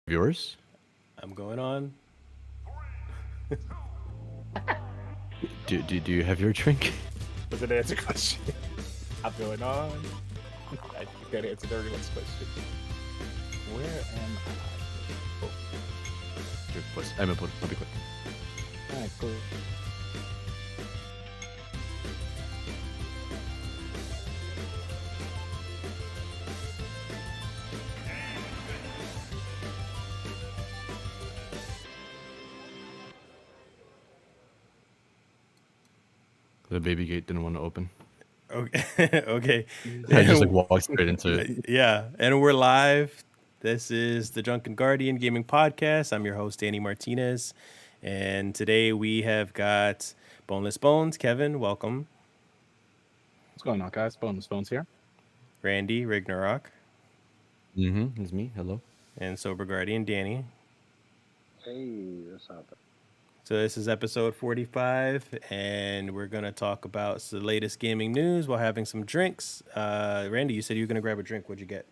yours? I'm going on. Do you have your drink? Was it answer question? I'm going on. I think that answered everyone's question. Where am I? Oh, Sure, pues, ahí me pon, I'll be quick. alright, cool. The baby gate didn't want to open. Okay. Okay. I just like walked straight into it. Yeah, and we're live. This is the Drunken Guardian Gaming Podcast. I'm your host, Danny Martinez, and today we have got Boneless Bones. Kevin, welcome. What's going on, guys? Bones here. Randy, Ragnarok, It's me. Hello. and Sober Guardian, Danny. Hey, what's up? So this is episode 45, and we're going to talk about the latest gaming news while having some drinks. Randy, you said you were going to grab a drink. What'd you get?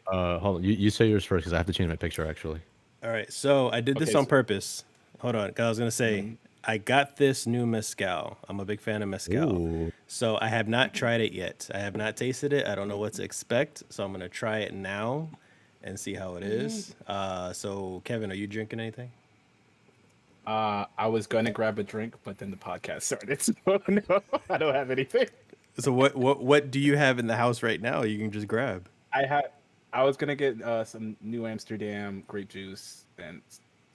Hold on. You say yours first because I have to change my picture actually. All right, so I did this Okay, on so- purpose. Hold on, 'cause I was gonna say I got this new mezcal. I'm a big fan of mezcal, Ooh. so I have not tried it yet. I have not tasted it. I don't know what to expect, so I'm gonna try it now and see how it is. So Kevin, are you drinking anything? I was gonna grab a drink, but then the podcast started, so no, I don't have anything. So what do you have in the house right now? You can just grab. I was gonna get some New Amsterdam grape juice and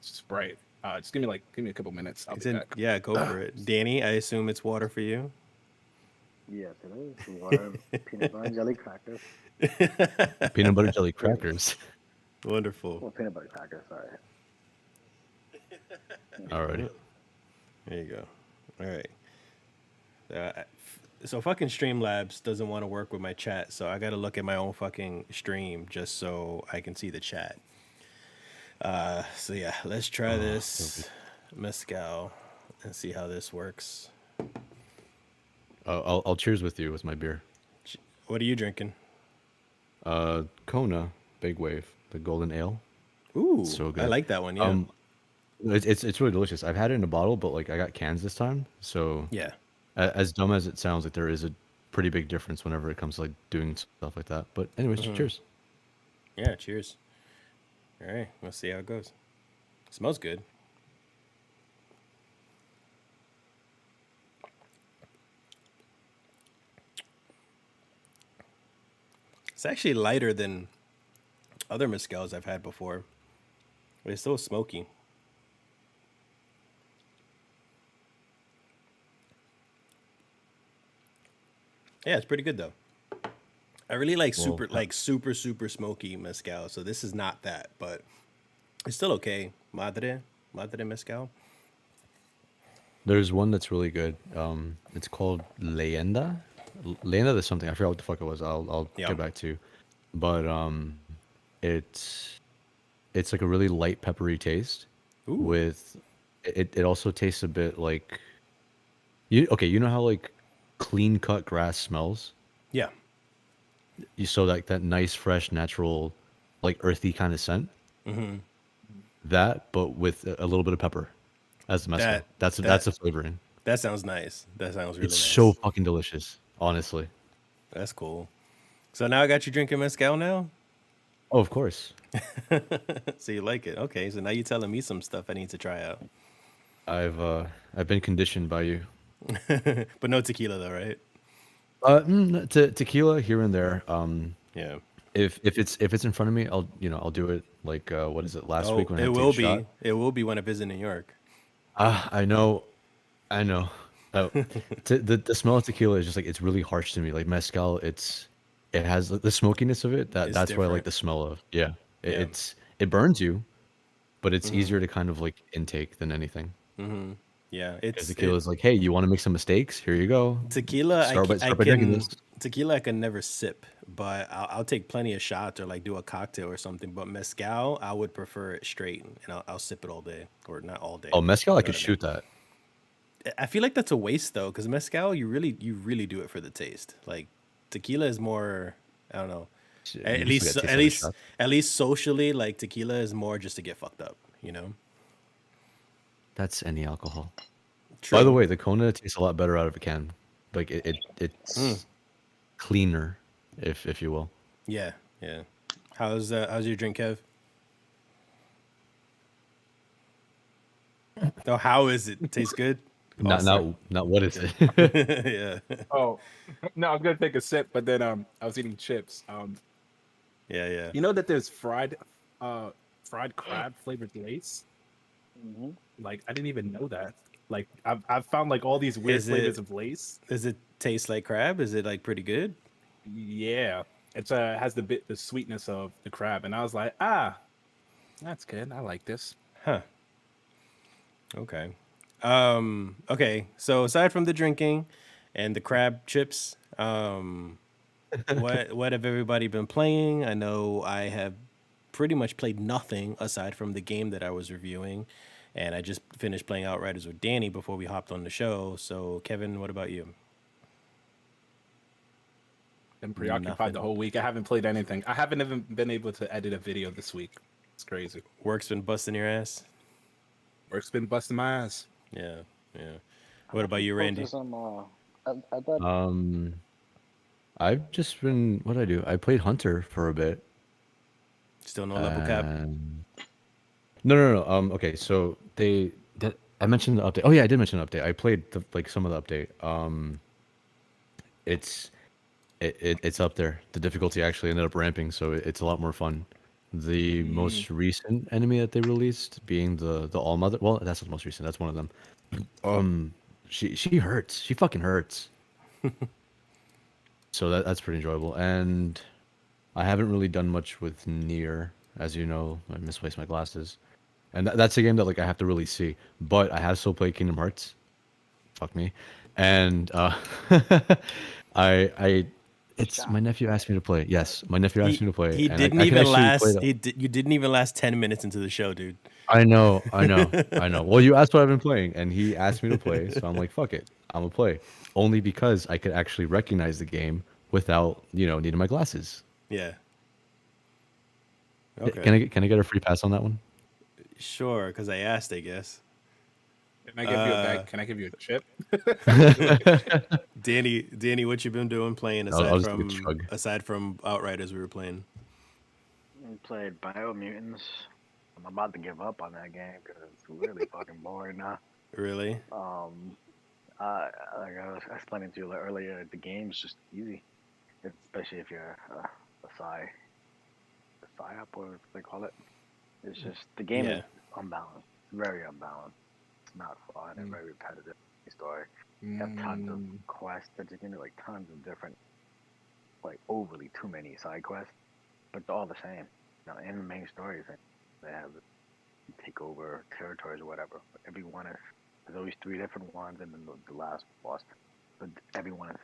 Sprite. Just give me a couple minutes. I'll It's be in, back. yeah, go for it. Danny, I assume it's water for you. Yes, it is. Water, peanut butter and jelly crackers. Peanut butter jelly crackers. Wonderful. Well, peanut butter crackers, sorry. Alrighty. There you go. All right. So fucking Streamlabs doesn't want to work with my chat, so I got to look at my own fucking stream just so I can see the chat. So yeah, let's try this mezcal and see how this works. I'll cheers with you with my beer. What are you drinking? Kona Big Wave, the golden ale. Ooh, So good. I like that one. Yeah, It's really delicious. I've had it in a bottle, but like I got cans this time. So yeah. as dumb as it sounds, like there is a pretty big difference whenever it comes to like doing stuff like that. But anyways, cheers. Yeah, cheers. All right, let's see how it goes. Smells good. It's actually lighter than other mezcals I've had before, but it's still smoky. Yeah, it's pretty good though. I really like super smoky mezcal. So this is not that, but it's still okay. Madre mezcal. There's one that's really good. It's called Leyenda. Leyenda, there's something I forgot what the fuck it was. I'll Yeah. get back to you. But it's like a really light peppery taste. Ooh. With it also tastes a bit like you know how like clean cut grass smells? Yeah. You so like that nice, fresh, natural, like earthy kind of scent. Mm-hmm. That, but with a little bit of pepper as the mezcal. That's the flavoring. That sounds nice. That sounds really It's nice. so fucking delicious, honestly. That's cool. So now I got you drinking mezcal now? Oh, of course. So you like it. Okay, so now you're telling me some stuff I need to try out. I've been conditioned by you. But no tequila though, right? Tequila here and there. Yeah. If it's in front of me, I'll do it. Like what is it? Last week when I it had to will take a shot. be. It will be when I visit New York. I know. Oh, the smell of tequila is just like it's really harsh to me. Like mezcal, it has the smokiness of it. It's That's what I like different. the smell of. Yeah, Yeah. it burns you, but it's easier to kind of like intake than anything. Yeah, Because tequila is like, hey, you want to make some mistakes? Here you go. tequila. Start by I drinking can this. tequila. I can never sip, but I'll take plenty of shots or like do a cocktail or something. But mezcal, I would prefer it straight, and I'll sip it all day or not all day. Oh, mezcal, I You know could what shoot that. I feel like that's a waste though, because mezcal, you really do it for the taste. Like tequila is more, I don't know. At You can still least, get taste of shot. at least socially, like tequila is more just to get fucked up. You know. That's any alcohol. By the True. way, the Kona tastes a lot better out of a can. Like Mm, it's cleaner, if you will. yeah, yeah. How's your drink, Kev? Oh, how is it? Taste good? Not Awesome. not what is it? Yeah, Oh, no, I was gonna take a sip, but then I was eating chips. yeah, yeah. You know that there's fried crab flavored Lays? Mm-hmm. Like I didn't even know that. Like I've found like all these weird Is flavors it of Lays. does it taste like crab? Is it like pretty good? Yeah, it's has the sweetness of the crab, and I was like, that's good. I like this. Huh. Okay. Okay. So aside from the drinking and the crab chips, what have everybody been playing? I know I have pretty much played nothing aside from the game that I was reviewing, and I just finished playing Outriders with Danny before we hopped on the show. So Kevin, what about you? Been preoccupied Nothing. the whole week. I haven't played anything. I haven't even been able to edit a video this week. It's crazy. Work's been busting your ass. Work's been busting my ass. Yeah, yeah. What about you, Randy? I thought I've just been what I do. I played Hunter for a bit. Still no level cap. And no. Okay, so I mentioned the update. Oh yeah, I did mention the update. I played like some of the update. It's it's up there. The difficulty actually ended up ramping, so it's a lot more fun. The most recent enemy that they released being the All Mother. Well, that's not the most recent. That's one of them. She hurts. She fucking hurts. So that's pretty enjoyable. And I haven't really done much with Nier, as you know. I misplaced my glasses, and that's a game that like I have to really see. But I have still played Kingdom Hearts. Fuck me, and I it's my nephew asked me to play. Yes, my nephew asked me to play, He and didn't I can even actually play last. that. You didn't even last 10 minutes into the show, dude. I know. Well, you asked what I've been playing, and he asked me to play, so I'm like, fuck it, I'm gonna play. Only because I could actually recognize the game without, needing my glasses. Yeah. Can I get a free pass on that one? Sure, because I asked, I guess. Can I give you a bag? Can I give you a chip? Danny, what you been doing playing I'll just give it a shrug. aside from Outriders we were playing? I played Biomutants. I'm about to give up on that game because it's really fucking boring now. Really? Like I was explaining to you earlier, the game's just easy, especially if you're a psyop, or what they call it. It's just the game is unbalanced, very unbalanced. It's not fun and very repetitive story. You have tons of quests that you can do, like tons of different, like overly too many side quests, but they're all the same. Now, in the main story, they have take over territories or whatever. But every one is there's always 3 different ones, and then the last boss. But every one is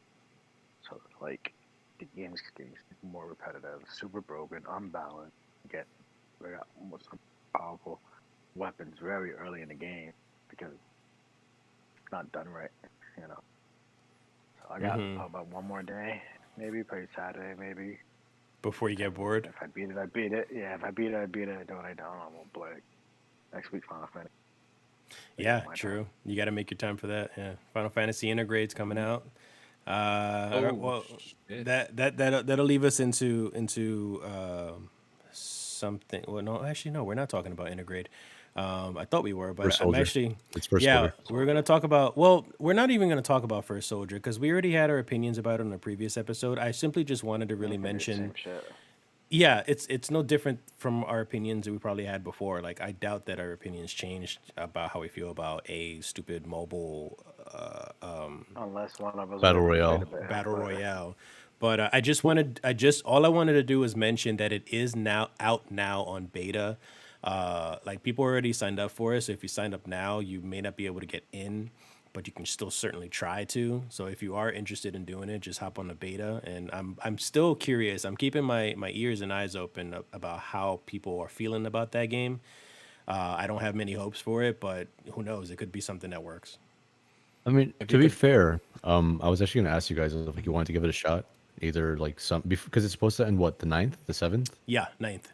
so like the game's getting more repetitive, super broken, unbalanced. Get very almost powerful weapons very early in the game because it's not done right, you know. So I got about one more day, maybe play Saturday, maybe. Before you get bored? If I beat it, I beat it. Yeah, if I beat it, I beat it. I don't, I won't play it. Next week, Final Fantasy. Yeah, true. You got to make your time for that. Yeah, Final Fantasy Intergrade's coming out. Well, shit. that'll leave us into something. Well, no, actually, no, we're not talking about Intergrade. I thought we were, but First I'm Soldier. actually It's First yeah. Soldier. We're gonna talk about. Well, we're not even gonna talk about First Soldier because we already had our opinions about it on the previous episode. I simply just wanted to really mention. Same shit. Yeah, it's no different from our opinions that we probably had before. Like, I doubt that our opinions changed about how we feel about a stupid mobile Unless one of us Battle already Royale. played a bit, battle but- royale. But all I wanted to do was mention that it is now out now on beta. Like, people already signed up for it, so if you signed up now, you may not be able to get in, but you can still certainly try to. So if you are interested in doing it, just hop on the beta. And I'm still curious. I'm keeping my ears and eyes open about how people are feeling about that game. I don't have many hopes for it, but who knows? It could be something that works. I mean, to be fair, I was actually going to ask you guys if you wanted to give it a shot. either like some because it's supposed to end what, the 9th, the 7th. Yeah, 9th.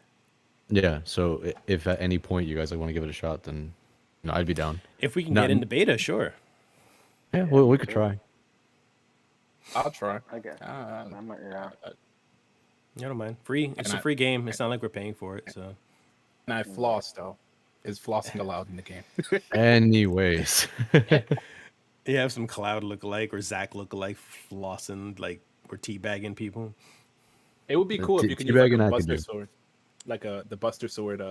Yeah. So if at any point you guys like want to give it a shot, then I'd be down. If we can Not get into beta, sure. yeah. Yeah, Well, we me could too. try. I'll try. I guess. Uh, I might, yeah. I don't mind. Free. It's a free game. It's not like we're paying for it. So and I floss though. Is flossing allowed in the game? Anyways, you have some Cloud lookalike or Zach lookalike flossing, like we're teabagging people. It would be cool if you could use teabagging like I a could do. Buster sword, like the Buster sword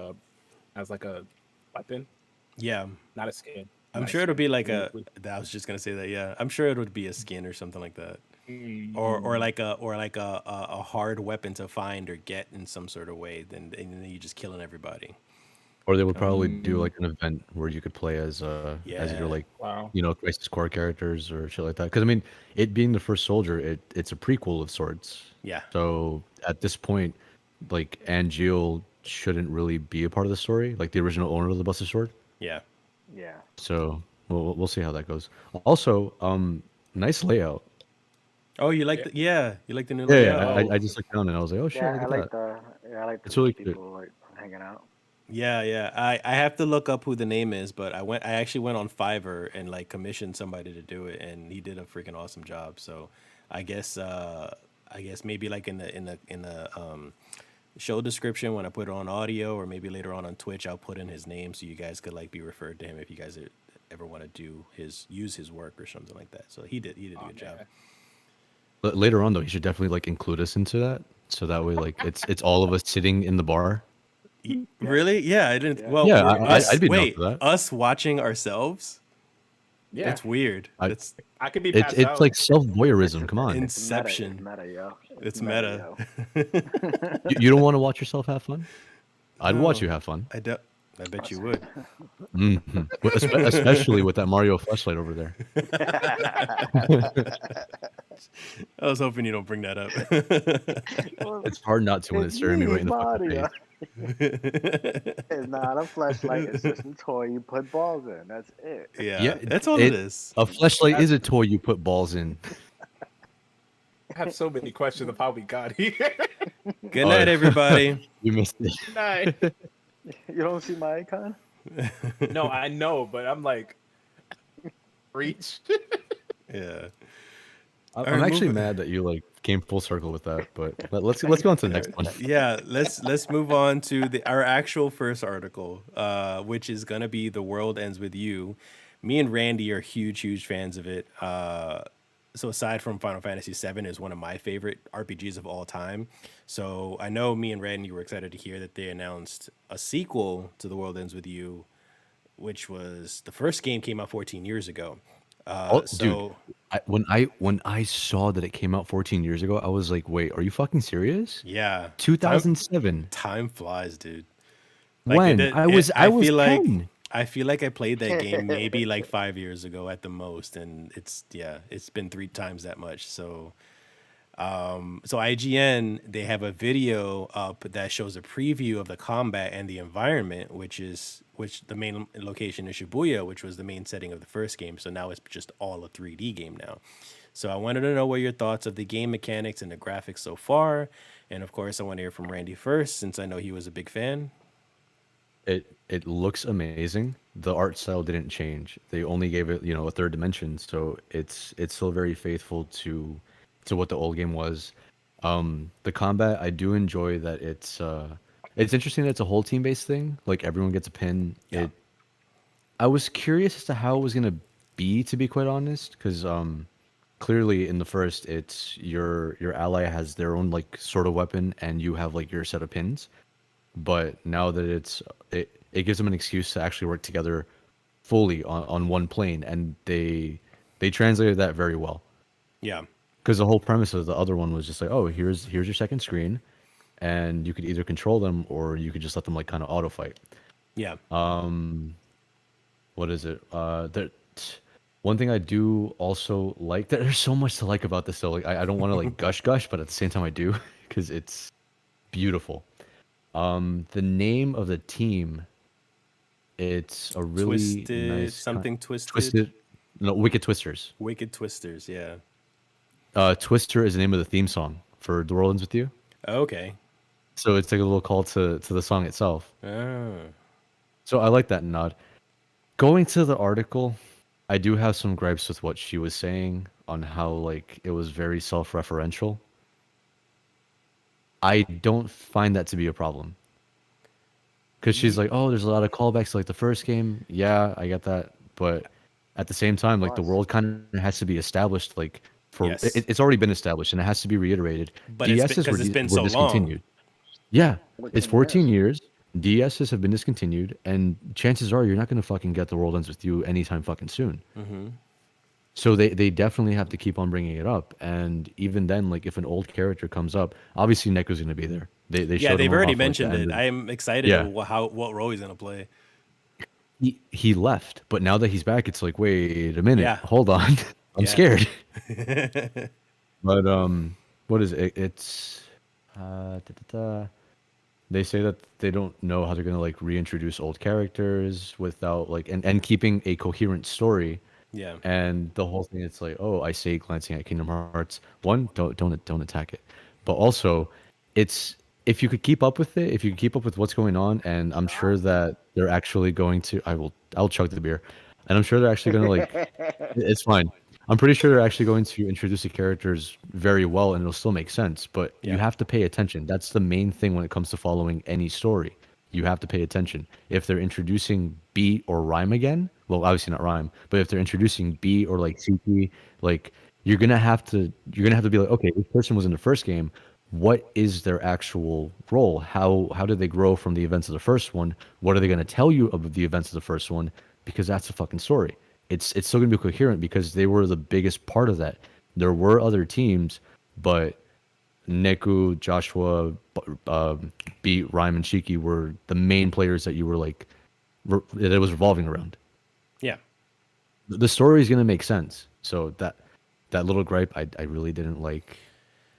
as like a weapon, Yeah, not a skin. I'm Not a sure it'll skin. be like a. Would- I was just gonna say that. Yeah, I'm sure it would be a skin or something like that, or like a hard weapon to find or get in some sort of way. Then and then you're just killing everybody. or they would probably do like an event where you could play as Yeah. either like Wow. Crisis Core characters or shit like that. Because I mean, it being the first soldier, it's a prequel of sorts. Yeah. So at this point, like Angeal shouldn't really be a part of the story, like the original owner of the Buster Sword. Yeah. Yeah. So we'll see how that goes. Also, nice layout. Oh, you like the you like the new Yeah, layout? I just looked down and I was like, oh shit, Yeah, look I at like that. I like It's the really cute. people like hanging out. Yeah. I have to look up who the name is, but I actually went on Fiverr and like commissioned somebody to do it, and he did a freaking awesome job. So I guess maybe like in the show description when I put it on audio, or maybe later on Twitch, I'll put in his name so you guys could like be referred to him if you guys ever want to use his work or something like that. So he did a good job. But later on though, he should definitely like include us into that, so that way like it's all of us sitting in the bar. Really? Yeah, I didn't. Yeah. Well, Yeah, I'd be down wait, for that. us watching ourselves? Yeah, That's weird. That's I could be It's passed it's out. like self voyeurism. Come on, Inception. It's meta, yo. It's meta. yo. you don't want to watch yourself have fun? I'd watch No. you have fun. I bet you would. Especially with that Mario flashlight over there. I was hoping you don't bring that up. It's hard not to when it's staring me right in the fucking Mario. face. It's not a flashlight. It's just a toy you put balls in. That's it. Yeah, that's all it is. A flashlight is a toy you put balls in. I have so many questions of how we got here. Good night, everybody. You missed it. Night. You don't see my icon? No, I know, but I'm like, reach. Yeah. I'm Alright, actually moving- mad that you like came full circle with that, but let's go on to the next one. Yeah, let's move on to our actual first article, which is gonna be "The World Ends with You." Me and Randy are huge fans of it. So aside from Final Fantasy VII, is one of my favorite RPGs of all time. So I know me and Randy were excited to hear that they announced a sequel to "The World Ends with You," which was the first game came out 14 years ago. Dude, when I saw that it came out 14 years ago, I was like, wait, are you fucking serious? Yeah, 2007. time flies, dude. When? I was 10. I feel like I played that game maybe like 5 years ago at the most, and it's been 3 times that much. So IGN, they have a video up that shows a preview of the combat and the environment, which the main location is Shibuya, which was the main setting of the first game. So now it's just all a 3D game now. So I wanted to know what your thoughts of the game mechanics and the graphics so far, and of course I want to hear from Randy first, since I know he was a big fan. It looks amazing. The art style didn't change. They only gave it, a third dimension, so it's still very faithful to what the old game was. The combat, I do enjoy that it's interesting that it's a whole team based thing. Like everyone gets a pin. Yeah. I was curious as to how it was gonna be, to be quite honest, because clearly in the first, it's your ally has their own like sort of weapon, and you have like your set of pins. But now that it gives them an excuse to actually work together fully on one plane, and they translated that very well. Yeah. Because the whole premise of the other one was just like, oh, here's your second screen, and you could either control them or you could just let them like kind of auto fight. Yeah. What is it? One thing I do also like, there's so much to like about this though. Like I don't want to like gush, but at the same time I do, because it's beautiful. The name of the team, it's a really Twisted nice something twisted. Twisted. No, Wicked Twisters. Wicked Twisters, yeah. Twister is the name of the theme song for The World Ends With You. Okay. So it's like a little call to the song itself. Oh. So I like that nod. Going to the article, I do have some gripes with what she was saying on how like it was very self-referential. I don't find that to be a problem. Because she's like, oh, there's a lot of callbacks to like the first game. Yeah, I get that. But at the same time, like the Plus, world kind of has to be established. Like Yes. it's already been established and it has to be reiterated. But it's DSs because it's been were so long. discontinued. Yeah, it's 14 14 years. years. DSs have been discontinued, and chances are you're not gonna fucking get The World Ends With You anytime fucking soon. Mm-hmm. So they definitely have to keep on bringing it up. And even then, like if an old character comes up, obviously Neku's gonna be there. They Yeah, showed him they've already off like the mentioned end it. of, I am excited yeah. what role he's gonna play. He left, but now that he's back, it's like, wait a minute, Yeah. hold on, I'm Yeah. scared. But what is it? It's they say that they don't know how they're gonna like reintroduce old characters without like and keeping a coherent story. Yeah. And the whole thing, it's like, oh, I say glancing at Kingdom Hearts. One, don't attack it. But also, it's if you could keep up with it, if you could keep up with what's going on, and I'm sure that they're actually going to. I'll chug the beer, and I'm sure they're actually gonna like. It's fine. I'm pretty sure they're actually going to introduce the characters very well, and it'll still make sense. But you Yeah. have to pay attention. That's the main thing when it comes to following any story. You have to pay attention. If they're introducing beat or rhyme again, well, obviously not rhyme, but if they're introducing beat or like CP, like you're gonna have to be like, okay, this person was in the first game. What is their actual role? How did they grow from the events of the first one? What are they gonna tell you about the events of the first one? Because that's the fucking story. It's still gonna be coherent because they were the biggest part of that. There were other teams, but Neku, Joshua, Beat, Rhyme, and Shiki were the main players that you were like that it was revolving around. Yeah. The story is gonna make sense. So that little gripe I really didn't like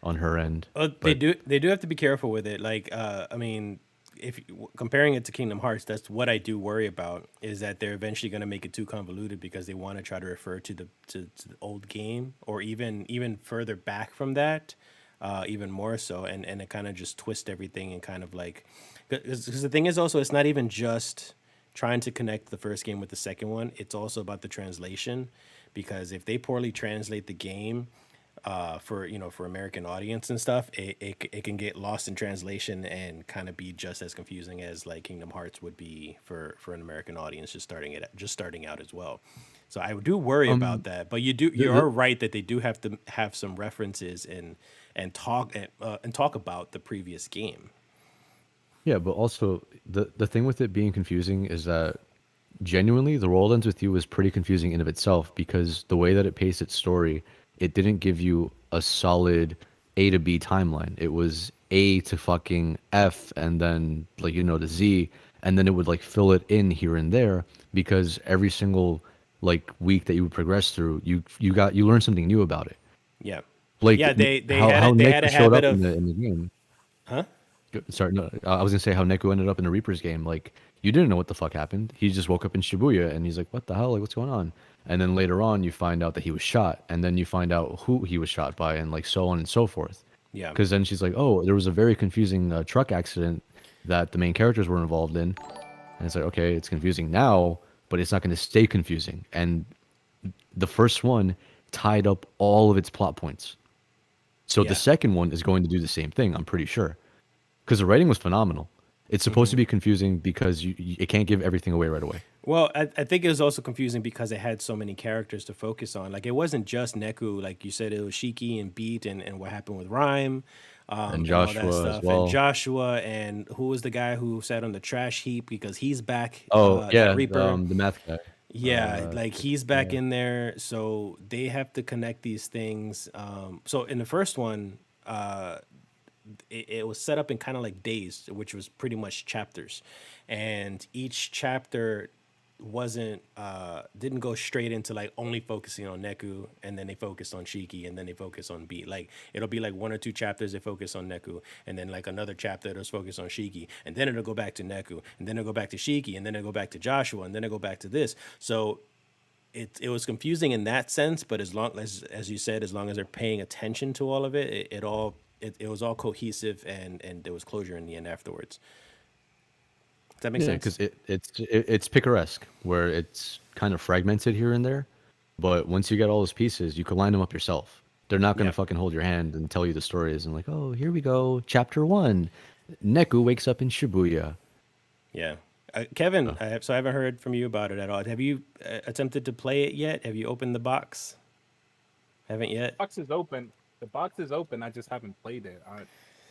on her end. They But do have to be careful with it. Like, I mean, if comparing it to Kingdom Hearts, that's what I do worry about is that they're eventually going to make it too convoluted because they want to try to refer to the old game or even further back from that, even more so, and it kind of just twist everything and kind of like because the thing is also it's not even just trying to connect the first game with the second one. It's also about the translation because if they poorly translate the game for American audience and stuff, it can get lost in translation and kind of be just as confusing as like Kingdom Hearts would be for an American audience just starting out as well. So I do worry about that, but you are right that they do have to have some references and talk about the previous game. yeah, but also the thing with it being confusing is that genuinely The World Ends With You was pretty confusing in of itself because the way that it paced its story, it didn't give you a solid A to B timeline. It was A to fucking F and then like to Z, and then it would like fill it in here and there because every single like week that you would progress through, you learned something new about it. Yeah, Like yeah. They how they had Neku a showed habit up of in the game. huh? Sorry, no, I was gonna say how Neku ended up in the Reaper's game. Like you didn't know what the fuck happened. He just woke up in Shibuya and he's like, "What the hell? Like what's going on?" And then later on, you find out that he was shot, and then you find out who he was shot by, and like so on and so forth. Yeah, Because then she's like, "Oh, there was a very confusing truck accident that the main characters were involved in," and it's like, okay, it's confusing now, but it's not going to stay confusing. And the first one tied up all of its plot points. So yeah. the second one is going to do the same thing, I'm pretty sure. Because the writing was phenomenal. It's supposed to be confusing because it can't give everything away right away. Well, I think it was also confusing because it had so many characters to focus on. Like, it wasn't just Neku. Like you said, it was Shiki and Beat and what happened with Rhyme And all that Joshua as stuff. well. And Joshua, and who was the guy who sat on the trash heap because he's back, Oh that yeah, Reaper. the math guy. Yeah, like he's back yeah. in there. So they have to connect these things. So in the first one, it was set up in kind of like days, which was pretty much chapters, and each chapter didn't go straight into like only focusing on Neku, and then they focused on Shiki, and then they focus on Beat. Like it'll be like one or two chapters they focus on Neku, and then like another chapter that's focused on Shiki, and then it'll go back to Neku, and then it'll go back to Shiki, and then it'll go back to Joshua, and then it'll go back to this. So it was confusing in that sense, but as you said, as long as they're paying attention to all of it, it was all cohesive and there was closure in the end afterwards. Does that make Yeah, sense? because it's picaresque, where it's kind of fragmented here and there, but once you get all those pieces, you can line them up yourself. They're not gonna Yeah. fucking hold your hand and tell you the stories and like, oh, here we go, chapter one, Neku wakes up in Shibuya. Yeah. Kevin, Oh. so I haven't heard from you about it at all. Have you attempted to play it yet? Have you opened the box? Haven't yet. Box is open. The box is open. I just haven't played it.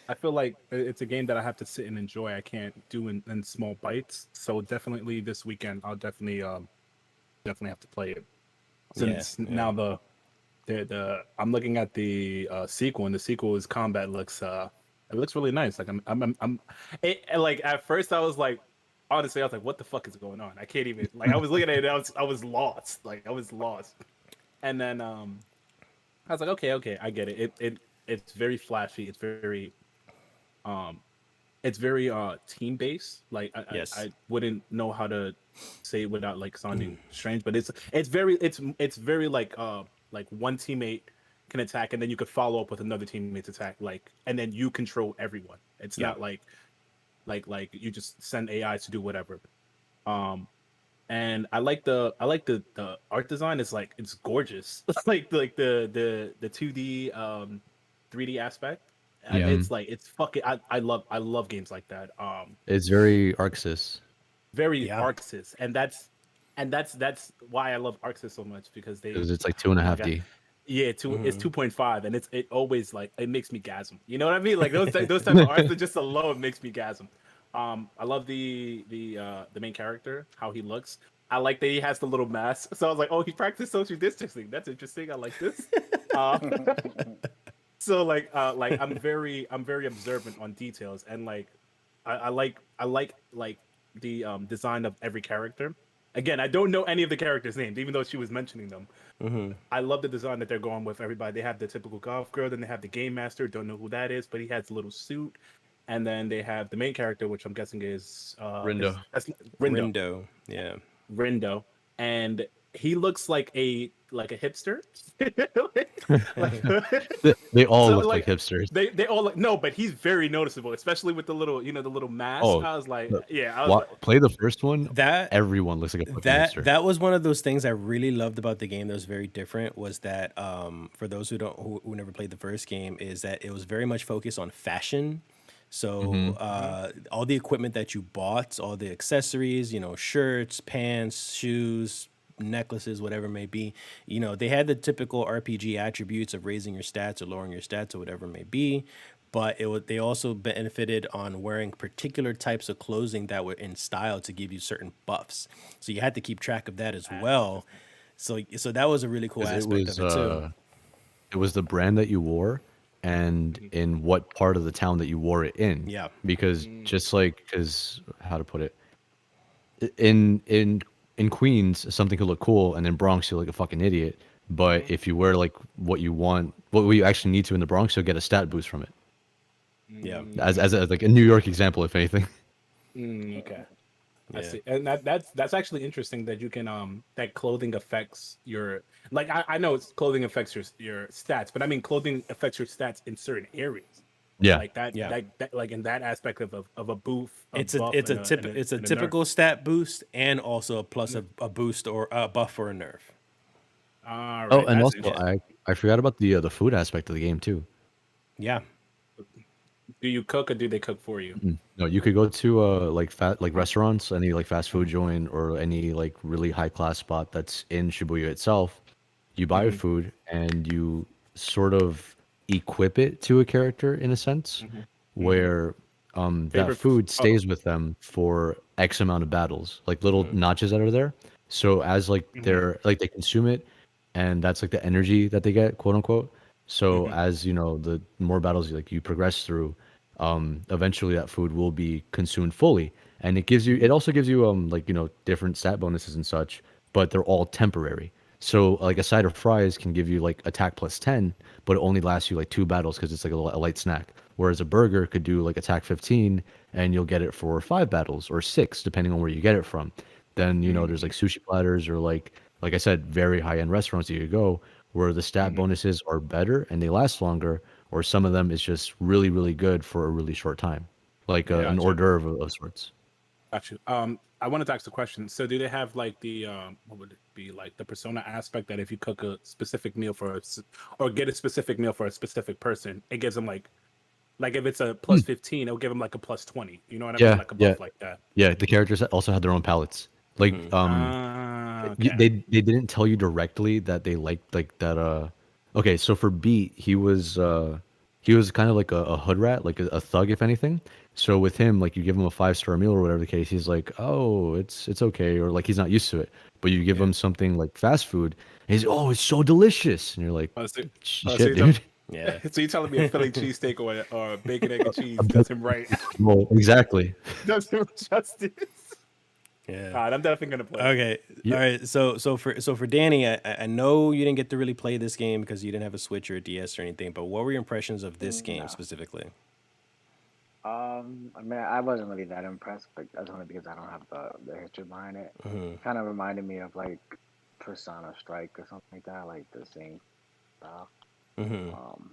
I feel like it's a game that I have to sit and enjoy. I can't do in small bites. So definitely this weekend, I'll definitely have to play it. Since now the I'm looking at the sequel, and the sequel is combat looks it looks really nice. Like like at first I was like, honestly I was like, what the fuck is going on? I can't even like I was looking at it. I was lost. Like I was lost. And then I was like, okay, I get it. It's very flashy. It's very team based. Like Yes. I wouldn't know how to say it without like sounding strange, but it's very like one teammate can attack and then you could follow up with another teammate's attack, like, and then you control everyone. It's not like you just send AIs to do whatever. And I like the art design. It's gorgeous. like the 2D 3D aspect. Yeah. It's fucking I love games like that. It's very Arxis. Very Yeah. Arxis, and that's why I love Arxis so much, because Because it's like 2.5D. Yeah, it's 2.5, and it always like it makes me gasm. You know what I mean? Like those type of arts that just alone makes me gasm. I love the main character, how he looks. I like that he has the little mask. So I was like, oh, he practiced social distancing. That's interesting. I like this. So I'm very observant on details, and like I like the design of every character. Again, I don't know any of the characters' names, even though she was mentioning them. I love the design that they're going with. Everybody, they have the typical golf girl, then they have the game master. Don't know who that is, but he has a little suit. And then they have the main character, which I'm guessing is Rindo. Rindo. Yeah. Rindo, and he looks like a hipster. They all So, look like hipsters. They all look, no, but he's very noticeable, especially with the little the little mask. Oh, I was like, look, yeah, I was like, Play the first one. That Everyone looks like a fucking hipster. that was one of those things I really loved about the game that was very different, was that for those who never played the first game, is that it was very much focused on fashion. So all the equipment that you bought, all the accessories, shirts, pants, shoes, necklaces, whatever it may be, they had the typical RPG attributes of raising your stats or lowering your stats or whatever it may be. But they also benefited on wearing particular types of clothing that were in style to give you certain buffs. So you had to keep track of that as well. So that was a really cool 'Cause aspect of it too. it was the brand that you wore and in what part of the town that you wore it in. Yeah. Because because how to put it, in Queens something could look cool, and in Bronx you look like a fucking idiot. But if you wear like what you actually need to in the Bronx, you'll get a stat boost from it. Yeah. As like a New York example, if anything. okay. I Yeah. see, and that's actually interesting that you can that clothing affects your, like, I know clothing affects your stats, but I mean clothing affects your stats in certain areas. Yeah. Like that, Yeah. that like in that aspect of a booth. It's buff a and it's a and nerf. typical stat boost, and also a plus a boost or a buff or a nerf. All right, Oh, and that's also interesting. I forgot about the food aspect of the game too. Yeah. Do you cook or do they cook for you? No, you could go to like restaurants, any like fast food joint or any like really high class spot that's in Shibuya itself. You buy your food and you sort of equip it to a character in a sense, where that Favorite- food stays with them for X amount of battles, like little notches that are there. So as like they're like they consume it, and that's like the energy that they get, quote unquote. So as the more battles you progress through, eventually that food will be consumed fully, and it also gives you different stat bonuses and such, but they're all temporary. So like a side of fries can give you like attack plus 10, but it only lasts you like 2 battles because it's like a light snack. Whereas a burger could do like attack 15, and you'll get it for 5 battles or 6 depending on where you get it from. Then there's like sushi platters or like like I said, very high end restaurants you could go where the stat bonuses are better and they last longer, or some of them is just really, really good for a really short time, like Yeah. an hors Gotcha. d'oeuvre of sorts. Got you. I wanted to ask a question. So, do they have like the what would it be like the persona aspect that if you cook a specific meal or get a specific meal for a specific person, it gives them like if it's a plus Hmm. 15, it'll give them like a plus 20. You know what I mean? Yeah, Like a yeah, buff like that. yeah. The characters also had their own palettes. Like, Ah, Y- okay. they didn't tell you directly that they liked like that okay, so for Beat, he was kind of like a hood rat, like a thug if anything. So with him, like you give him a 5-star meal or whatever the case, he's like, "Oh, it's okay," or like he's not used to it. But you give Yeah. him something like fast food, and he's, "Oh, it's so delicious." And you're like, Oh, so, so "Shit, dude." Yeah. so you're telling me a Philly cheesesteak or a bacon, egg, and cheese A bit- does him right? Well, exactly. Does him justice. Yeah. All right, I'm definitely gonna play. Okay. Yeah. All right. So for Danny, I know you didn't get to really play this game because you didn't have a Switch or a DS or anything. But what were your impressions of this game No. specifically? I mean, I wasn't really that impressed, but that's only because I don't have the history behind it. Kind of reminded me of like Persona Strike or something like that, like the same style. Um,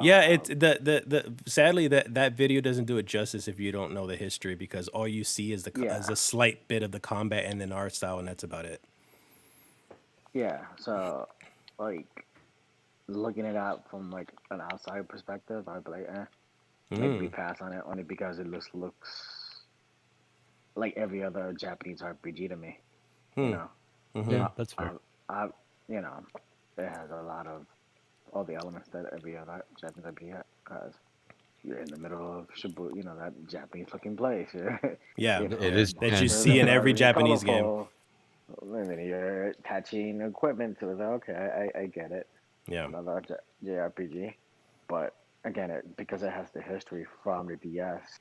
Yeah, uh, it's the sadly that video doesn't do it justice if you don't know the history because all you see is is yeah, a slight bit of the combat and then art style and that's about it. yeah. So, like looking it up from like an outside perspective, I'd be like, maybe we pass on it only because it looks like every other Japanese RPG to me. You know, Yeah, that's fair. I you know, it has a lot of all the elements that every other Japanese RPG has. You're in the middle of Shibuya, you know, that Japanese looking place. Yeah, You know, It is that you tense. see in every Japanese game. colorful. I mean, you're attaching equipment to it. Okay, I get it. Yeah, Another JRPG, but again, because it has the history from the DS,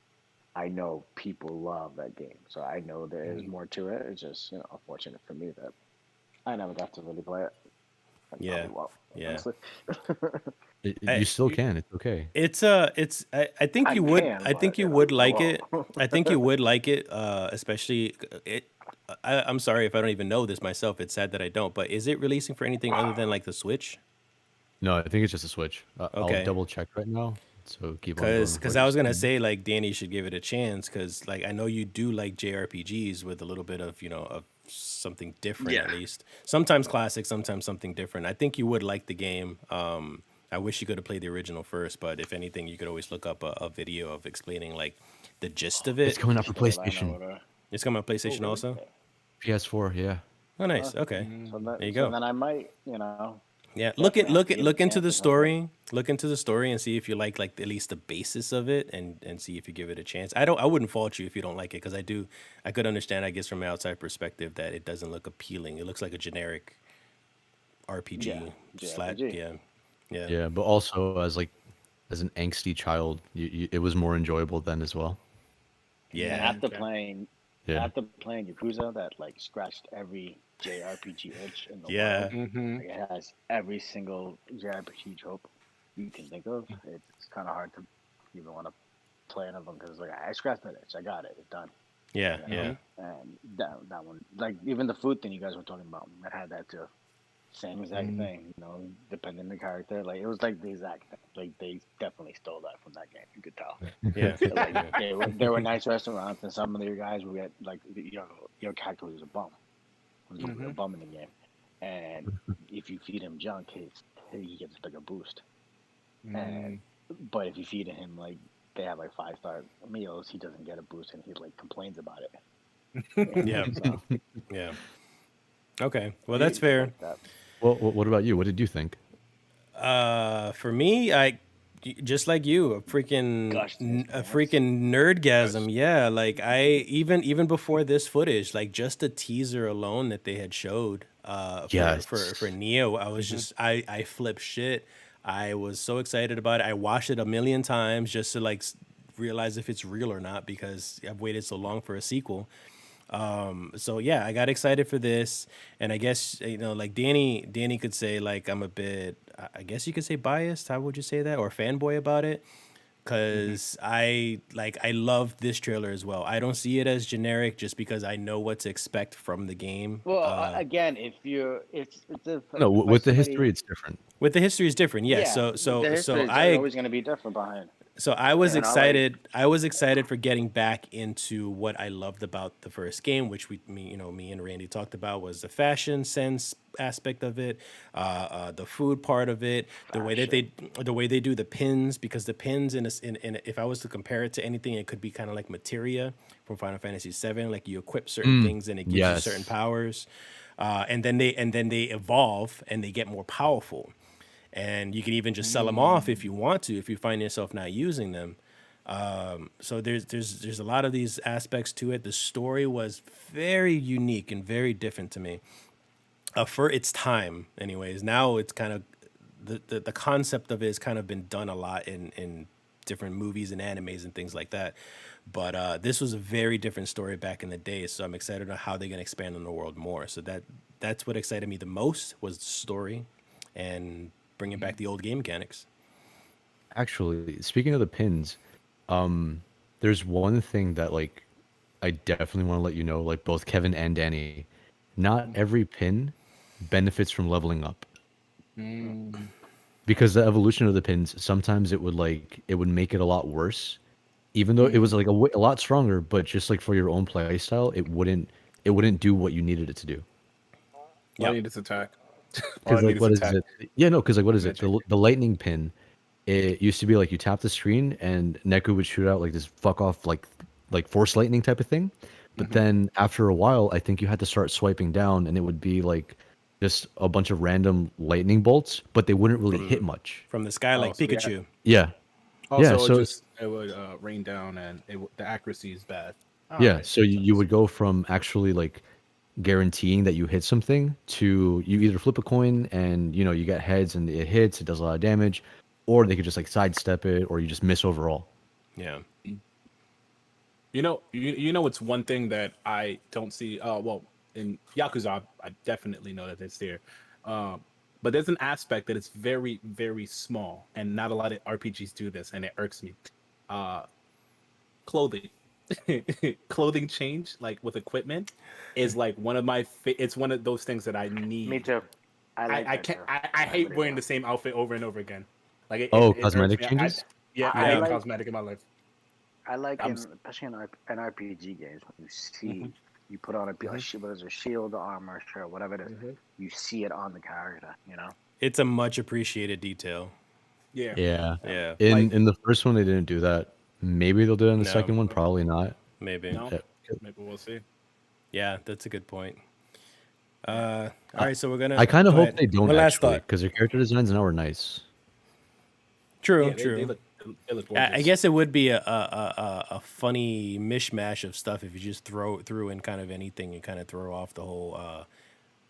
I know people love that game. So I know there is more to it. It's just unfortunate for me that I never got to really play it. I yeah, probably won't, yeah. honestly. You still can. It's okay. It's I think I you would can, I think but you would I like it. won't. I think you would like it, especially it. I'm sorry if I don't even know this myself. It's sad that I don't. But is it releasing for anything other than like the Switch? No, I think it's just a Switch. I'll Okay. double check right now. So keep on going with Cause what I you're was gonna saying. say like Danny should give it a chance because like I know you do like JRPGs with a little bit of of something different at Yeah. least. Sometimes classic, sometimes something different. I think you would like the game. I wish you could have played the original first, but if anything, you could always look up a video of explaining like the gist of It's it. coming out for Storyline or PlayStation, whatever. It's coming on Oh, PlayStation really? also. PS4. Yeah. Oh, nice. Okay, Mm. there you So go. then I might, Yeah, definitely have to give it look a into chance the at some point. story. Look into the story and see if you like at least the basis of it, and see if you give it a chance. I wouldn't fault you if you don't like it because I could understand I guess from an outside perspective that it doesn't look appealing. It looks like a generic Yeah, RPG slash JRPG. yeah. Yeah, but also as an angsty child, it was more enjoyable then as well. Yeah. And Okay. Yeah. after playing Yakuza, that like scratched every JRPG itch in the Yeah. world. Mm-hmm. Like, it has every single JRPG trope you can think of. It's kind of hard to even want to play another one because like I scratched that itch. I got it. It's done. Yeah. You know? Yeah. And that one, like even the food thing you guys were talking about, I had that too. Same exact thing, depending on the character. Like it was like the exact thing. Like they definitely stole that from that game. You could tell. Yeah. Like there were nice restaurants, and some of your guys would get like your character was a bum, was a bum in the game, and if you feed him junk, he gets like a boost. And but if you feed him like they have like 5-star meals, he doesn't get a boost, and he like complains about it. Yeah. So, Yeah. Okay. Well, that's fair. like that. Well, what about you? What did you think? For me, just like you, Gushed his a pants. freaking nerdgasm. Yeah, like I even before this footage, like just the teaser alone that they had showed Yes. for Neo, I was just I flipped shit. I was so excited about it. I watched it a million times just to like realize if it's real or not because I've waited so long for a sequel. So yeah, I got excited for this, and I guess like Danny could say like I'm a bit, I guess you could say biased. How would you say that, or fanboy about it? because I love this trailer as well. I don't see it as generic just because I know what to expect from the game. Well, again, if you're, it's if, No, by with the somebody, history, it's different. With the history is different, yes. yeah, the history is always going to be different behind. So I was And I like, excited. I was excited for getting back into what I loved about the first game, which me and Randy talked about, was the fashion sense aspect of it, the food part of it, the way that they do the pins, because the pins if I was to compare it to anything, it could be kind of like materia from Final Fantasy VII. Like you equip certain things and it gives you certain Yes. powers, and then they evolve and they get more powerful. And you can even just sell them off if you want to, if you find yourself not using them. So there's a lot of these aspects to it. The story was very unique and very different to me, for its time. Anyways, now it's kind of the concept of it has kind of been done a lot in different movies and animes and things like that. But this was a very different story back in the day. So I'm excited on how they're gonna expand on the world more. So that's what excited me the most, was the story and bringing back the old game mechanics. Actually, speaking of the pins, there's one thing that like I definitely want to let you know, like both Kevin and Danny, not every pin benefits from leveling up. Because the evolution of the pins, sometimes it would make it a lot worse, even though it was like a lot stronger, but just like for your own play style, it wouldn't do what you needed it to do. All I Yep. need is attack. All Because I like need is what is attack. it? Yeah, no, because like what is it? Magic. The lightning pin. It used to be like you tap the screen and Neku would shoot out like this fuck off like force lightning type of thing. But then after a while, I think you had to start swiping down, and it would be like just a bunch of random lightning bolts, but they wouldn't really hit much. From the sky, like so they Pikachu. Yeah, yeah. Also, So it would rain down, and the accuracy is bad. All yeah, right, so makes you sense. would go from actually like guaranteeing that you hit something to you either flip a coin and you get heads and it hits, it does a lot of damage, or they could just like sidestep it, or you just miss overall. Yeah. You know, it's one thing that I don't see. Well, in Yakuza, I definitely know that it's there. But there's an aspect that it's very, very small, and not a lot of RPGs do this, and it irks me. Clothing, clothing change, like with equipment, is like one of my. It's one of those things that I need. me too. I like I that can't. too. I hate really wearing do. the same outfit over and over again. Like Oh, it irks cosmetic me. changes? Yeah, I I hate Yeah. cosmetic in my life. I like I'm. especially in RPG games, when you see, you put on a shield, whether it's a shield, armor, shirt, whatever it is, you see it on the character. It's a much appreciated detail. Yeah. Yeah. Yeah. Like In the first one, they didn't do that. Maybe they'll do it in the No, second one. Probably not. maybe. no, Uh, maybe we'll see. Yeah, that's a good point. All right, so we're gonna I kind of go hope ahead. they don't One last actually, thought. because their character designs now are nice. True, Yeah, true. they look gorgeous. I guess it would be a funny mishmash of stuff if you just threw in kind of anything and kind of throw off the whole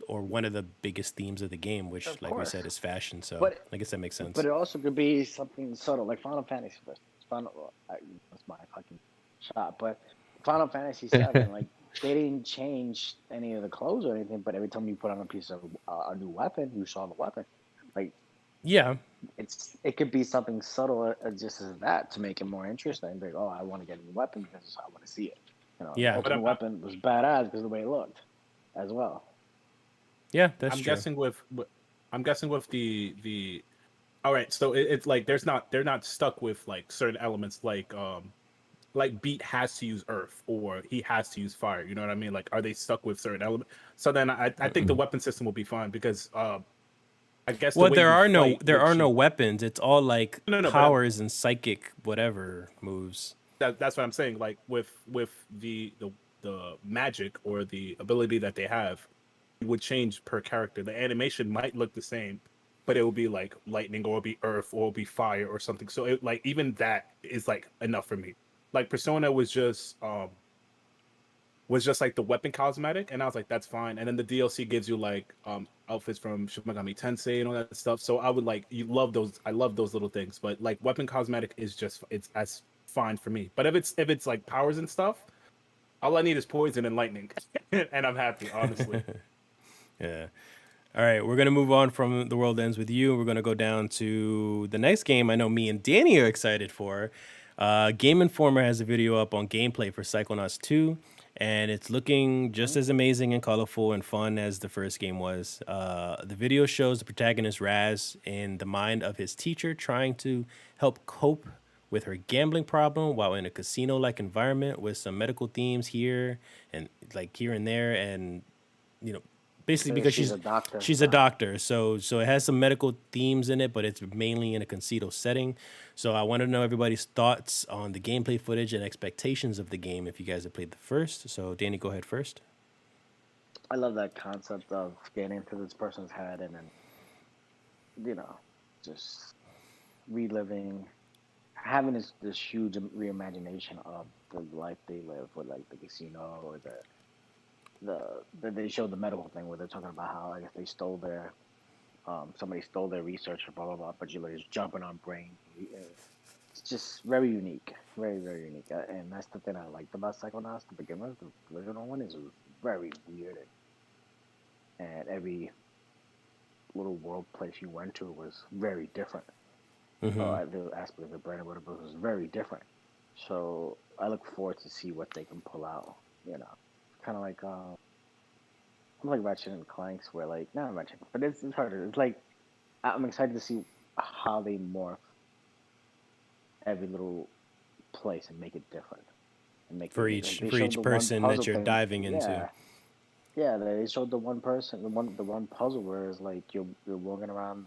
or one of the biggest themes of the game, which, Of like we course. said, is fashion. So But I guess that makes sense. but it also could be something subtle, like Final Fantasy. That's my fucking shot. But Final Fantasy VII, like they didn't change any of the clothes or anything. But every time you put on a piece of a new weapon, you saw the weapon. Like Yeah, it could be something subtle just as that to make it more interesting. Like, oh, I want to get a new weapon because I want to see it. Yeah. The ultimate weapon was badass because of the way it looked, as well. yeah, that's I'm true. guessing with the. All right, so it's like they're not stuck with like certain elements like Beat has to use earth or he has to use fire. You know what I mean? Like, are they stuck with certain elements? So then I think the weapon system will be fine because I guess the Well, way there you are fight there would are no change. weapons. It's all like No, but powers and psychic whatever moves. that's what I'm saying. Like with the magic or the ability that they have, it would change per character. The animation might look the same, but it will be like lightning or it'll be earth or it'll be fire or something. So it like even that is like enough for me. Like Persona was just like the weapon cosmetic, and I was like, that's fine. And then the DLC gives you like outfits from Shin Megami Tensei and all that stuff. So I would like I love those little things. But like weapon cosmetic is just it's as fine for me. But if it's like powers and stuff, all I need is poison and lightning, and I'm happy, honestly. Yeah. All right, we're gonna move on from The World Ends with You. We're gonna go down to the next game. I know me and Danny are excited for. Game Informer has a video up on gameplay for Psychonauts 2, and it's looking just as amazing and colorful and fun as the first game was. The video shows the protagonist Raz in the mind of his teacher, trying to help cope with her gambling problem while in a casino-like environment with some medical themes here and like here and there, and you know, basically because She's a doctor. she's a doctor, so it has some medical themes in it, but it's mainly in a casino setting. So I want to know everybody's thoughts on the gameplay footage and expectations of the game if you guys have played the first. So Danny, go ahead first. I love that concept of getting into this person's head and then, just reliving, having this huge reimagination of the life they live with, like the casino or they showed the medical thing where they're talking about how I guess they stole their somebody stole their research or blah blah blah, but you're like just jumping on brain. It's just very unique, very very unique, and that's the thing I liked about Psychonauts to begin with. The original one is very weird, and every little world place you went to was very different. The aspect of the brand whatever was very different. So I look forward to see what they can pull out. Kind of like Ratchet and Clanks, where like not Ratchet, but it's harder. It's like I'm excited to see how they morph every little place and make it different, and make For it, each person that you're diving into. Yeah, they showed the one person, the one puzzle where it's like you're walking around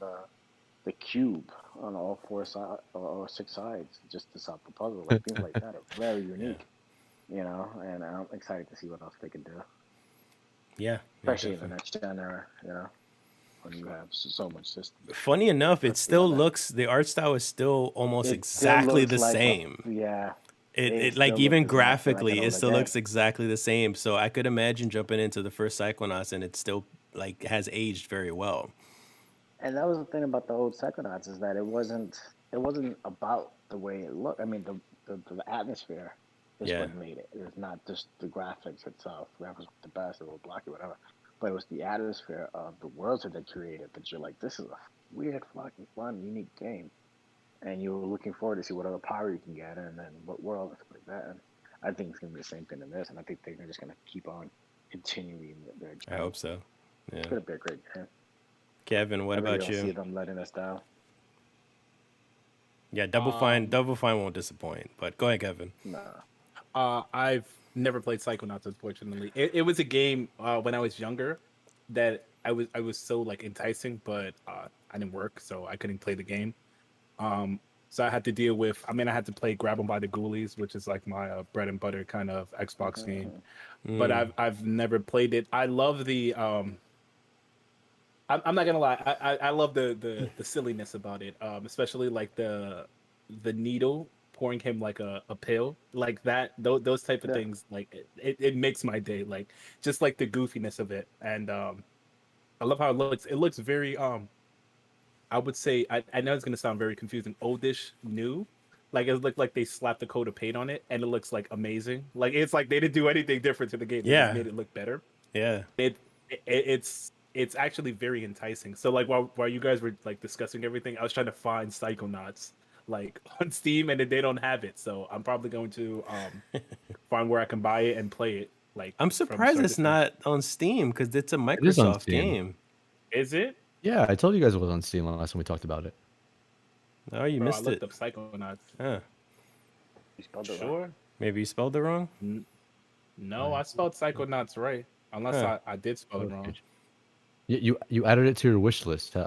the cube on all four sides or six sides just to solve the puzzle. Like things like that are very unique, and I'm excited to see what else they can do. Yeah, Especially in the next gen era, when you have so much system. Funny enough, it still looks, the art style is still almost exactly the same. It like even graphically, it still looks exactly the same. So I could imagine jumping into the first Psychonauts and it still like has aged very well. And that was the thing about the old Psychonauts is that it wasn't about the way it looked. I mean, the atmosphere is what made it. It's not just the graphics itself. Graphics was the best, it was blocky, whatever. But it was the atmosphere of the worlds that they created that you're like, this is a weird, fucking fun, unique game. And you're looking forward to see what other power you can get and then what world and stuff like that. And I think it's gonna be the same thing in this, and I think they're just gonna keep on continuing their journey. I hope so. Yeah. It's gonna be a great game. Kevin, what about you? See them letting us down. Yeah, Double Fine won't disappoint. But go ahead, Kevin. Nah. I've never played Psychonauts, unfortunately. It was a game when I was younger that I was so like enticing, but I didn't work, so I couldn't play the game. So I had to deal with. I had to play Grab 'em by the Ghoulies, which is like my bread and butter kind of Xbox game. But I've never played it. I love the. I'm not gonna lie. I love the silliness about it, especially like the needle pouring him like a pill like that. Those type of things, like it makes my day. Like just like the goofiness of it, and I love how it looks. It looks very I would say I know it's gonna sound very confusing. Oldish, new. Like it looked like they slapped a coat of paint on it, and it looks like amazing. Like it's like they didn't do anything different to the game. They just made it look better. Yeah. It's actually very enticing. So like while you guys were like discussing everything, I was trying to find Psychonauts like on Steam, and they don't have it. So I'm probably going to find where I can buy it and play it. Like I'm surprised it's not on Steam because it's a Microsoft game. Is it? Yeah, I told you guys it was on Steam last time we talked about it. Oh, you missed I looked it. up Psychonauts. Huh. You spelled it Sure. right. Maybe you spelled it wrong? No, I spelled Psychonauts right. Unless I did spell it wrong. You added it to your wish list.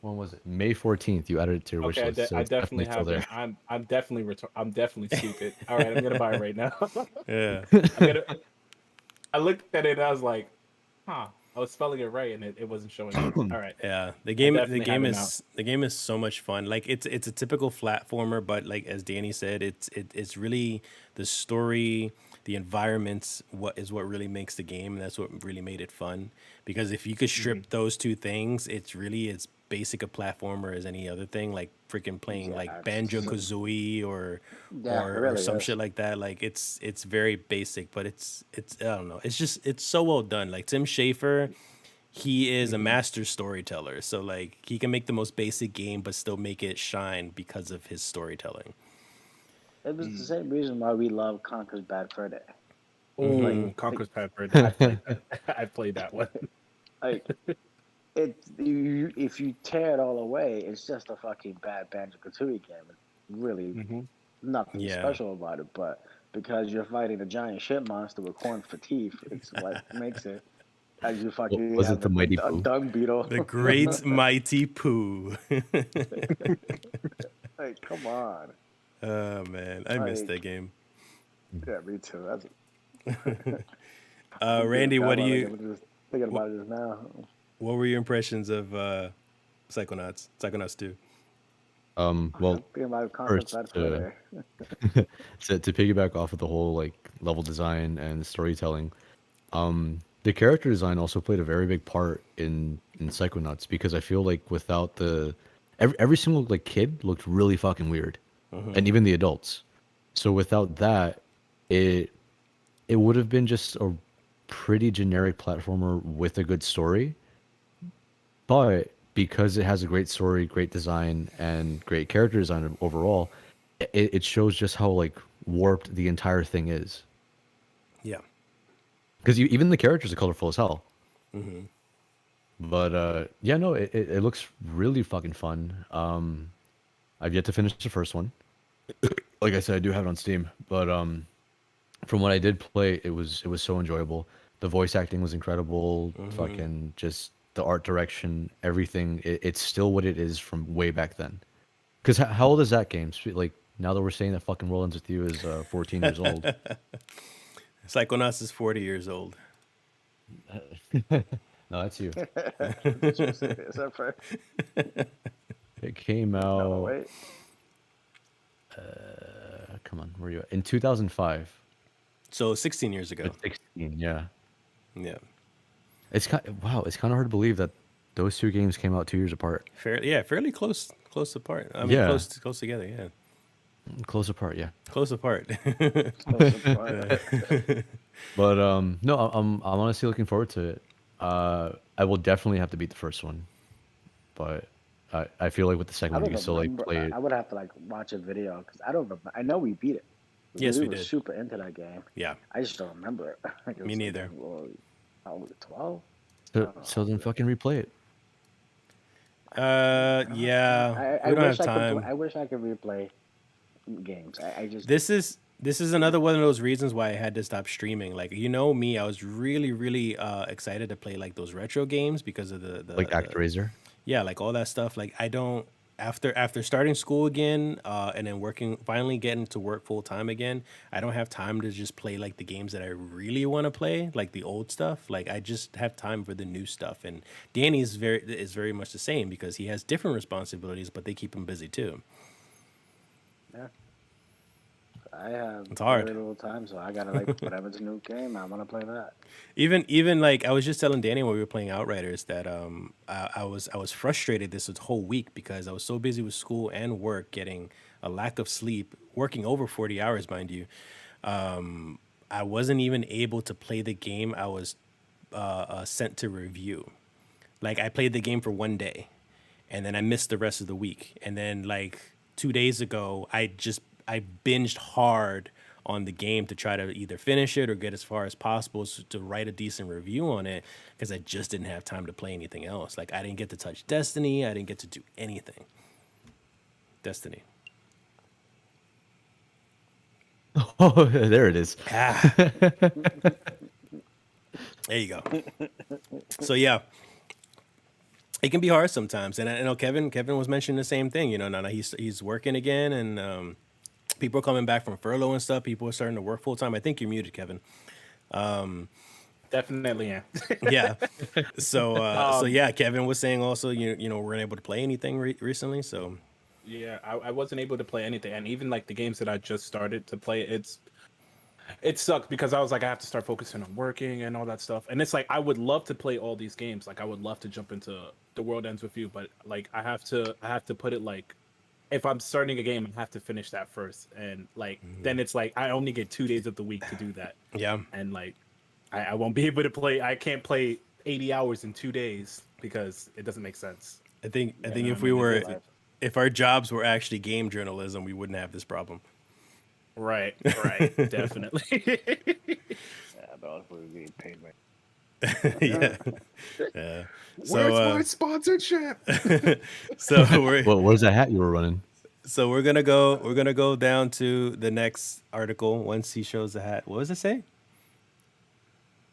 When was it? May 14th. You added it to your wish list. So I it's definitely still have there. it. I'm definitely stupid. All right, I'm gonna buy it right now. Yeah. I looked at it and I was like, huh. I was spelling it right and it wasn't showing up. All right. Yeah. The game is so much fun. Like it's a typical platformer, but like as Danny said, it's really the story, the environments what really makes the game, and that's what really made it fun. because if you could strip Mhm. those two things, it's really as basic a platformer as any other thing, like freaking playing Yeah, like Banjo Kazooie yeah, it or really some is. shit like that. Like it's very basic, but it's I don't know. It's just it's so well done. Like Tim Schafer, he is a Mhm. master storyteller. So like he can make the most basic game but still make it shine because of his storytelling. It was the Mm. same reason why we love Conker's Bad Fur Day. Like, Oh, like, Conker's Bad Fur Day. I played that. I played that one. like it's you. If you tear it all away, it's just a fucking bad Banjo Kazooie game. It's really Hmm. nothing Yeah. special about it, but because you're fighting a giant shit monster with horns for teeth, it's what makes it. As you fucking Was it have the Mighty a Boo? dung beetle. The great mighty Pooh. Like, come on. Oh man, I missed that Like, game. yeah, me too. That's I'm getting Randy, what bad do when you I'm just thinking what, about it just now. what were your impressions of Psychonauts? Psychonauts 2. I'm Well, thinking about Conker's first Bad Fur to Day. to piggyback off of the whole like level design and storytelling, the character design also played a very big part in Psychonauts because I feel like without the every single like kid looked really fucking weird, and even the adults. So without that, it it would have been just a pretty generic platformer with a good story. But because it has a great story, great design, and great character design overall, it shows just how like warped the entire thing is. Yeah. Because even the characters are colorful as hell. Hmm. But yeah, no, it looks really fucking fun. I've yet to finish the first one. Like I said, I do have it on Steam, but from what I did play, it was so enjoyable. The voice acting was incredible. Hmm. Fucking just the art direction, everything. It's still what it is from way back then. Because how old is that game? Like now that we're saying that fucking Rollins with you is 14 years old. Psychonauts is 40 years old. No, that's you. Did you say is that right? It came No, out. wait. Come on, where are you at? In 2005. So 16 years But ago. 16, yeah. Yeah. It's kind wow. It's kind of hard to believe that those two games came out 2 years apart. Fairly close apart. I mean, Yeah, close together. Yeah, close apart. Yeah, close apart. Close apart. but no, I'm honestly looking forward to it. I will definitely have to beat the first one, but I feel like with the second I one you don't can still like remember. play I it. would have to like watch a video because I don't remember. I know we beat it because Yes, we we were did. super into that game. Yeah, I just don't remember it. Like, it me was like, neither. well, how old was it? 12? I So don't so then know. fucking replay it. I don't have time. Yeah, I we don't have wish I could. time. I wish I could replay games. I just. This is another one of those reasons why I had to stop streaming. Like you know me, I was really excited to play like those retro games because of Like ActRaiser. yeah, like all that stuff. Like I don't after starting school again, and then working finally getting to work full time again. I don't have time to just play like the games that I really want to play, like the old stuff. Like I just have time for the new stuff. And Danny is very much the same because he has different responsibilities, but they keep him busy too. Yeah, I have It's very hard. little time, so I gotta like whatever's a new game. I want to play that. Even like I was just telling Danny when we were playing Outriders that I was frustrated this whole week because I was so busy with school and work, getting a lack of sleep, working over 40 hours, mind you. I wasn't even able to play the game I was sent to review. Like I played the game for one day, and then I missed the rest of the week. And then like 2 days ago, I binged hard on the game to try to either finish it or get as far as possible to write a decent review on it because I just didn't have time to play anything else. Like I didn't get to touch Destiny. I didn't get to do anything. Destiny. Oh, there it is. Ah, there you go. So yeah, it can be hard sometimes, and I know Kevin was mentioning the same thing. You know, now he's working again, and people are coming back from furlough and stuff. People are starting to work full time. I think you're muted, Kevin. Definitely, yeah. Yeah. So Um, yeah, Kevin was saying also you know weren't able to play anything recently. So yeah, I wasn't able to play anything, and even like the games that I just started to play, It sucks because I was like, I have to start focusing on working and all that stuff. And it's like I would love to play all these games. Like I would love to jump into The World Ends with You, but like I have to put it like if I'm starting a game, I have to finish that first. And like then it's like I only get 2 days of the week to do that. Yeah. And like I won't be able to play. I can't play 80 hours in 2 days because it doesn't make sense. I think You know if what I we mean? were It's- if our jobs were actually game journalism, we wouldn't have this problem. Right, definitely. Yeah, but also we're getting paid right. Yeah. Yeah. Where's So my sponsorship? so we're Well, where's that hat you were running? so we're gonna go down to the next article once he shows the hat. What does it say?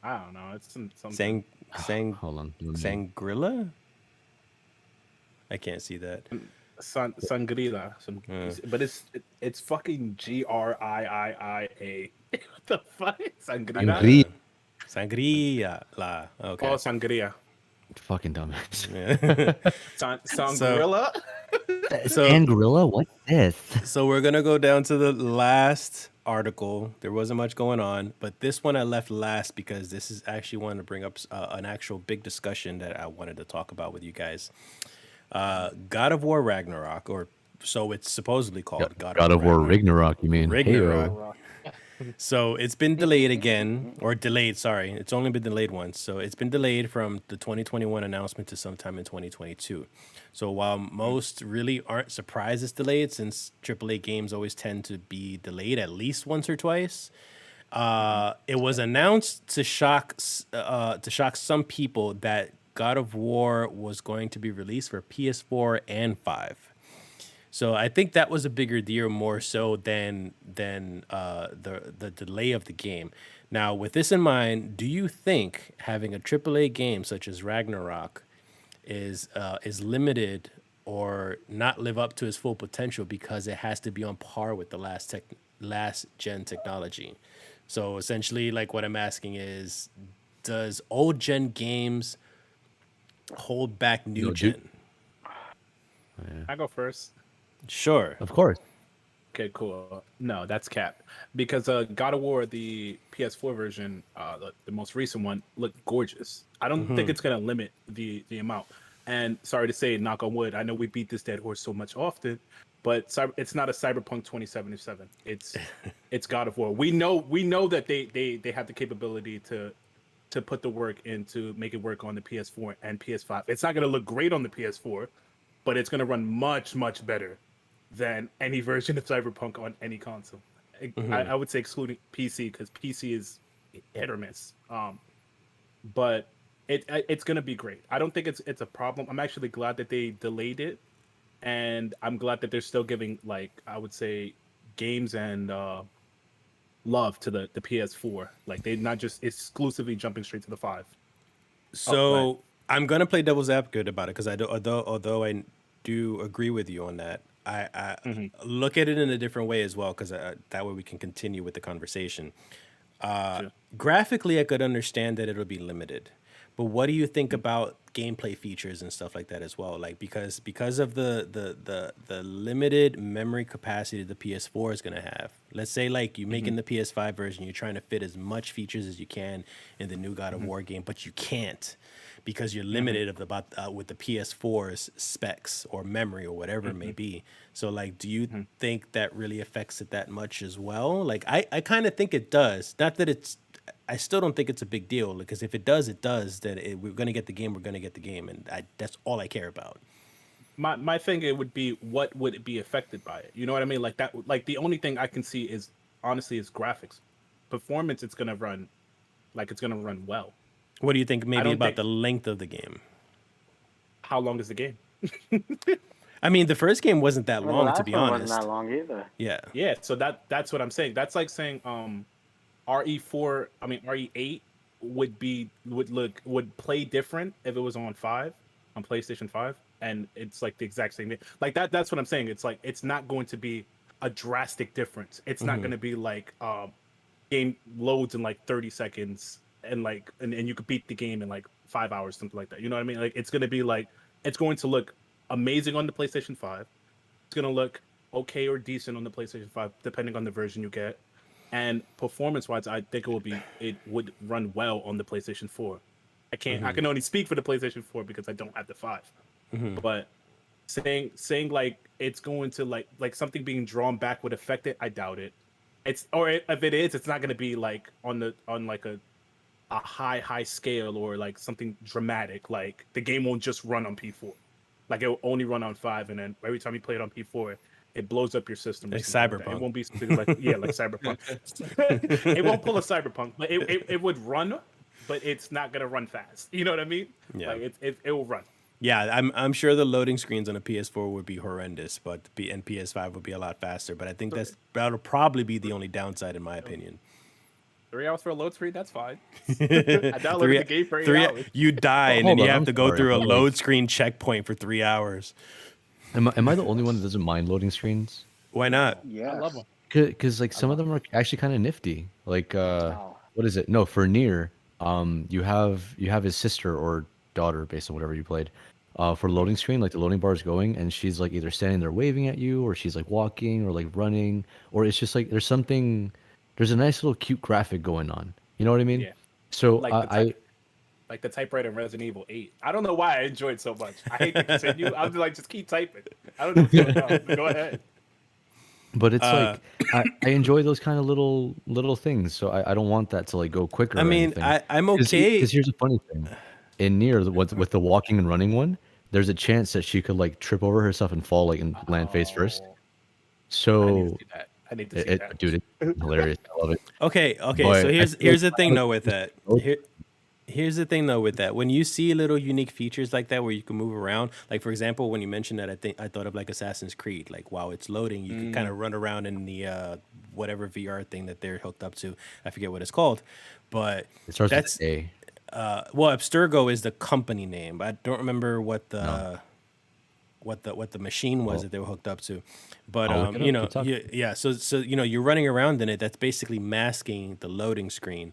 I don't know. It's something. Hold on. Sangrilla? I can't see that. Sangrila. But it's fucking Griiia. What the fuck? Sangrila. Sangria. Sangria. La. Okay. Oh, sangria. Fucking dumbass. Yeah. Sangrilla. So Angrilla? What's this? so we're gonna go down to the last article. There wasn't much going on, but this one I left last because this is actually wanted to bring up an actual big discussion that I wanted to talk about with you guys. God of War Ragnarok, or so it's supposedly called. God of War Ragnarok, you mean? Ragnarok. Heyo. So it's been delayed again, or delayed, sorry. It's only been delayed once. So it's been delayed from the 2021 announcement to sometime in 2022. So while most really aren't surprised it's delayed, since AAA games always tend to be delayed at least once or twice, it was announced to shock some people that God of War was going to be released for PS4 and 5. So I think that was a bigger deal, more so than the delay of the game. Now, with this in mind, do you think having a AAA game such as Ragnarok is limited or not live up to its full potential because it has to be on par with the last gen technology? So essentially, like what I'm asking is, does old gen games hold back new No, gen? dude. I go first. Sure. Of course. Okay, cool. No, that's cap. Because God of War, the PS4 version, the most recent one, looked gorgeous. I don't think it's gonna limit the amount. And sorry to say, knock on wood, I know we beat this dead horse so much often, but it's not a Cyberpunk 2077. It's God of War. We know that they have the capability to put the work in to make it work on the PS4 and PS5. It's not gonna look great on the PS4, but it's gonna run much better than any version of Cyberpunk on any console. I would say excluding PC, because PC is hit or miss. But it's gonna be great. I don't think it's a problem. I'm actually glad that they delayed it, and I'm glad that they're still giving, like, I would say, games and love to the PS4. Like, they're not just exclusively jumping straight to the 5. So I'm gonna play devil's advocate about it because although I do agree with you on that, I look at it in a different way as well, because that way we can continue with the conversation. Sure. Graphically, I could understand that it'll be limited, but what do you think about gameplay features and stuff like that as well? Like, because of the limited memory capacity the PS4 is gonna have. Let's say like you making the PS5 version, you're trying to fit as much features as you can in the new God of War game, but you can't because you're limited with the PS4's specs or memory or whatever it may be. So like, do you think that really affects it that much as well? Like, I kind of think it does. Not that I still don't think it's a big deal, because if it does, it does. Then we're going to get the game, we're going to get the game. And that's all I care about. My thing, it would be, what would it be affected by it? You know what I mean? Like that. Like, the only thing I can see is, honestly, is graphics. Performance, it's gonna run well. What do you think maybe about think- the length of the game? How long is the game? I mean, the first game wasn't that Well, the long, to last be one honest. wasn't that long either. Yeah. Yeah, so that's what I'm saying. That's like saying RE8 would play different if it was on PlayStation 5, and it's like the exact same. Like that's what I'm saying. It's like, it's not going to be a drastic difference. It's not going to be like game loads in like 30 seconds and like and you could beat the game in like 5 hours, something like that. You know what I mean? Like, it's going to be like, it's going to look amazing on the PlayStation 5. It's going to look okay or decent on the PlayStation 5, depending on the version you get. And performance-wise, I think it would run well on the PlayStation 4. I can only speak for the PlayStation 4 because I don't have the 5. But saying like it's going to like something being drawn back would affect it, I doubt it. If it is, it's not going to be like on like a high scale or like something dramatic. Like the game won't just run on P4. Like it will only run on 5, and then every time you play it on P4, it blows up your system. Like Cyberpunk. It won't be something like like Cyberpunk. It won't pull a Cyberpunk, but it would run, but it's not gonna run fast. You know what I mean? Yeah. Like it will run. Yeah, I'm sure the loading screens on a PS4 would be horrendous, but and PS5 would be a lot faster. But I think that'll probably be the only downside in my opinion. 3 hours for a load screen, that's fine. I downloaded the game for 8 hours. You die, and Hold then you on, have I'm to go sorry, through a but, load screen checkpoint for 3 hours. Am I the only one that doesn't mind loading screens? Why not? Yeah. I love them. Because like some of them are actually kind of nifty. Like No. what is it? No, for Nier, you have his sister or daughter based on whatever you played. For loading screen, like the loading bar is going, and she's like either standing there waving at you, or she's like walking, or like running, or it's just like there's a nice little cute graphic going on. You know what I mean? Yeah. So Like like the typewriter in Resident Evil 8. I don't know why I enjoyed so much. I hate to continue. I'm just like, just keep typing. I don't know what's going on. Go ahead. But it's like I enjoy those kind of little things, so I don't want that to like go quicker. I or mean, anything. I'm okay. Because here's the funny thing: in Nier, with the walking and running one, there's a chance that she could like trip over herself and fall like and land face first. Oh, So I need to see that. dude, it's hilarious. I love it. Okay. But So I here's feel the thing though with that. Okay. Here's the thing though with that. When you see little unique features like that where you can move around, like for example, when you mentioned that, I thought of like Assassin's Creed. Like while it's loading, you can kind of run around in the whatever VR thing that they're hooked up to. I forget what it's called, but It starts that's with A. well, Abstergo is the company name. I don't remember what the what the machine was that they were hooked up to, but I'll look it you up. know, Keep talking. yeah. So you know, you're running around in it. That's basically masking the loading screen.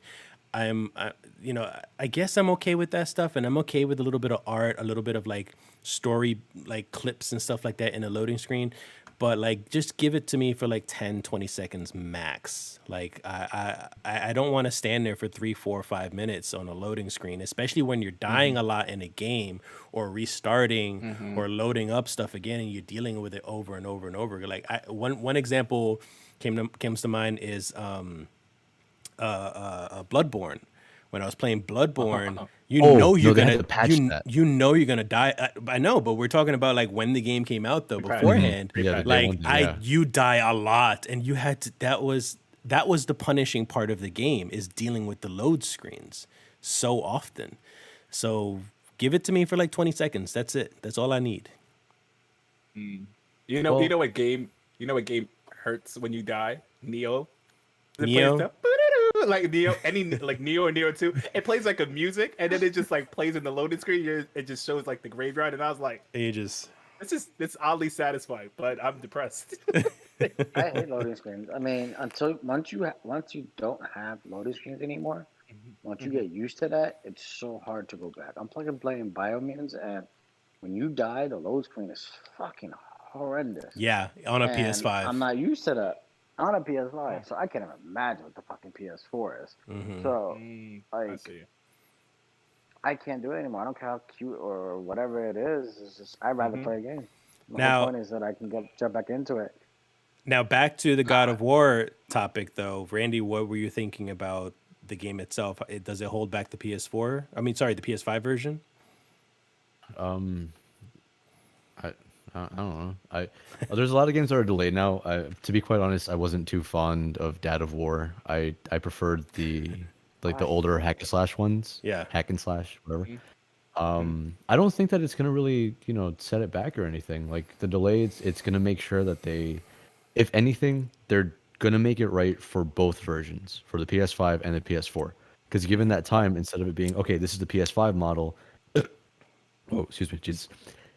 You know, I guess I'm okay with that stuff, and I'm okay with a little bit of art, a little bit of like story, like clips and stuff like that in a loading screen. But like, just give it to me for like 10, 20 seconds max. Like, I don't want to stand there for 3, 4, 5 minutes on a loading screen, especially when you're dying a lot in a game or restarting or loading up stuff again, and you're dealing with it over and over and over. Like, one example comes to mind is Bloodborne. When I was playing Bloodborne, you know you're they had gonna to patch that. you know you're gonna die. I know, but we're talking about like when the game came out though beforehand. Yeah, the day like one thing, yeah. you die a lot, and you had to. That was the punishing part of the game, is dealing with the load screens so often. So give it to me for like 20 seconds. That's it. That's all I need. You know what game hurts when you die? Neo. It Neo? plays like Neo, like Neo or Neo 2. It plays like a music, and then it just like plays in the loading screen. It just shows like the graveyard, and I was like, Ages. it's oddly satisfying, but I'm depressed. I hate loading screens. I mean, once you don't have loading screens anymore, once you get used to that, it's so hard to go back. I'm playing Biomutants, and when you die, the load screen is fucking horrendous. Yeah, on a And PS5. I'm not used to that on a PS5, so I can't even imagine what the fucking PS4 is. So, I like, see. I can't do it anymore. I don't care how cute or whatever it is. It's just I'd rather play a game. The Now- whole point is that I can jump back into it. Now back to the God of War topic, though, Randy. What were you thinking about the game itself? Does it hold back the PS4? I mean, sorry, the PS5 version. I don't know. There's a lot of games that are delayed now. To be quite honest, I wasn't too fond of Dad of War. I preferred the older hack and slash ones. Yeah. Hack and slash, whatever. I don't think that it's gonna really, set it back or anything. Like the delay, it's gonna make sure that if anything, they're gonna make it right for both versions, for the PS5 and the PS4. Because given that time, instead of it being okay, this is the PS5 model. Oh, excuse me, Jesus.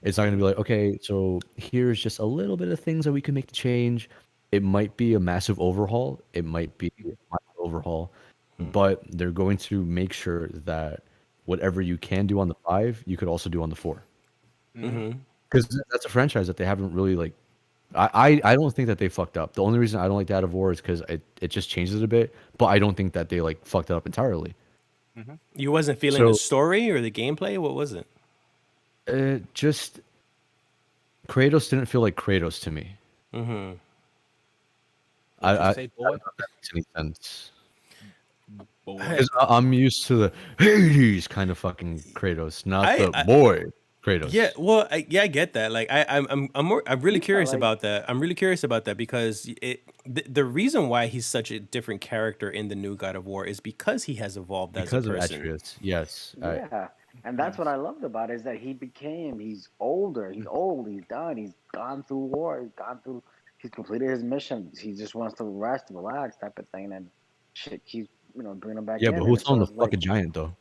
It's not going to be like, okay, so here's just a little bit of things that we can make the change. It might be a massive overhaul. It might be a minor overhaul. But they're going to make sure that whatever you can do on the 5, you could also do on the 4. Because that's a franchise that they haven't really, I don't think that they fucked up. The only reason I don't like God of War is because it just changes it a bit. But I don't think that they like fucked it up entirely. You wasn't feeling So- the story or the gameplay? What was it? Just Kratos didn't feel like Kratos to me. Mm-hmm. I say I boy? don't know if that makes any sense. Boy. 'Cause I'm used to the Hades kind of fucking Kratos, not I- the boy Kratos. Yeah, well, I get that. Like, I'm really curious like- about that. I'm really curious about that because the reason why he's such a different character in the new God of War is because he has evolved because as a of person. Atreus. Yes. Yeah, and that's what I loved about it, is that he's older, he's old, he's done, he's gone through war, he's completed his mission, he just wants to rest, relax, type of thing, and shit keeps bringing him back Yeah, in. but and who's so telling the it's like- fucking giant though?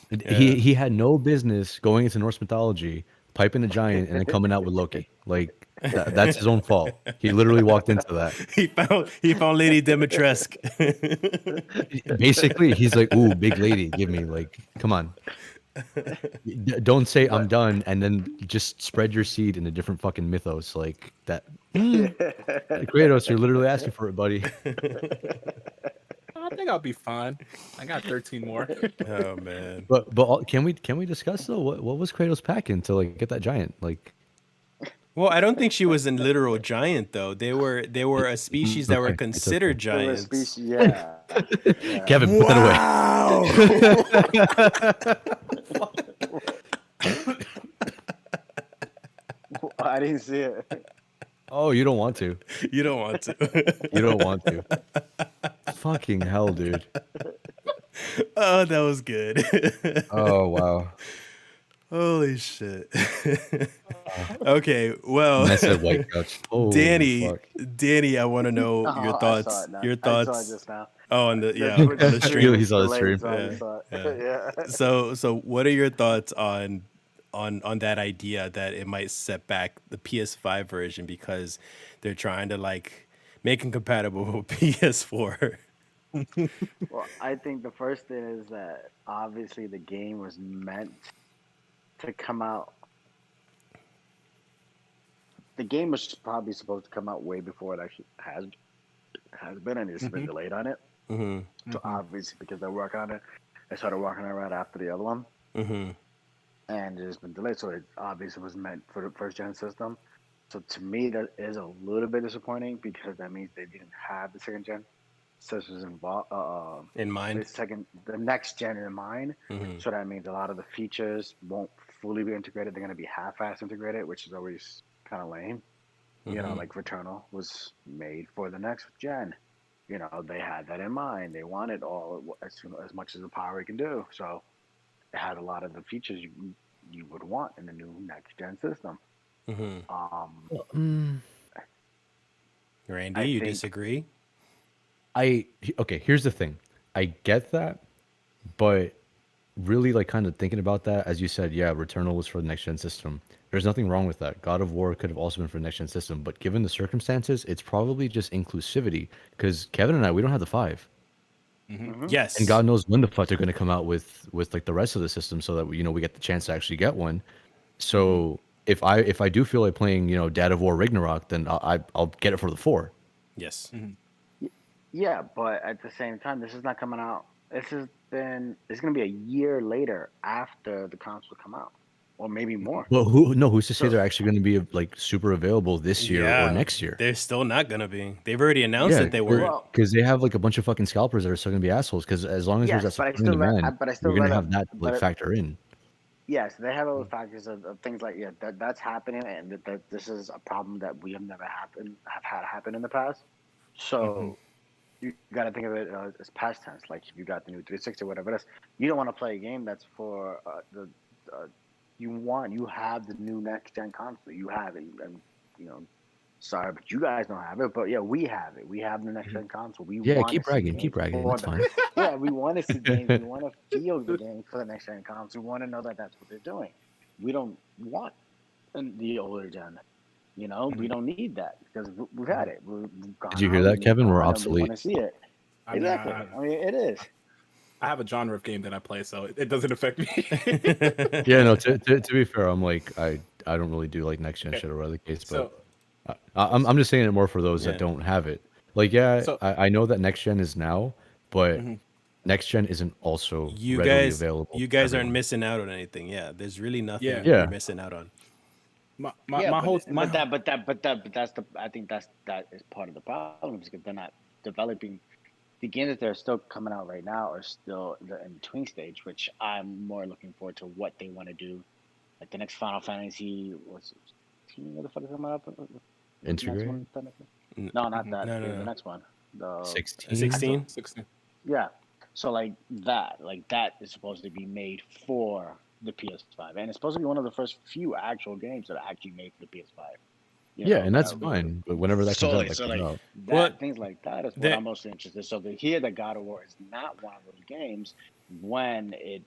Yeah. He had no business going into Norse mythology, piping a giant, and then coming out with Loki. Like that's his own fault. He literally walked into that. He found Lady Dimitrescu. Basically, he's like, "Ooh, big lady, give me like, come on." Don't say I'm done, and then just spread your seed in a different fucking mythos like that. Kratos, you're literally asking for it, buddy. I think I'll be fine. I got 13 more. Oh man. But can we discuss though what was Kratos packing to like get that giant like? Well, I don't think she was a literal giant though. They were a species that were Okay, it's considered They were a giants. species, yeah. Yeah. Kevin, put that away. I didn't see it. Oh, you don't want to. You don't want to. You don't want to. Fucking hell, dude. Oh, that was good. Oh wow. Holy shit. Okay, well, And I said white couch. Oh, Danny, fuck. Danny, I want to know your I thoughts. saw it now. Your I saw it thoughts. just now. Oh, on the The on Twitch the stream stream. He saw the delayed, stream. so I Yeah, just saw it. yeah. Yeah. So what are your thoughts on that idea that it might set back the PS5 version because they're trying to like make it compatible with PS4? Well, I think the first thing is that obviously the game was meant to come out. The game was probably supposed to come out way before it actually has been, and it's been delayed on it. Mm-hmm. So obviously, because they're working on it, they started working on it right after the other one, Mm-hmm. and it's been delayed. So it obviously was meant for the first gen system. So to me, that is a little bit disappointing because that means they didn't have the second gen systems involved. In mind. The next gen in mind. Mm-hmm. So that means a lot of the features won't fully be integrated. They're going to be half-ass integrated, which is always kind of lame. You know, Mhm. like Returnal was made for the next gen. You know, they had that in mind. They wanted all as much as the power it can do. So it had a lot of the features you would want in the new next gen system. Mm-hmm. Randy, I you think- disagree? Okay, here's the thing. I get that, but really like kind of thinking about that, as you said, yeah, Returnal was for the next gen system. There's nothing wrong with that. God of War could have also been for the next gen system, but given the circumstances, it's probably just inclusivity. Because Kevin and I, we don't have the 5, Yes. and God knows when the fuck they're going to come out with like the rest of the system, so that we get the chance to actually get one. So if I do feel like playing Dad of War Ragnarok, then I'll get it for the 4. Yes. Yeah, but at the same time, this is not coming out. It's going to be a year later after the console come out, or maybe more. Well, who's to say So- they're actually going to be like super available this year or next year? They're still not gonna be. They've already announced that they well, were. Because they have like a bunch of fucking scalpers that are still gonna be assholes. Because as long as Yes, there's that but I supply and still ra- demand, but I still you're gonna rather- have that like but- factor in. Yes, they have other factors of things like that's happening, and that this is a problem that we have never have had happen in the past. So you got to think of it as past tense. Like if you got the new 360 or whatever it is, you don't want to play a game that's for you have the new next gen console. You have it, and sorry, but you guys don't have it. But yeah, we have it. We have the next gen console. We Yeah, wanna keep see bragging, games keep bragging. for That's the- fine. Yeah, we want to see games. We want to feel the game for the next gen console. We want to know that that's what they're doing. We don't want the older gen. We don't need that because we've had it. We've gone Did you hear out that, and Kevin? We're we obsolete. want to see it. I mean, Exactly. I mean, it is. I have a genre of game that I play, so it doesn't affect me. Yeah, no. To be fair, I'm like I I don't really do like next gen Okay. shit or whatever the case. But So I'm just saying it more for those Yeah. that don't have it. Like, yeah, so I know that next gen is now, but mhm. next gen isn't also You readily guys, available you for guys aren't everyone. missing out on anything. Yeah, there's really Yeah. nothing you're Yeah, missing out on. Yeah, My whole my but that's the I think that is part of the problem because they're not developing the games that they're still coming out right now are still the in between stage, which I'm more looking forward to what they want to do. Like the next Final Fantasy was 16, what the fuck is coming up? What's the next integrate one? Technically? N- No, not mhm. that. No, The, no, the no. next one. The 16. actual 16. 16. yeah. So like that is supposed to be made for the PS5, and it's supposed to be one of the first few actual games that are actually made for the PS5. You Yeah, know, and that's fine. But whenever that comes out, that so comes like out. Well, that things like that is what that I'm most interested. So to hear that God of War is not one of those games when it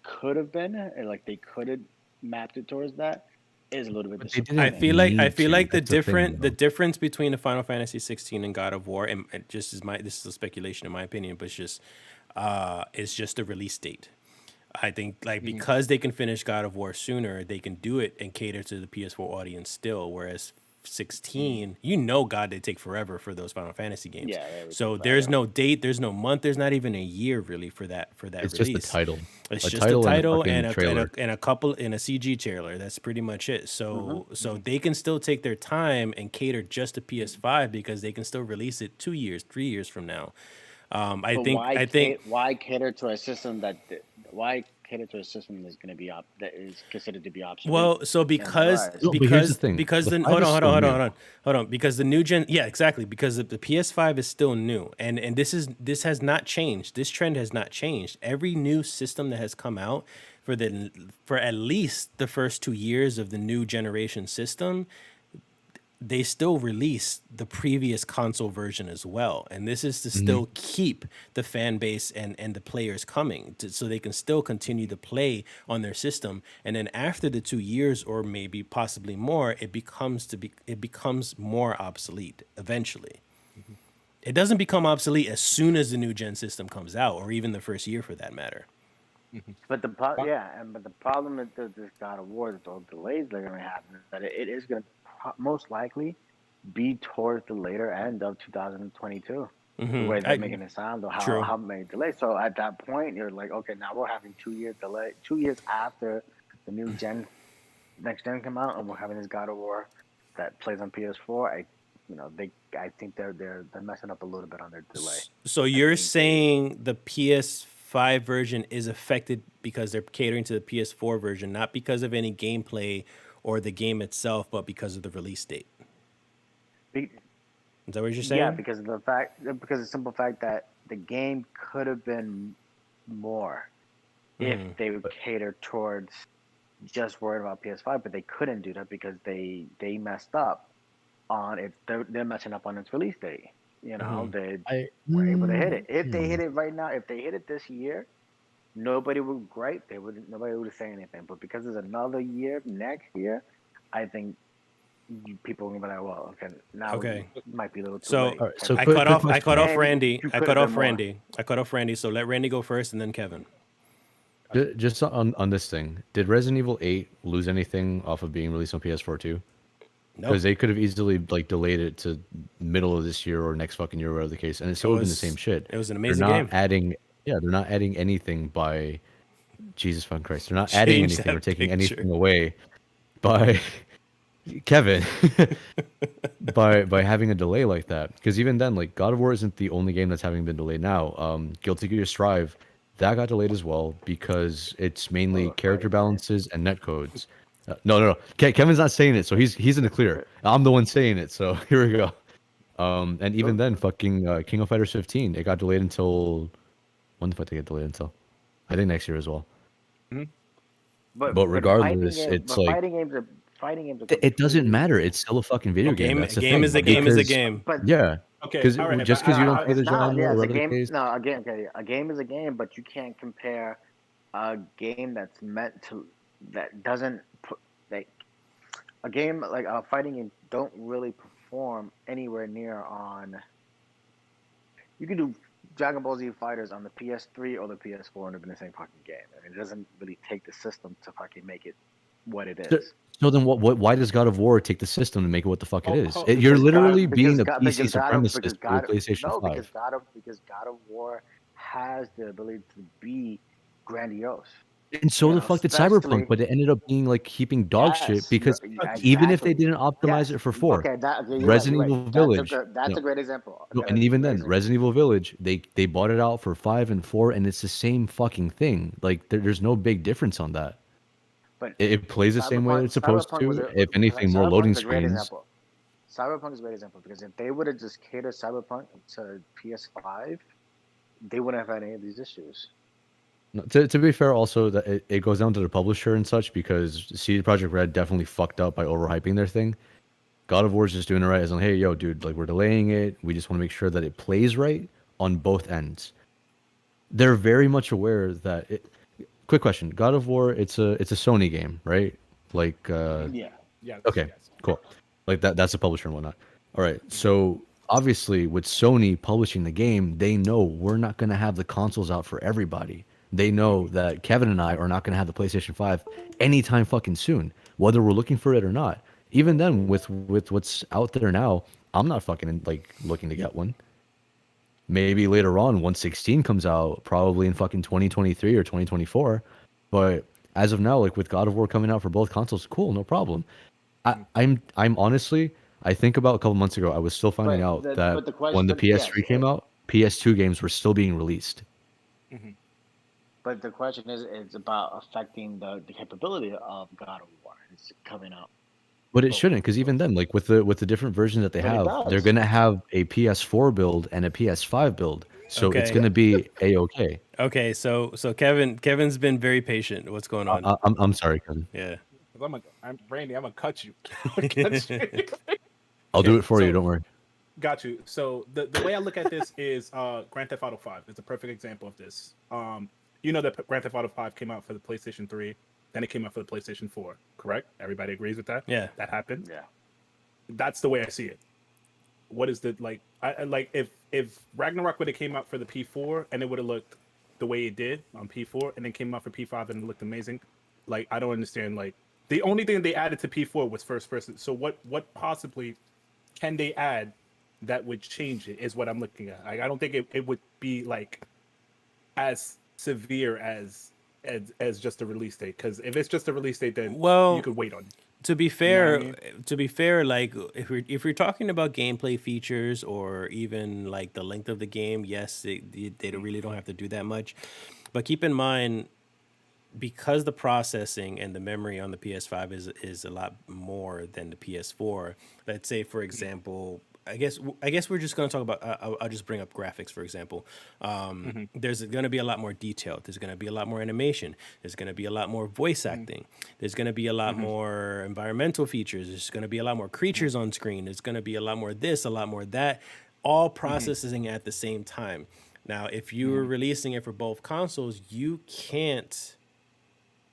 could have been, or like they could have mapped it towards that, is a little bit But they I didn't disappointing. feel like need to. the That's the thing, the though. difference between the Final Fantasy 16 and God of War, and just is my this is a speculation in my opinion, but it's just the release date. I think like Mhm. because they can finish God of War sooner, they can do it and cater to the PS4 audience still. Whereas 16, you know, God, they take forever for those Final Fantasy games. Yeah, they would take So there's forever. no date, there's no month, there's not even a year really for that It's just a release. title, It's a just a title and a title fucking trailer. and a couple in a CG trailer. That's pretty much it. Mm-hmm. So they can still take their time and cater just to PS5 because they can still release it 2 years, 3 years from now. But I think why cater to a system why cater to a system that's going to be that is considered to be obsolete well, so and surprise? No, but here's the thing: because the the five is still new. hold on because the new gen, yeah, exactly, because the PS5 is still new, and this has not changed. This trend has not changed. Every new system that has come out for at least the first 2 years of the new generation system, they still release the previous console version as well. And this is to Hmm. still keep the fan base and the players coming so they can still continue to play on their system. And then after the 2 years or maybe possibly more, it becomes more obsolete eventually. Mhm. It doesn't become obsolete as soon as the new gen system comes out or even the first year for that matter. Mhm. But Fi- but the problem with this God of War, the delays they're going to have, is that it is going to most likely be towards the later end of 2022. The way they're I making it sound, or True. how many delays. So at that point, you're like, okay, now we're having 2 year delay, 2 years after the new next gen come out, and we're having this God of War that plays on PS4. I think they're messing up a little bit on their delay. So I you're think they saying the PS5 version is affected because they're catering to the PS4 version, not because of any gameplay or the game itself, but because of the release date. be, Is that what you're yeah, saying? because of the simple fact that the game could have been more if Hmm. they would cater towards just worried about PS5, but they couldn't do that because they messed up on it. They're messing up on its release date. You know, Hmm. they I were able to hit it. mm, If they hmm. hit it right now, if they hit it this year, nobody would gripe. Nobody would say anything. But because there's another year next year, I think people are gonna be like, well, okay, now we Okay. might be a little too So late. All right. So And quick I cut question. off and Randy. you could have been more. I cut off Randy. So let Randy go first and then Kevin. Just on this thing, did Resident Evil 8 lose anything off of being released on PS4 too? No. Because they could have easily like delayed it to middle of this year or next fucking year, whatever the case, and it still would have been the same shit. It was an They're amazing not game. adding, yeah, they're not adding anything by Jesus fucking Christ. They're not adding Change anything or that taking picture. anything away by Kevin by having a delay like that. Because even then, like God of War isn't the only game that's having been delayed now. Guilty Gear Strive that got delayed as well because it's mainly Oh, sorry, character man. balances and netcodes. No. Kevin's not saying it, so he's in the clear. I'm the one saying it, so here we go. And even then, fucking King of Fighters 15, it got delayed until when the fuck did it get delayed until? I think next year as well. Mhm. But regardless, it's like Fighting games are it doesn't completely. matter. It's still a fucking video game. Game That's a the game is a thing. game is a Because game. But yeah, Okay, because all right, just but because you don't play it's the not. genre Yeah, or it's a whatever the game. case, No, again, okay, a game is a game, but you can't compare a game that's meant to that doesn't put like a game like a fighting game don't really perform anywhere near on. You can do Dragon Ball Z Fighters on the PS3 or the PS4 and it'll be the same fucking game. I mean, it doesn't really take the system to fucking make it what it So, is. so then what? Why does God of War take the system to make it what the fuck it is? You're Because literally God, because being a God, PC because God of, because supremacist for God, PlayStation no, 5. because God of War has the ability to be grandiose. And so the fuck did Cyberpunk, Especially but it ended up being like keeping dog shit yes, because even if they exactly. didn't optimize Yes. it for 4, Okay, you're right. You're Resident right. Evil Village, That's no, a great example. no, and That's a even great then, example. Resident Evil Village, they bought it out for 5 and 4, and it's the same fucking thing. Like there's no big difference on that. But It plays the same way that it's supposed Cyberpunk to. If anything, more Cyberpunk loading is a great screens. example. Cyberpunk is a great example because if they would have just catered Cyberpunk to PS5, they wouldn't have had any of these issues. No, to be fair, also that it goes down to the publisher and such because CD Projekt Red definitely fucked up by overhyping their thing. God of War is just doing it right. As in, hey, yo, dude, like we're delaying it. We just want to make sure that it plays right on both ends. They're very much aware that. Quick question: God of War, it's a Sony game, right? Like, Yeah. Yes. okay, Yes. cool. Like that's a publisher and whatnot. All right, so obviously with Sony publishing the game, they know we're not going to have the consoles out for everybody. They know that Kevin and I are not going to have the PlayStation 5 anytime fucking soon, whether we're looking for it or not. Even then, with what's out there now, I'm not fucking like looking to get one. Maybe later on, once 16 comes out, probably in fucking 2023 or 2024. But as of now, like with God of War coming out for both consoles, cool, no problem. I'm honestly, I think about a couple months ago, I was still finding out that But the when question, the but yes, PS3 came out, PS2 games were still being released. Mhm. but the question is, it's about affecting the capability of God of War. It's coming out. But it Both shouldn't, because even consoles. then, like with the different versions that they But it have, they're does. gonna have a PS4 build and a PS5 build, so it's Okay. gonna be a-okay. Okay. So Kevin's been very patient. What's going on? I'm sorry, cousin. Yeah. 'Cause Randy. I'm gonna cut you. I'm gonna cut you. I'll do Okay. it for you. So Don't worry. got you. So the way I look at this is Grand Theft Auto 5 is a perfect example of this. That Grand Theft Auto 5 came out for the PlayStation 3, then it came out for the PlayStation 4. Correct? Everybody agrees with that? Yeah. That happened. Yeah. That's the way I see it. What is the like? I like if Ragnarok would have came out for the P4 and it would have looked the way it did on P4 and then came out for P5 and it looked amazing. Like I don't understand. Like the only thing they added to P4 was first person. So what possibly can they add that would change it is what I'm looking at. Like, I don't think it would be like as severe as just a release date. Because if it's just a release date, then Well, you could wait on it. to be You know fair, what like if we're talking about gameplay features or even like the length of the game, yes, they really don't have to do that much. But keep in mind, because the processing and the memory on the PS5 is a lot more than the PS4. Let's say, for example, I guess we're just going to talk about. I'll just bring up graphics, for example. There's going to be a lot more detail. There's going to be a lot more animation. There's going to be a lot more voice acting. There's going to be a lot more environmental features. There's going to be a lot more creatures on screen. There's going to be a lot more this, a lot more that, all processing at the same time. Now, if you're releasing it for both consoles, you can't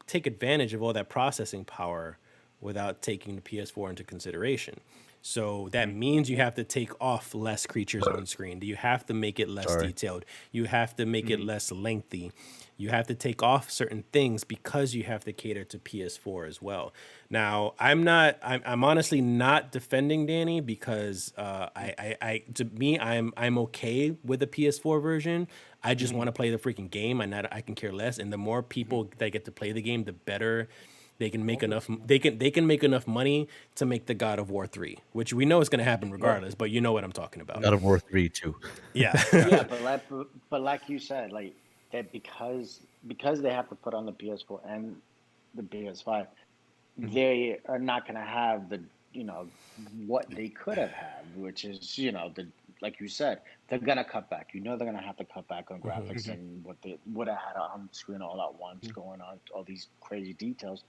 take advantage of all that processing power without taking the PS4 into consideration. So that means you have to take off less creatures on screen. You have to make it less Sorry. detailed. You have to make it less lengthy. You have to take off certain things because you have to cater to PS4 as well. Now, I'm honestly not defending Danny because to me, I'm okay with the PS4 version. I just want to play the freaking game, and I can care less. And the more people that get to play the game, the better. They can make enough. They can make enough money to make the God of War 3, which we know is going to happen regardless. But you know what I'm talking about. God of War 3 too. Yeah. Yeah, but like you said, like that because they have to put on the PS4 and the PS5, they are not going to have the what they could have had, which is the like you said, they're going to cut back. They're going to have to cut back on graphics and what they would have had on screen all at once, going on all these crazy details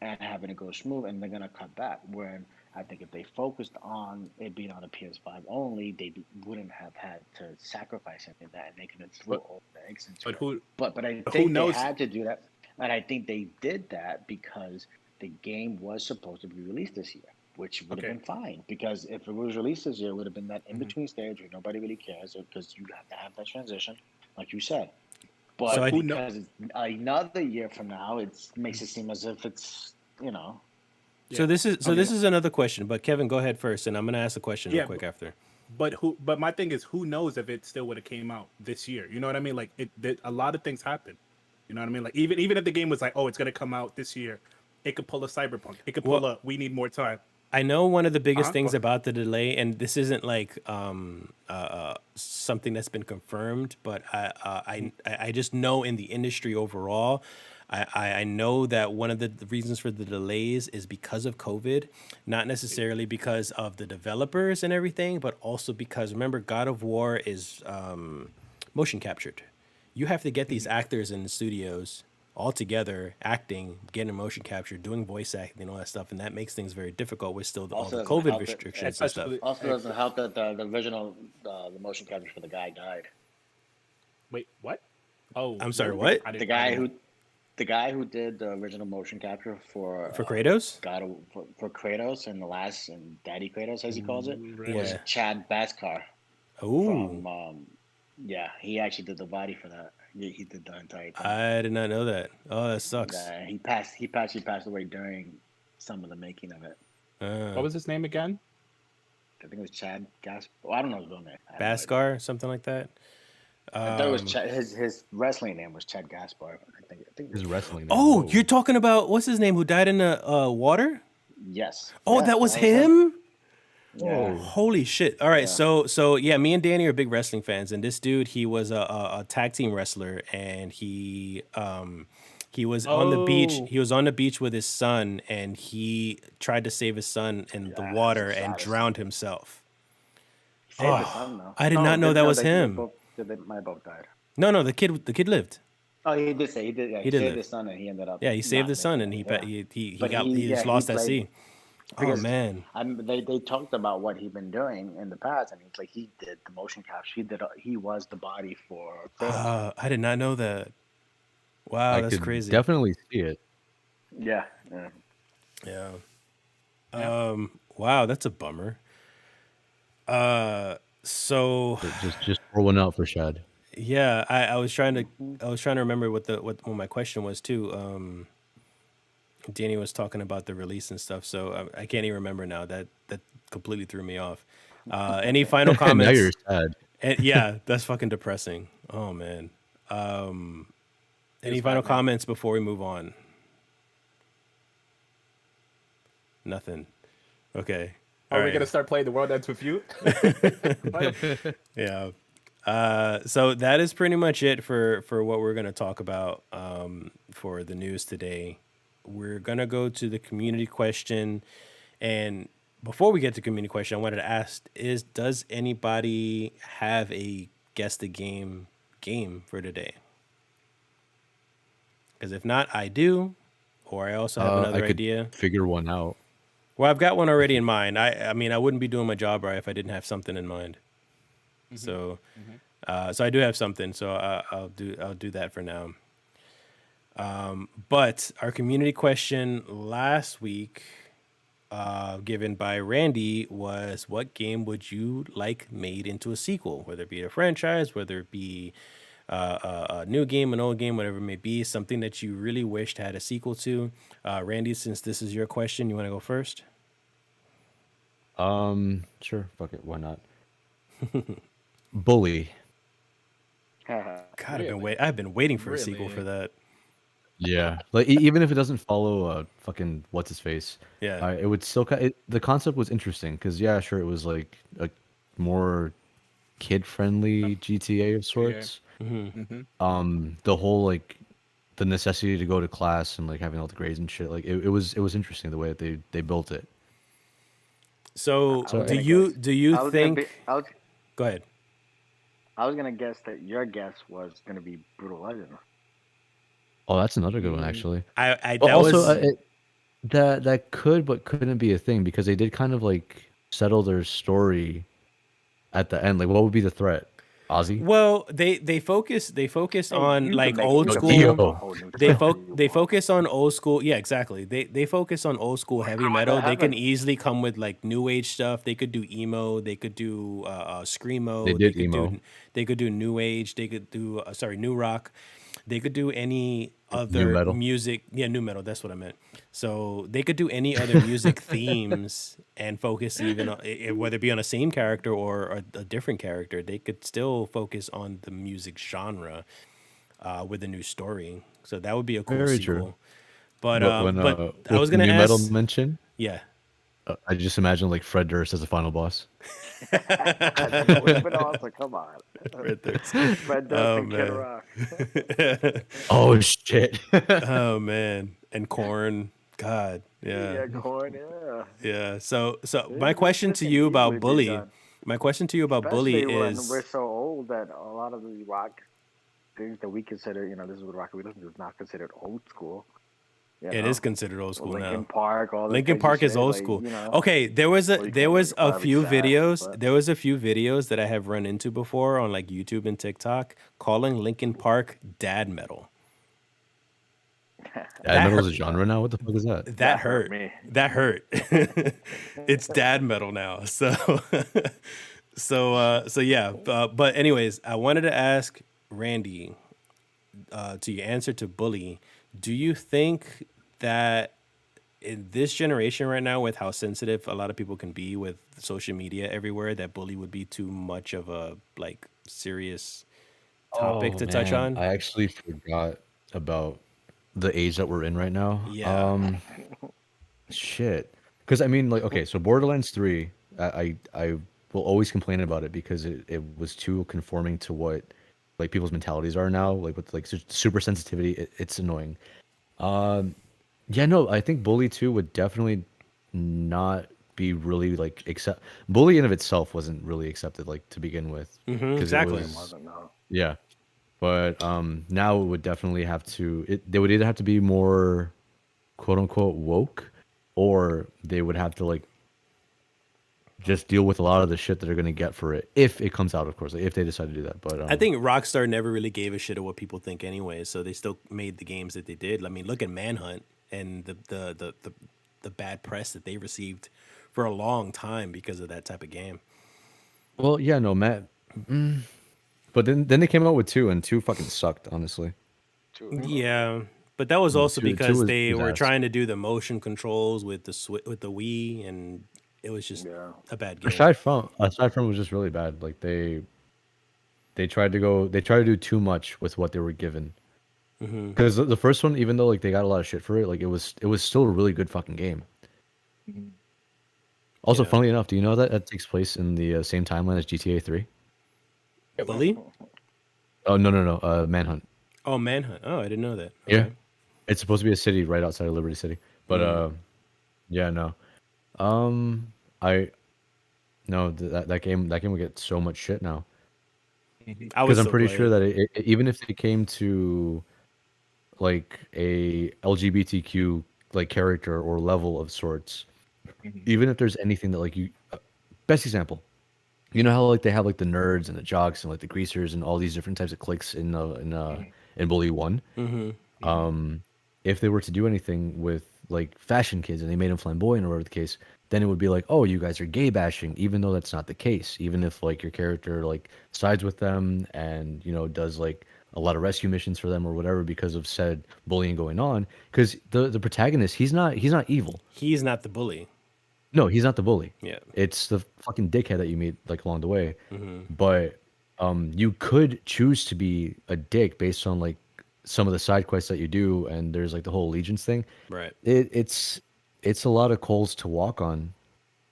and having it go smooth, and they're going to cut back. When I think if they focused on it being on a PS5 only, they wouldn't have had to sacrifice any of that, and they could have threw all the eggs into it. But I think they had to do that, and I think they did that because the game was supposed to be released this year, which would have been fine. Because if it was released this year, it would have been that in-between stage where nobody really cares because you have to have that transition, like you said. But because it's another year from now, it makes it seem as if it's you know. So this is another question, but Kevin, go ahead first, and I'm gonna ask a question real quick after. But my thing is, who knows if it still would have came out this year? You know what I mean? Like a lot of things happen. You know what I mean? Like even if the game was like, oh, it's gonna come out this year, it could pull a Cyberpunk. It could pull a we need more time. I know one of the biggest things Go about the delay, and this isn't like something that's been confirmed, but I just know in the industry overall, I know that one of the reasons for the delays is because of COVID, not necessarily because of the developers and everything, but also because remember, God of War is motion captured. You have to get these actors in the studios all together, acting, getting motion capture, doing voice acting, and all that stuff, and that makes things very difficult with still all the COVID restrictions and stuff. Also doesn't help that the original the motion capture for the guy died. Wait, what? Oh, I'm sorry, what? The guy who did the original motion capture for Kratos? For Kratos and the last and Daddy Kratos as he calls it was Yeah. Chad Baskar. Oh, From yeah, he actually did the body for that. He did the entire thing. I did not know that. Oh, that sucks. He passed away during some of the making of it. What was his name again? I think it was Chad Gaspar. I don't know his real name. Baskar, something like that. I thought it was his wrestling name was Chad Gaspar. I think His wrestling name. Oh, Whoa. you're talking about what's his name who died in the water? yes. Oh, Yes, that was him? Yeah. Holy shit! All right, Yeah. so yeah, me and Danny are big wrestling fans, and this dude, he was a tag team wrestler, and he was on the beach. Oh. He was on the beach with his son, and he tried to save his son in the water and saddest. drowned himself. He saved his son, though. I did not know that was him. They might both died. No, the kid lived. Oh, he did say he did. Yeah, he did saved live. his son, and he ended up. Yeah, he saved not his son, and making it, he But just lost at played- sea. Oh because man. They talked about what he'd been doing in the past. I mean, it's like he did the motion capture. He was the body for. Kratos. I did not know that. Wow, I that's could crazy. definitely see it. Yeah. Yeah. Wow, that's a bummer. So So just pour one out for Shad. yeah, I was trying to remember what my question was too. Danny was talking about the release and stuff, so I can't even remember now. That completely threw me off. Any final comments? Now you're sad. Yeah, that's fucking depressing. Oh man. Any final comments before we move on? Nothing. Okay. Are we right. gonna start playing The World Ends with You? Yeah. So that is pretty much it for what we're going to talk about for the news today. We're going to go to the community question. And before we get to community question, I wanted to ask does anybody have a guess the game for today? Because if not, I do. Or I also have another I could idea. figure one out. Well, I've got one already in mind. I mean, I wouldn't be doing my job right if I didn't have something in mind. So, so I do have something. So I'll do that for now. But our community question last week, given by Randy, was what game would you like made into a sequel? Whether it be a franchise, whether it be a new game, an old game, whatever it may be, something that you really wished had a sequel to. Randy, since this is your question, you want to go first? Sure. Fuck it. Why not? Bully. God, I've been waiting for a sequel for that. Yeah. Like even if it doesn't follow fucking what's his face. Yeah. It would still the concept was interesting because yeah, sure, it was like a more kid-friendly GTA of sorts. The whole like the necessity to go to class and like having all the grades and shit, like it was interesting the way that they built it. So Sorry. do you think? Go ahead. I was gonna guess that your guess was gonna be Brutal Legend. Oh, that's another good one actually. I But that also was that could but couldn't be a thing because they did kind of like settle their story at the end. Like what would be the threat? Ozzy? well they focus on like old school. Dio. They focus on old school. Yeah, exactly. They focus on old school heavy metal. They can easily come with like new age stuff. They could do emo. They could do screamo. They did could emo. They could do new age. They could do new rock. they could do any New other metal. music. Yeah, new metal. That's what I meant. So they could do any other music themes and focus even on, whether it be on a same character or a different character. They could still focus on the music genre with a new story. So that would be a cool Very sequel. true. But When but I with was the gonna new metal ask. mention, Yeah. I just imagine like Fred Durst as the final boss. That would have been awesome. Come on. Fred Durst. Fred Durst Oh and Kid man. Rock. Oh shit! Oh man. And Corn. God. Yeah. Yeah, corn. Yeah. Yeah. So my This question this to can you easily about be Bully. done, My question to you about Bully especially when we're is so old that a lot of the rock things that we consider, this is what rock we listen to, is not considered old school. it is considered old school Linkin now. Park, all this Linkin crazy Park is shit, old like, school. Okay, there was well, you there can't was make a fun of few sad, videos. but There was a few videos that I have run into before on like YouTube and TikTok calling Linkin Park dad metal. Dad That metal is hurt. a genre now. What the fuck is that? That hurt. me. That hurt. It's dad metal now. So so yeah. But anyways, I wanted to ask Randy to your answer to Bully. Do you think that in this generation right now, with how sensitive a lot of people can be with social media everywhere, that Bully would be too much of a like serious topic Oh to touch man, on? I actually forgot about the age that we're in right now. Yeah. Shit. Because I mean, like, okay, so Borderlands 3, I will always complain about it because it was too conforming to what like people's mentalities are now, like with like super sensitivity. It's annoying. Yeah, no, I think Bully 2 would definitely not be really like accept. Bully in of itself wasn't really accepted like to begin with because it Exactly. was Wasn't no. yeah. But now it would definitely have to. They would either have to be more quote unquote woke, or they would have to like just deal with a lot of the shit that they're gonna get for it if it comes out, of course, like, if they decide to do that. But I think Rockstar never really gave a shit of what people think anyway, so they still made the games that they did. I mean, look at Manhunt and the bad press that they received for a long time because of that type of game. well, yeah, no, Matt. But then they came out with 2, and 2 fucking sucked, honestly. Yeah, but that was also 2 because was they were ass. trying to do the motion controls with with the Wii, and it was just Yeah. a bad game. Aside from it was just really bad. Like they tried to do too much with what they were given. Because the first one, even though like they got a lot of shit for it, like it was still a really good fucking game. Also, Yeah. funnily enough, do you know that that takes place in the same timeline as GTA 3? Bully? Oh no, Manhunt. Oh, Manhunt. Oh, I didn't know that. Yeah, Okay. it's supposed to be a city right outside of Liberty City, but yeah, no, I no that game would get so much shit now I would because I'm still pretty play sure it. that even if it came to like a LGBTQ like character or level of sorts, even if there's anything that like you, best example, you know how like they have like the nerds and the jocks and like the greasers and all these different types of cliques in Bully 1. If they were to do anything with like fashion kids and they made them flamboyant or whatever the case, then it would be like, oh, you guys are gay bashing, even though that's not the case. Even if like your character like sides with them and does like a lot of rescue missions for them or whatever because of said bullying going on. Because the protagonist, he's not evil. He's not the bully. No, he's not the bully. Yeah. It's the fucking dickhead that you meet like along the way. But you could choose to be a dick based on like some of the side quests that you do, and there's like the whole allegiance thing. Right. It's a lot of coals to walk on.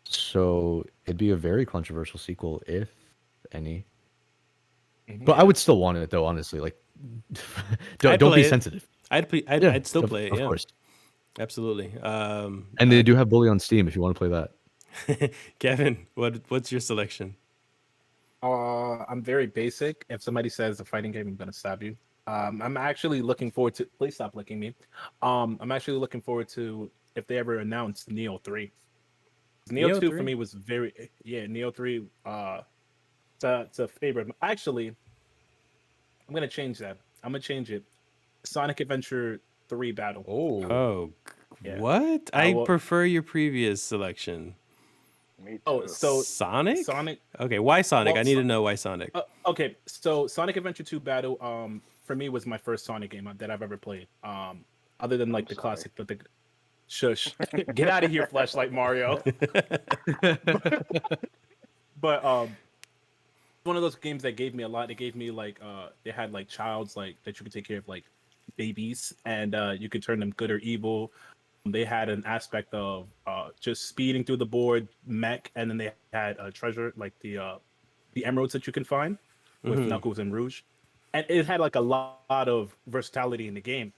So it'd be a very controversial sequel, if any. But I would still want it though, honestly. Like, don't play be it. sensitive. I'd still play it. Of Yeah, course. absolutely. And they do have Bully on Steam if you want to play that. Kevin, what's your selection? I'm very basic. If somebody says a fighting game, I'm gonna stab you. I'm actually looking forward to. Please stop licking me. I'm actually looking forward to if they ever announce Neo 3. Neo 2 for me was very Neo 3. It's a favorite. Actually, I'm gonna change that. I'm gonna change it. Sonic Adventure 3 Battle. Oh, Yeah. what? I I will- prefer your previous selection. Me too. Oh, so Sonic? Sonic. Okay, why Sonic? Well, I need to know why Sonic. Okay, so Sonic Adventure 2 Battle. For for me was my first Sonic game that I've ever played. Other than like the classic, but the shush, get out of here, Flashlight Mario. But one of those games that gave me a lot. They gave me like they had like childs like that you could take care of like babies, and you could turn them good or evil. They had an aspect of just speeding through the board, mech, and then they had a treasure like the emeralds that you can find with Knuckles and Rouge, and it had like a lot of versatility in the game.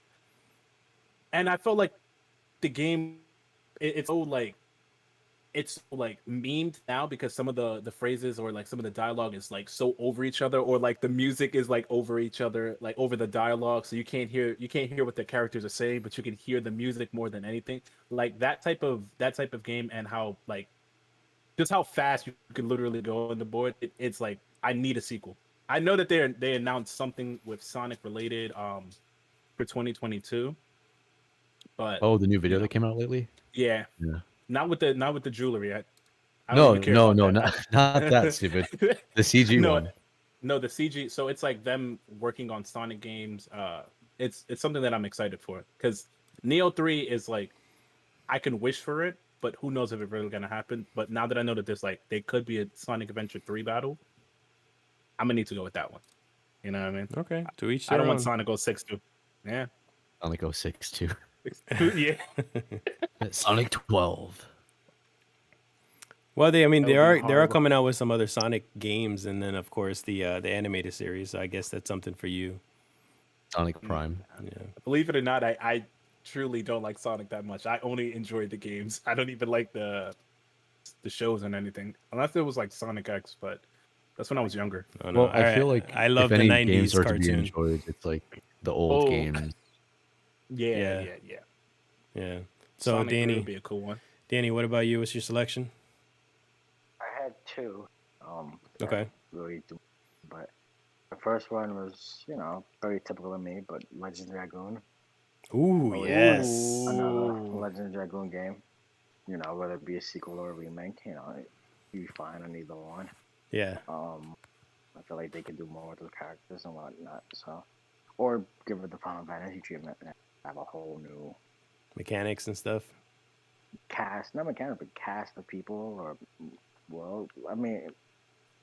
And I felt like the game, it's so like memed now because some of the phrases or like some of the dialogue is like so over each other, or like the music is like over each other, like over the dialogue, so you can't hear what the characters are saying, but you can hear the music more than anything. Like that type of game, and how like just how fast you can literally go on the board. It's like I need a sequel. I know that they announced something with Sonic related for 2022, but Oh, the new video that came out lately. yeah. Yeah. Not with the jewelry. I No, don't even care about that. not that stupid. The CG No, one. no, the CG. So it's like them working on Sonic games. It's something that I'm excited for, because Neo 3 is like, I can wish for it, but who knows if it's really gonna happen. But now that I know that there's like they could be a Sonic Adventure 3 battle, I'm gonna need to go with that one. You know what I mean? Okay, to each I their don't own. want Sonic 06 too. Yeah. Sonic 06 too. Yeah. Sonic 12. Well, they That would be are horrible. coming out with some other Sonic games, and then of course the animated series. So I guess that's something for you. Sonic Prime. Yeah. Believe it or not, I truly don't like Sonic that much. I only enjoy the games. I don't even like the shows and anything, unless it was like Sonic X. But that's when I was younger. Oh, no. Well, I feel like I love if the any games '90s are to be cartoon. enjoyed, it's like the old Oh. games. Yeah. Yeah. So Sonic 3 Danny, would be a cool one. what about you? What's your selection? I had two. Okay. Really do, but the first one was, very typical of me, but Legend Dragoon. Ooh, Oh, yes. Another Legend Dragoon game. Whether it be a sequel or a remake, you'd be fine on either one. Yeah. I feel like they could do more with the characters and whatnot. So, or give it the Final Fantasy treatment and have a whole new Mechanics and stuff. cast, not mechanic, but cast of people, or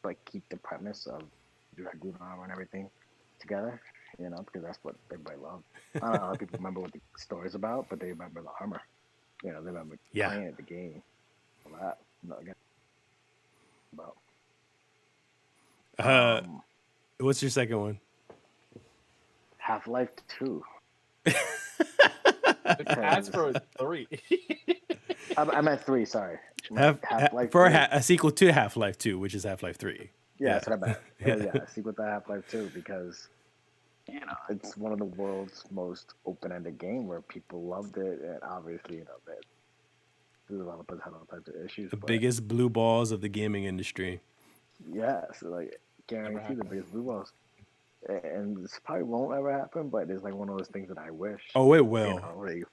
like keep the premise of Dragoon armor and everything together, because that's what everybody loved. I don't know how people remember what the story's about, but they remember the armor. They remember playing at the game. All that. About. What's your second one? Half-Life 2. As for 3. I meant 3, sorry. Half-Life for 3. A sequel to Half-Life 2, which is Half-Life 3. Yeah, that's what I meant. Yeah, sequel to Half-Life 2, because it's one of the world's most open-ended game where people loved it, and obviously, the developers had all types of issues. The but biggest blue balls of the gaming industry. yeah, so like guarantee the biggest blue balls. And this probably won't ever happen, but it's like one of those things that I wish. Oh, it will. They finally do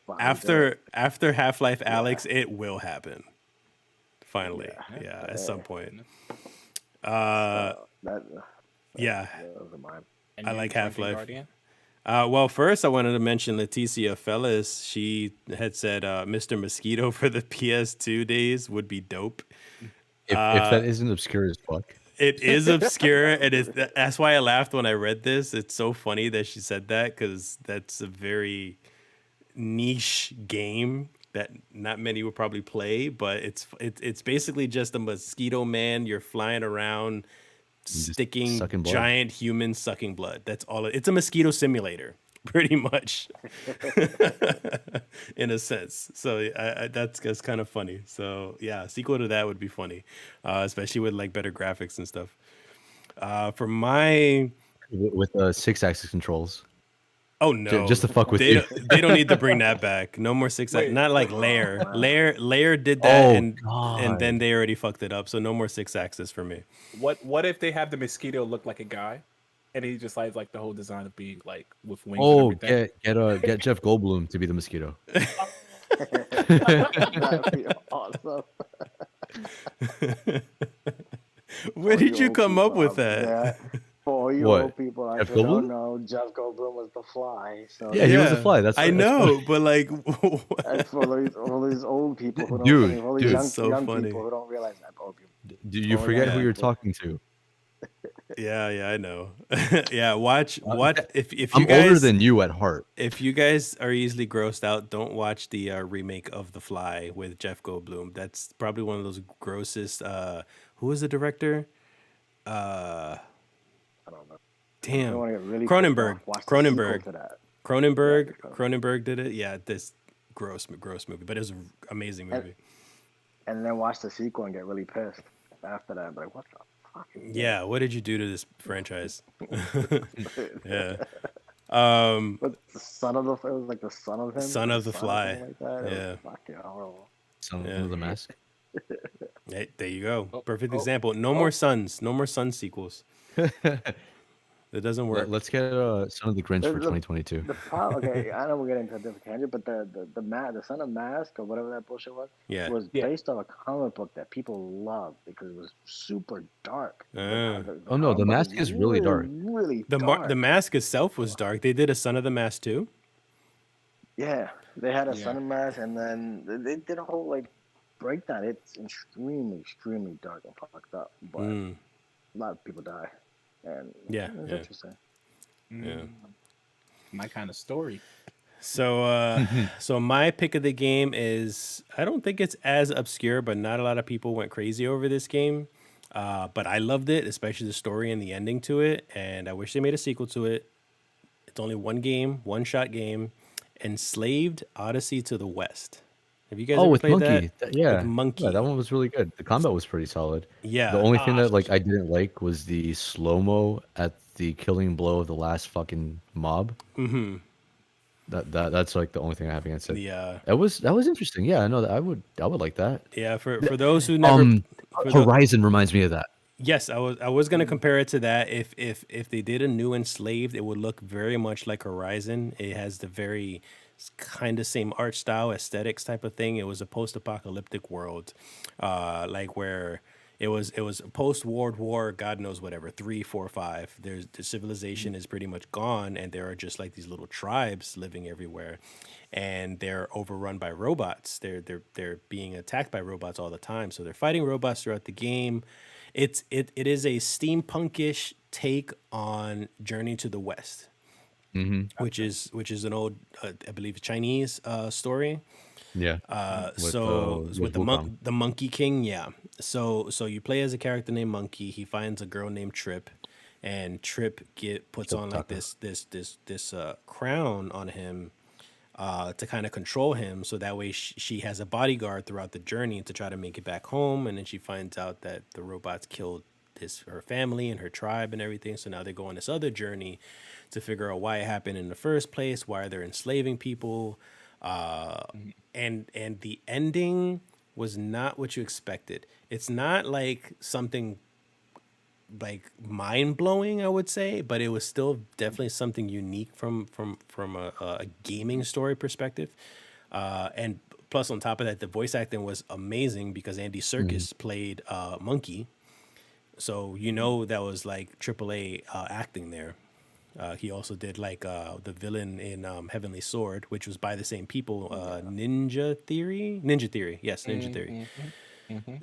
After it. Half-Life Alex, it will happen. Finally. Yeah, at some point. So Yeah. those are mine. And I you, like Drunken Half-Life. Guardian? Well, first I wanted to mention Leticia Fellis. She had said Mr. Mosquito for the PS2 days would be dope. If that isn't obscure as fuck. It is obscure, and that's why I laughed when I read this. It's so funny that she said that, because that's a very niche game that not many will probably play. But it's basically just a mosquito man. You're flying around, Just sticking sucking blood. giant humans sucking blood. That's all. It's a mosquito simulator, pretty much, in a sense. So that's kind of funny. So yeah, sequel to that would be funny, especially with like better graphics and stuff. For my With 6-axis controls. oh no, Just to fuck with they you. they don't need to bring that back. No more Wait. not like Lair. Wow. Lair did that, Oh, and God. then they already fucked it up. So no more 6-axis for me. What if they have the mosquito look like a guy, and he just has like the whole design of being like with wings Oh, and everything? get Jeff Goldblum to be the mosquito. That'd be awesome. Where did you come up with that? Yeah. For all all you What? old people out Jeff there don't Goldblum? know Jeff Goldblum was the Fly. So Yeah, he was a fly. That's I right. That's know, funny. but like, and for all these old people who don't, I mean, Dude, all these dude, it's so young funny. people who don't realize that. Old people, do you all forget young who Yeah. you're people. talking to? Yeah, I know. Yeah, watch if you I'm older guys than you at heart. if you guys are easily grossed out, don't watch the remake of The Fly with Jeff Goldblum. That's probably one of those grossest. Who was the director? I don't know. If you Damn, want to get really pissed Cronenberg. off, watch the sequel to that. Cronenberg. Yeah, Cronenberg did it. Yeah, this gross movie, but it was an amazing movie. And then watch the sequel and get really pissed after that. Like, what the fuck? Yeah, what did you do to this franchise? Yeah. But the son of the, it was like the son of him. Son of the or Fly. something like that. It Yeah. was fucking horrible. Son Yeah. of the Mask. Hey, there you go. Oh, Perfect oh, example. No more Sons. No more Sun sequels. That doesn't work. Let's get Son of the Grinch for 2022. The problem, okay, I know we're getting into a different tangent, but the Son of Mask or whatever that bullshit was, Yeah. was Yeah. based on a comic book that people loved because it was super dark. Ah. Oh, no, comic the book mask is really dark. Really The dark. mask itself was dark. They did a Son of the Mask too. Yeah, they had a Yeah. Son of Mask, and then they did a whole like breakdown. It's extremely dark and fucked up, but Mm, a lot of people die, and Yeah, it's yeah. interesting. yeah. My kind of story. So, so my pick of the game is I don't think it's as obscure, but not a lot of people went crazy over this game. But I loved it, especially the story and the ending to it. And I wish they made a sequel to it. It's only one game, one shot game. Enslaved Odyssey to the West. Have you guys Oh, ever with played Monkey. that? Yeah. With Monkey. Yeah, that one was really good. The combat was pretty solid. Yeah. The only thing Ah, that like I didn't like was the slow-mo at the killing blow of the last fucking mob. Mm-hmm. That's like the only thing I have against it. Yeah. That was interesting. Yeah, I know that I would like that. Yeah. For those who never for the- Horizon reminds me of that. Yes, I was gonna compare it to that. If they did a new Enslaved, it would look very much like Horizon. It has the very kind of same art style, aesthetics type of thing. It was a post-apocalyptic world, like where it was post-World War, God knows whatever, 3, 4, 5. There's the civilization is pretty much gone, and there are just like these little tribes living everywhere, and they're overrun by robots. They're being attacked by robots all the time, so they're fighting robots throughout the game. It is a steampunkish take on Journey to the West, which is an old, I believe, Chinese story. Yeah. So it's with Wukong. the Monkey King, yeah. So you play as a character named Monkey. He finds a girl named Trip, and Trip puts on like this crown on him to kind of control him, so that way she has a bodyguard throughout the journey to try to make it back home. And then she finds out that the robots killed her family and her tribe and everything. So now they go on this other journey to figure out why it happened in the first place, why they're enslaving people, and the ending was not what you expected. It's not like something like mind blowing, I would say, but it was still definitely something unique from a gaming story perspective. And plus, on top of that, the voice acting was amazing because Andy Serkis played Monkey, so that was like AAA acting there. He also did like the villain in Heavenly Sword, which was by the same people, Ninja Theory, yes, Ninja Theory.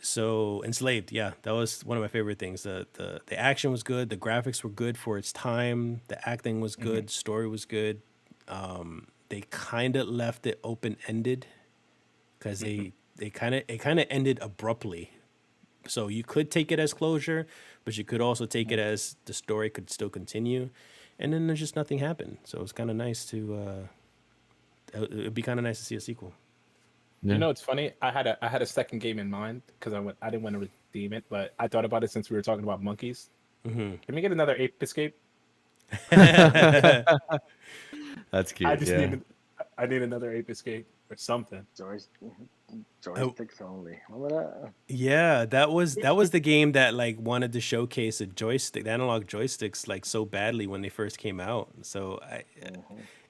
So Enslaved, yeah, that was one of my favorite things. The action was good, the graphics were good for its time, the acting was good, story was good. They kind of left it open ended because it kind of ended abruptly. So you could take it as closure, but you could also take it as the story could still continue, and then there's just nothing happened. So it's kind of nice to. It'd be kind of nice to see a sequel. Yeah. You know, it's funny. I had a second game in mind because I didn't want to redeem it, but I thought about it since we were talking about monkeys. Can we get another Ape Escape? That's cute. I just yeah. need another Ape Escape or something. Joysticks only. Remember that? Yeah, that was the game that like wanted to showcase the analog joysticks like so badly when they first came out. So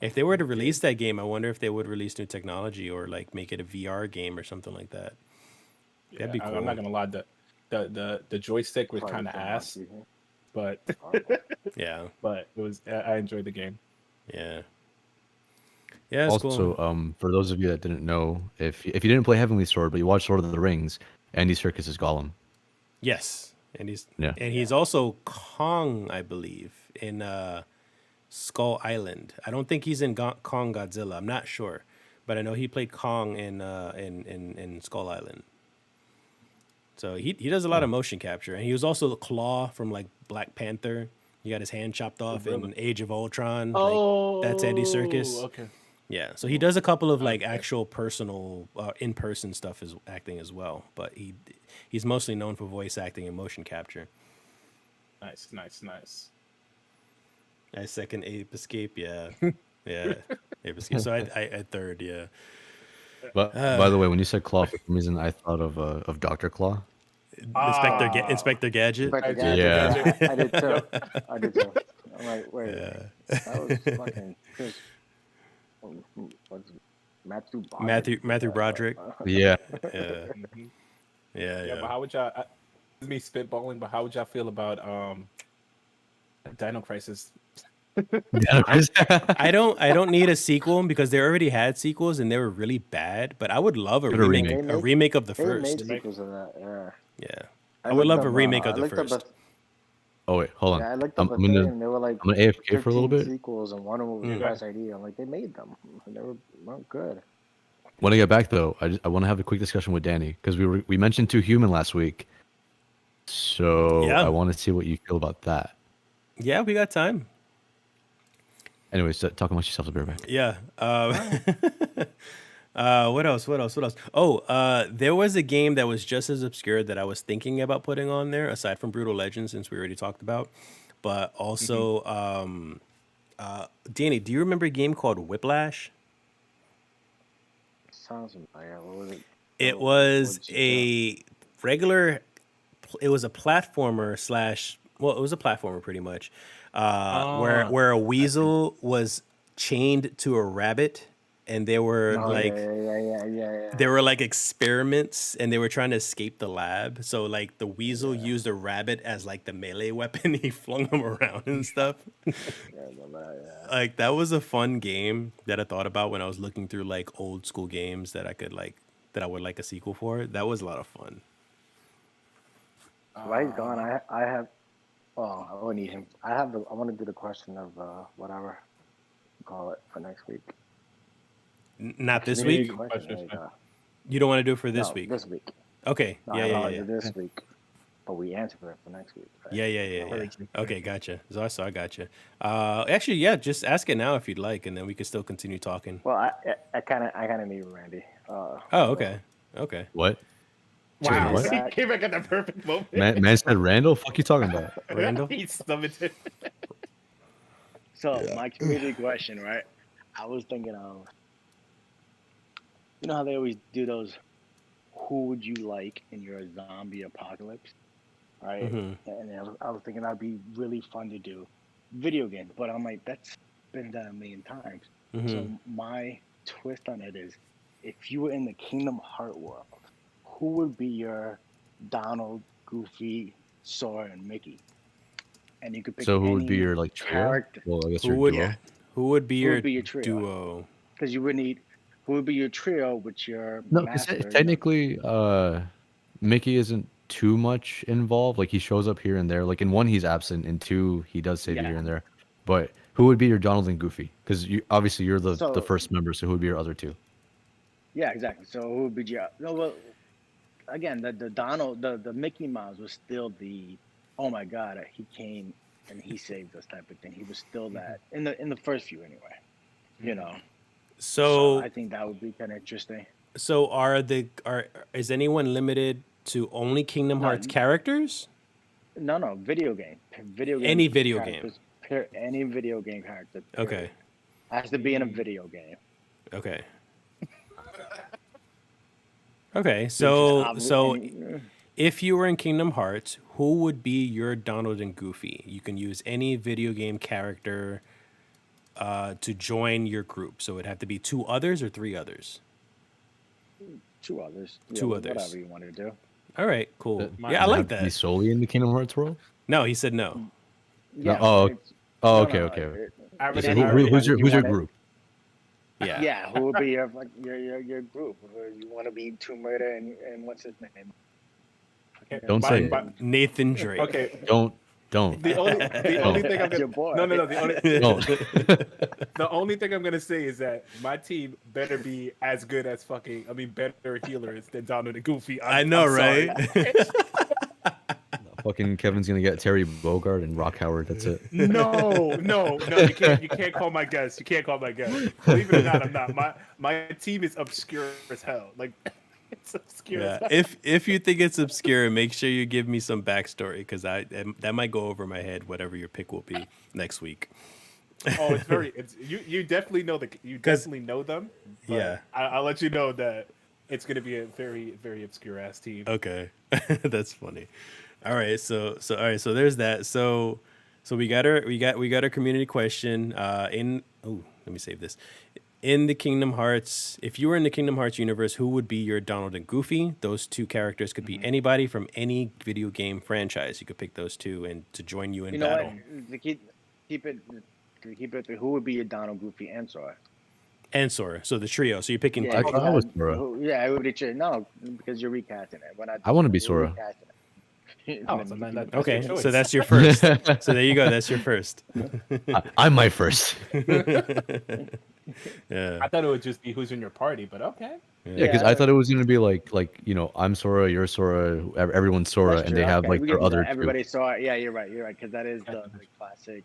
if they were to release that game, I wonder if they would release new technology or like make it a VR game or something like that. That'd be cool. I'm not gonna lie, the joystick was Probably kind of from ass. Monkey. but Yeah. but it was I enjoyed the game. Yeah. Yeah, it's Also, cool. for those of you that didn't know, if you didn't play Heavenly Sword, but you watched Lord of the Rings, Andy Serkis is Gollum. Yes. Yeah. And he's also Kong, I believe, in Skull Island. I don't think he's in Kong Godzilla. I'm not sure, but I know he played Kong in Skull Island. So he does a lot of motion capture, and he was also the Claw from like Black Panther. He got his hand chopped off in Age of Ultron. Like that's Andy Serkis. Okay. Yeah, so he does a couple of like actual personal, in-person stuff as acting as well, but he's mostly known for voice acting and motion capture. Nice. I second Ape Escape, yeah, yeah, Ape Escape. So I third, yeah. But by the way, when you said Claw, for some reason I thought of Dr. Claw. Inspector Gadget. But the Yeah. gadget, Yeah. I did too. I did too. I'm like, wait, that was fucking Chris. What's Matthew Broderick. Yeah. Yeah, yeah. But how would y'all? This is me spitballing, but how would y'all feel about Dino Crisis? I don't need a sequel because they already had sequels and they were really bad. But I would love a Get a remake, remake. a remake of the They first. made sequels of that, yeah. Yeah, I would love a remake of the looked up first. Oh wait, hold on. Yeah, I looked I'm up a gonna thing, and they were like I'm gonna AFK for a little 13 bit. sequels, and one of them was Crash ID. I'm like, they made them. And they weren't good. When I get back though, I want to have a quick discussion with Danny because we mentioned Too Human last week. So Yeah. I want to see what you feel about that. Yeah, we got time. Anyways, talk amongst yourselves. I'll be right back. Yeah. What else? Oh, there was a game that was just as obscure that I was thinking about putting on there, aside from Brutal Legend, since we already talked about. But also, Danny, do you remember a game called Whiplash? Sounds familiar. What was it? It What was did you do? a regular. It was a platformer slash. Well, it was a platformer pretty much, where a weasel was chained to a rabbit, and they were Oh, like. yeah. There were like experiments and they were trying to escape the lab. So like the weasel used a rabbit as like the melee weapon. He flung them around and stuff. Yeah, I remember that, yeah. Like that was a fun game that I thought about when I was looking through like old school games that I would like a sequel for. That was a lot of fun. Right, gone. I have. Oh, I wouldn't need him. I want to do the question of whatever you call it for next week. Not this Maybe- week. Question, there you go. You don't want to do it for this No, week. This week. Okay. No, Yeah. I do this week, but we answer it for next week. Right? Yeah. Okay, gotcha. So I gotcha. Actually, yeah, just ask it now if you'd like, and then we can still continue talking. Well, I kind of need Randy. Oh, okay. What? Wow, What? he came back at the perfect moment. Man said Randall. Fuck you talking about? Randall? He summoned it. So my community question, right? I was thinking of, you know how they always do those, who would you like in your zombie apocalypse, right? Mhm. And I was thinking that'd be really fun to do, video game. But I'm like, that's been done a million times. Mhm. So my twist on it is, if you were in the Kingdom Heart world, who would be your Donald, Goofy, Sora, and Mickey? And you could pick So who would be any your like trio? character. Well, I guess Who your would duo. who would be Who your would be your trio? duo? Because you would need, who would be your trio with your No, because master? you know? technically, Mickey isn't too much involved. Like he shows up here and there. Like in one, he's absent. In two, he does save you Yeah. here and there. But who would be your Donald and Goofy? Because obviously you're the So- first member. So who would be your other two? Yeah, exactly. So who would be your? No, well, again, the Donald, the Mickey Mouse was still the, oh my God, he came and he saved us type of thing. He was still that in the first few anyway. You know. So I think that would be kind of interesting. so is anyone limited to only Kingdom No, Hearts characters? No, video game. Video game. Any video characters, any video game character. Okay. period. Has to be in a video game. Okay. Okay. So And- if you were in Kingdom Hearts, who would be your Donald and Goofy? You can use any video game character to join your group. So it'd have to be two others or three others. two others. Two others. Whatever you want to do. All right, cool. That- Yeah, I Would like have to Be that. solely in the Kingdom Hearts world. No, he said no. Yeah. Oh, it's- oh, no, okay, no, okay. I It's So already, I anybody. already who's have. your You who's your want group? Yeah. Yeah. Who would be your group? You want to be Tomb Raider and what's his name? Okay, Don't say it. Nathan Drake. Okay, Don't. the only thing I'm That's your gonna boy. no, the only Don't. the only thing I'm gonna say is that my team better be as good as better healers than Donald and Goofy. I know, I'm sorry. right? Fucking Kevin's gonna get Terry Bogard and Rock Howard. That's it. No, you can't call my guess. You can't call my guess. Believe it or not, I'm not. My team is obscure as hell. Like it's obscure as Yeah. hell. If you think it's obscure, make sure you give me some backstory because that might go over my head. Whatever your pick will be next week. Oh, it's you definitely know definitely know them. But Yeah. I'll let you know that it's gonna be a very, very obscure ass team. Okay, that's funny. All right, so all right, so there's that. So we got our community question. Let me save this. In the Kingdom Hearts, if you were in the Kingdom Hearts universe, who would be your Donald and Goofy? Those two characters could be anybody from any video game franchise. You could pick those two and to join you in You know battle. what? To keep it, who would be your Donald, Goofy, and Sora? And Sora, so the trio. So you're picking. I thought I was Sora. Yeah, it would be true. No, because you're recasting it. We're not, I wanna be we're Sora. recasting it. Oh, so then that's Okay, your choice. so that's your first. So there you go. That's your first. I'm my first. Yeah. I thought it would just be who's in your party, but okay. Yeah, because I thought it was gonna be like I'm Sora, you're Sora, everyone's Sora, That's and true. they have Okay, like we their can do other that. two. Everybody saw it. Yeah, you're right. Because that is the classic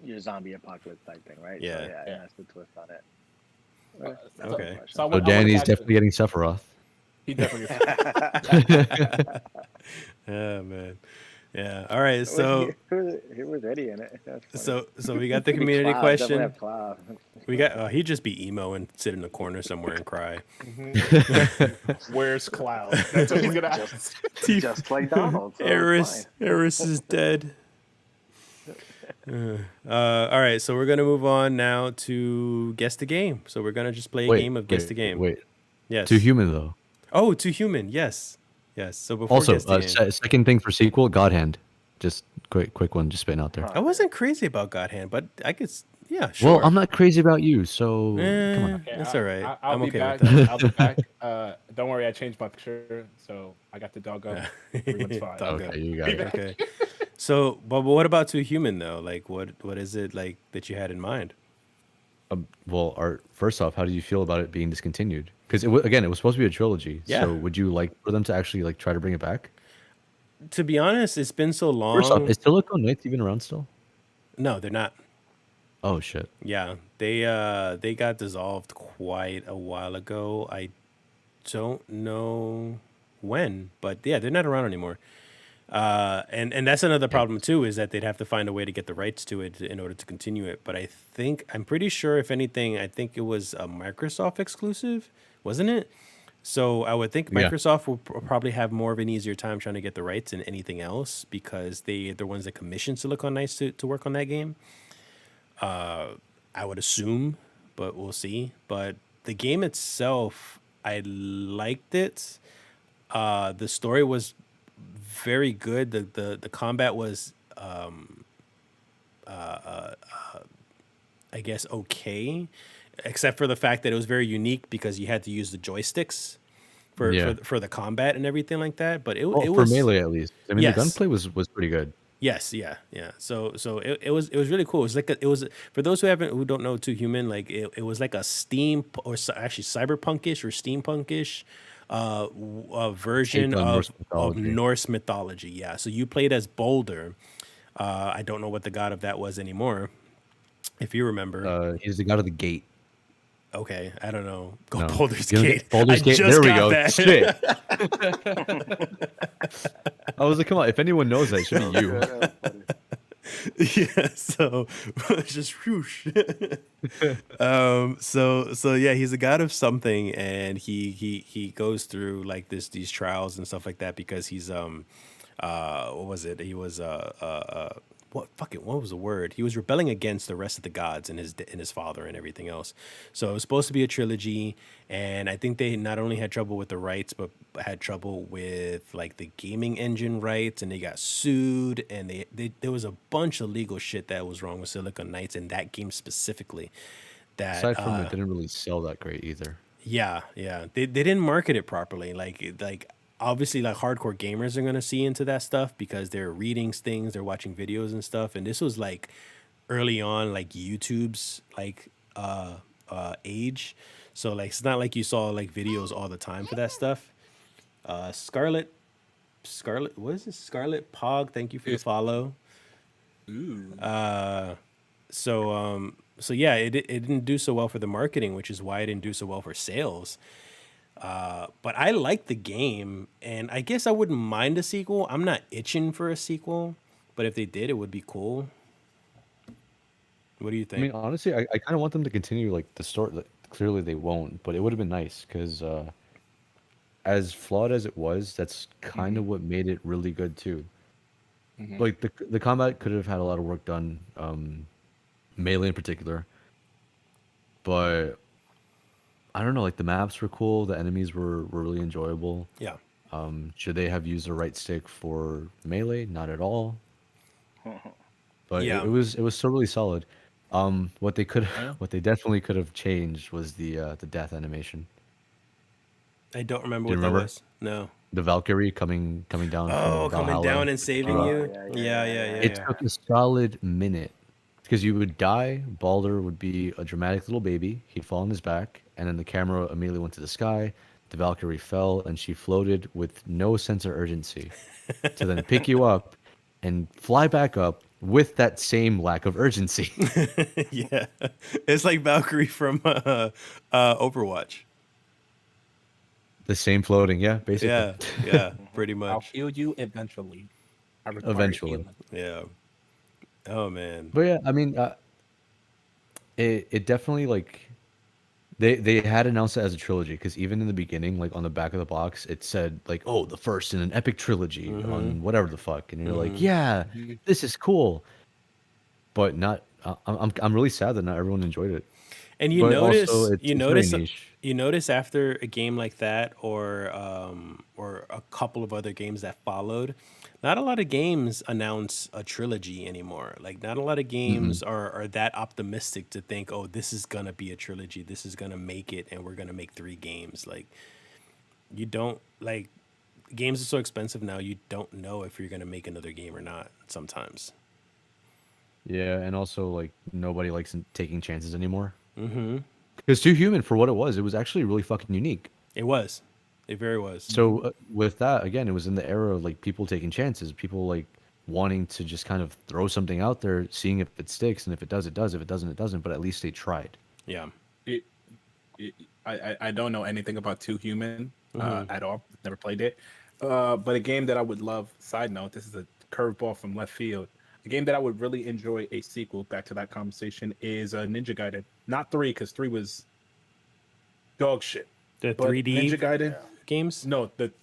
your zombie apocalypse type thing, right? Yeah. So, Yeah. that's the twist on it. Okay. So I So would Danny's imagine- definitely getting Sephiroth. He definitely. Yeah, man. Yeah. All right. So he was Eddie in it. That's funny. so we got the community Cloud, question. definitely have Cloud. We got he'd just be emo and sit in a corner somewhere and cry. Where's Cloud? That's what he's gonna ask. Just like Donald. So Eris is dead. All right, so we're gonna move on now to guess the game. So we're gonna just play a game of guess the game. Wait, Yes. Too Human though. Oh, to human. Yes. Yes. So before Also, guess the game, second thing for sequel, God Hand. Just quick one, just spitting out there. I wasn't crazy about God Hand, but I could. Yeah, sure. Well, I'm not crazy about you, so come on. Okay, That's all right. I'll I'm be okay back. with that. I'll be back. Don't worry, I changed my picture, so I got the dog up. Everyone's fine. Dog Okay, you got it. Okay. So, but what about to human though? Like, what is it like that you had in mind? Well, Art, first off, how do you feel about it being discontinued? Because it was supposed to be a trilogy. Yeah. So would you like for them to actually like try to bring it back? To be honest, it's been so long. First off, is Silicon Knights even around still? No, they're not. Oh shit. Yeah, they got dissolved quite a while ago. I don't know when, but yeah, they're not around anymore. And that's another problem too, is that they'd have to find a way to get the rights to it in order to continue it. But I'm pretty sure, if anything, I think it was a Microsoft exclusive, wasn't it? So I would think Yeah. Microsoft will probably have more of an easier time trying to get the rights than anything else, because they're the ones that commissioned Silicon Knights to work on that game. I would assume, but we'll see. But the game itself, I liked it. The story was very good. The combat was, I guess, okay, except for the fact that it was very unique because you had to use the joysticks for the combat and everything like that. But it Well, was for melee at least. I mean, Yes. the gunplay was pretty good. Yes, yeah. So it was really cool. It was for those who don't know Too Human, like it was like a steam or actually cyberpunkish or steampunkish version Take on Norse of mythology. Norse mythology. Yeah. So you played as Boulder. I don't know what the god of that was anymore. If you remember. He's the god of the gate. Okay, I don't know. Go No. Baldur's You know, Gate. Baldur's I Gate. just There we got go. that. Shit. I was like, come on. If anyone knows that, it should be you. Yeah, so just whoosh. So yeah, he's a god of something, and he goes through like these trials and stuff like that because he's what was it? He was what was the word? He was rebelling against the rest of the gods and his father and everything else. So it was supposed to be a trilogy, and I think they not only had trouble with the rights, but had trouble with like the gaming engine rights, and they got sued, and there was a bunch of legal shit that was wrong with Silicon Knights in that game specifically. That Aside from it didn't really sell that great either. yeah, they didn't market it properly. Like obviously like hardcore gamers are gonna see into that stuff because they're reading things, they're watching videos and stuff. And this was like early on, like YouTube's like age. So like it's not like you saw like videos all the time for that stuff. Scarlet, what is this? Scarlet Pog, thank you for the follow. Ooh. So yeah, it didn't do so well for the marketing, which is why it didn't do so well for sales. But I like the game, and I guess I wouldn't mind a sequel. I'm not itching for a sequel, but if they did, it would be cool. What do you I think? mean, honestly, I kind of want them to continue like the story. Like, clearly, they won't, but it would have been nice because as flawed as it was, that's kind of what made it really good too. Like the combat could have had a lot of work done, melee in particular, but I don't know. Like the maps were cool, the enemies were really enjoyable. Yeah. Should they have used the right stick for melee? Not at all. But Yeah. it was still really solid. What they could Yeah. what they definitely could have changed was the death animation. I don't remember Do what you that remember? was. No. The Valkyrie coming down Oh, from coming Valhalla. down and saving Oh, you. yeah, It took a solid minute because you would die. Balder would be a dramatic little baby. He'd fall on his back, and then the camera immediately went to the sky. The Valkyrie fell, and she floated with no sense of urgency to then pick you up and fly back up with that same lack of urgency. Yeah. It's like Valkyrie from Overwatch. The same floating, yeah, basically. Yeah, pretty I'll much. heal you eventually. I require Eventually. healing. Yeah. Oh man. But yeah, I mean, it definitely like they had announced it as a trilogy because even in the beginning, like on the back of the box, it said like, "Oh, the first in an epic trilogy on whatever the fuck," and you're like, "Yeah, this is cool," but not. I'm really sad that not everyone enjoyed it. And you But notice also, you it's very notice niche. you notice after a game like that or a couple of other games that followed, not a lot of games announce a trilogy anymore. Like not a lot of Mm-mm. games are that optimistic to think, oh, this is gonna be a trilogy, this is gonna make it, and we're gonna make 3 games. Like you don't like games are so expensive now, you don't know if you're gonna make another game or not sometimes. Yeah, and also like nobody likes taking chances anymore. Mm-hmm. Because Too Human, for what it was actually really fucking unique. It was. It very was. So with that, again, it was in the era of like people taking chances, people like wanting to just kind of throw something out there, seeing if it sticks, and if it does, it does. If it doesn't, it doesn't. But at least they tried. Yeah. It, I don't know anything about Two Human at all. Never played it. But a game that I would love. Side note: this is a curveball from left field. A game that I would really enjoy a sequel. Back to that conversation is Ninja Gaiden. Not 3, because 3 was dog shit. The But 3D Ninja Gaiden. games? No, the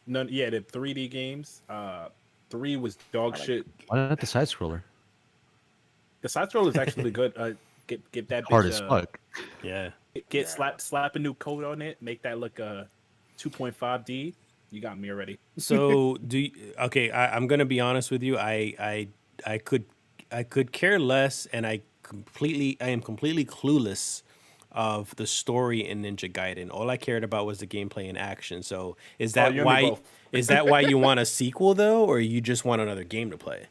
3D games. 3 was dog shit. Why not the side scroller? The side scroll is actually good. Get that Hard bitch, as fuck. Yeah. slap a new code on it, make that look a 2.5D. You got me already. So I'm gonna be honest with you. I could care less, and I am completely clueless of the story in Ninja Gaiden. All I cared about was the gameplay and action. So is that you and me why both. is that why you want a sequel though, or you just want another game to play?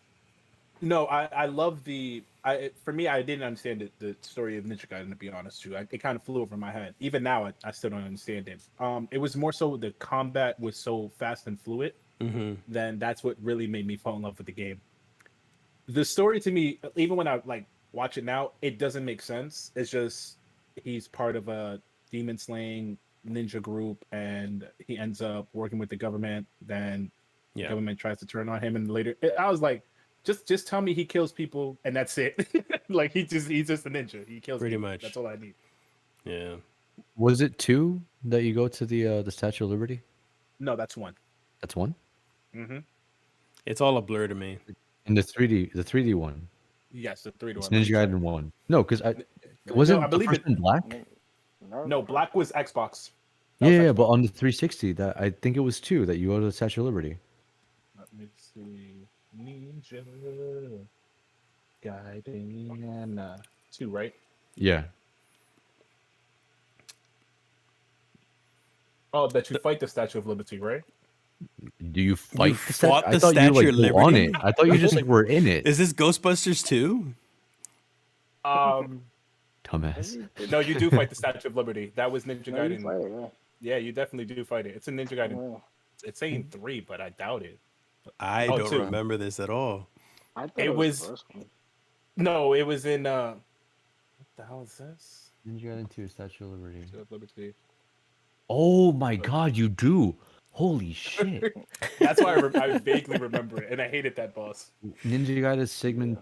No, I love for me, I didn't understand the story of Ninja Gaiden, to be honest too. It kind of flew over my head. Even now, I still don't understand it. It was more so the combat was so fast and fluid. Then that's what really made me fall in love with the game. The story to me, even when I like watch it now, it doesn't make sense. It's just he's part of a demon slaying ninja group, and he ends up working with the government. Then the government tries to turn on him, and later I was like, just tell me he kills people and that's it. Like he's just a ninja. He kills Pretty people. much. That's all I need. Yeah. Was it 2 that you go to the Statue of Liberty? No, that's 1. That's 1. Mm-hmm. It's all a blur to me. In the 3D one. Yes, the 3D It's one. Let Ninja me check. Gaiden 1. No, because I No, wasn't I the believe first it. one black. No, black was Xbox. That was Yeah, but Xbox. on the 360, that I think it was 2 that you go to the Statue of Liberty. Let me see. Ninja Gaiden 2, right? Yeah. Oh, that you fight the Statue of Liberty, right? Do you fight the statue? fought I the thought you Statue like of go on Liberty? it. I thought you just like were in it. Is this Ghostbusters 2? Dumbass. No, you do fight the Statue of Liberty. That was Ninja No, you Gaiden. fight it, yeah. Yeah, you definitely do fight it. It's a Ninja Gaiden. Yeah. It's saying 3, but I doubt it. I Oh, don't 2. remember this at all. I thought It it was was- the first one. No, it was in what the hell is this? Ninja Gaiden 2, Statue of Liberty. Statue of Liberty. Oh my god, you do. Holy shit. That's why I vaguely remember it, and I hated that boss. Ninja Gaiden Sigma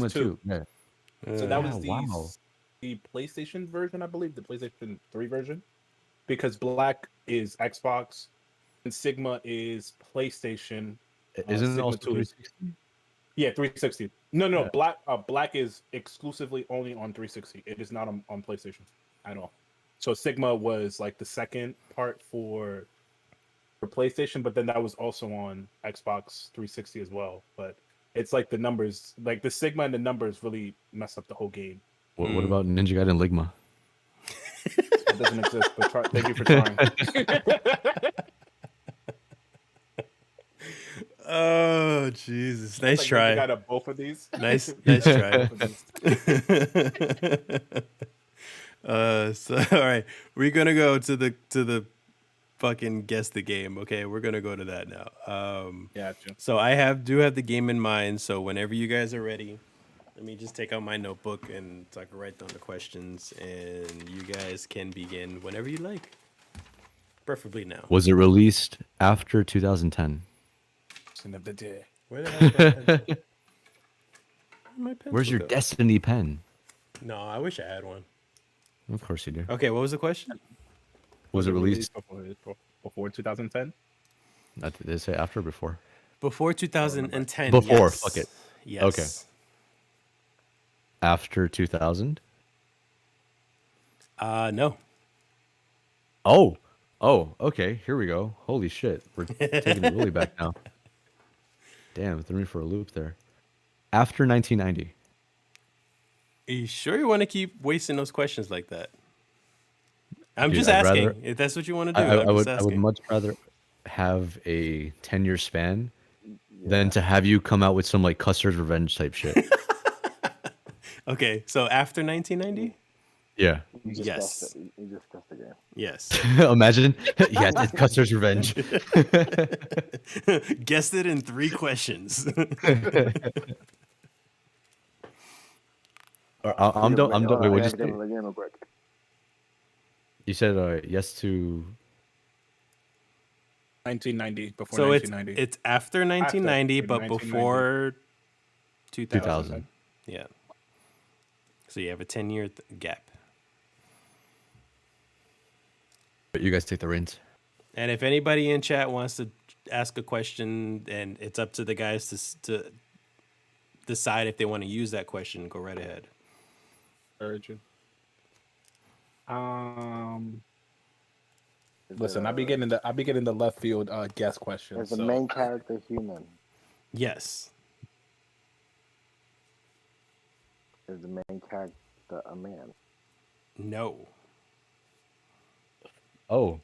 2. 2. Yeah. So that was Yeah, wow. the PlayStation version, I believe, the PlayStation 3 version, because black is Xbox and Sigma is PlayStation. Isn't it Sigma also 2 is- 360? Yeah, 360. No, Yeah. black is exclusively only on 360. It is not on PlayStation at all. So Sigma was like the second part for PlayStation, but then that was also on Xbox 360 as well. But it's like the numbers, like the Sigma and the numbers really mess up the whole game. What about Ninja Gaiden Ligma? It doesn't exist, but thank you for trying. Oh, Jesus. Nice Like, try. You got both of these. Nice try. Both of these. So all right, we're gonna go to the fucking guess the game. Okay, we're gonna go to that now. Gotcha. So I do have the game in mind. So whenever you guys are ready, let me just take out my notebook and so I can write down the questions, and you guys can begin whenever you like, preferably now. Was it released after 2010? Sin of the day. Where the hell is my pencil? Where'd my Where's pencil your go? Destiny pen? No, I wish I had one. Of course you do. Okay, what was the question? Was it released? Before 2010? Did they say after or before? Before 2010. Before, yes. fuck it. Yes. Okay. After 2000? No. Oh, okay. Here we go. Holy shit. We're taking it really back now. Damn, it threw me for a loop there. After 1990. Are you sure you want to keep wasting those questions like that? I'm Dude, just I'd asking rather- if that's what you want to do. I I'm just would asking. much rather have a 10-year span than to have you come out with some like Custer's Revenge type shit. Okay, so after 1990? Yeah. You just Yes. guessed it. You just guessed the game. Yes. Imagine. Yeah, it's Custer's Revenge. Guessed it in 3 questions. I'm done. I'm done. Wait, what'd you say? The game real quick. You said yes to. 1990. Before So 1990. it's after 1990, After but 1990. before 2000. 2000. Yeah. So you have a 10-year gap. But you guys take the reins. And if anybody in chat wants to ask a question, and it's up to the guys to decide if they want to use that question, go right ahead. Urgent. Is Listen, the- I be getting the left field guess questions. Is the so- main character human? Yes. Is the main character a man? No. Oh.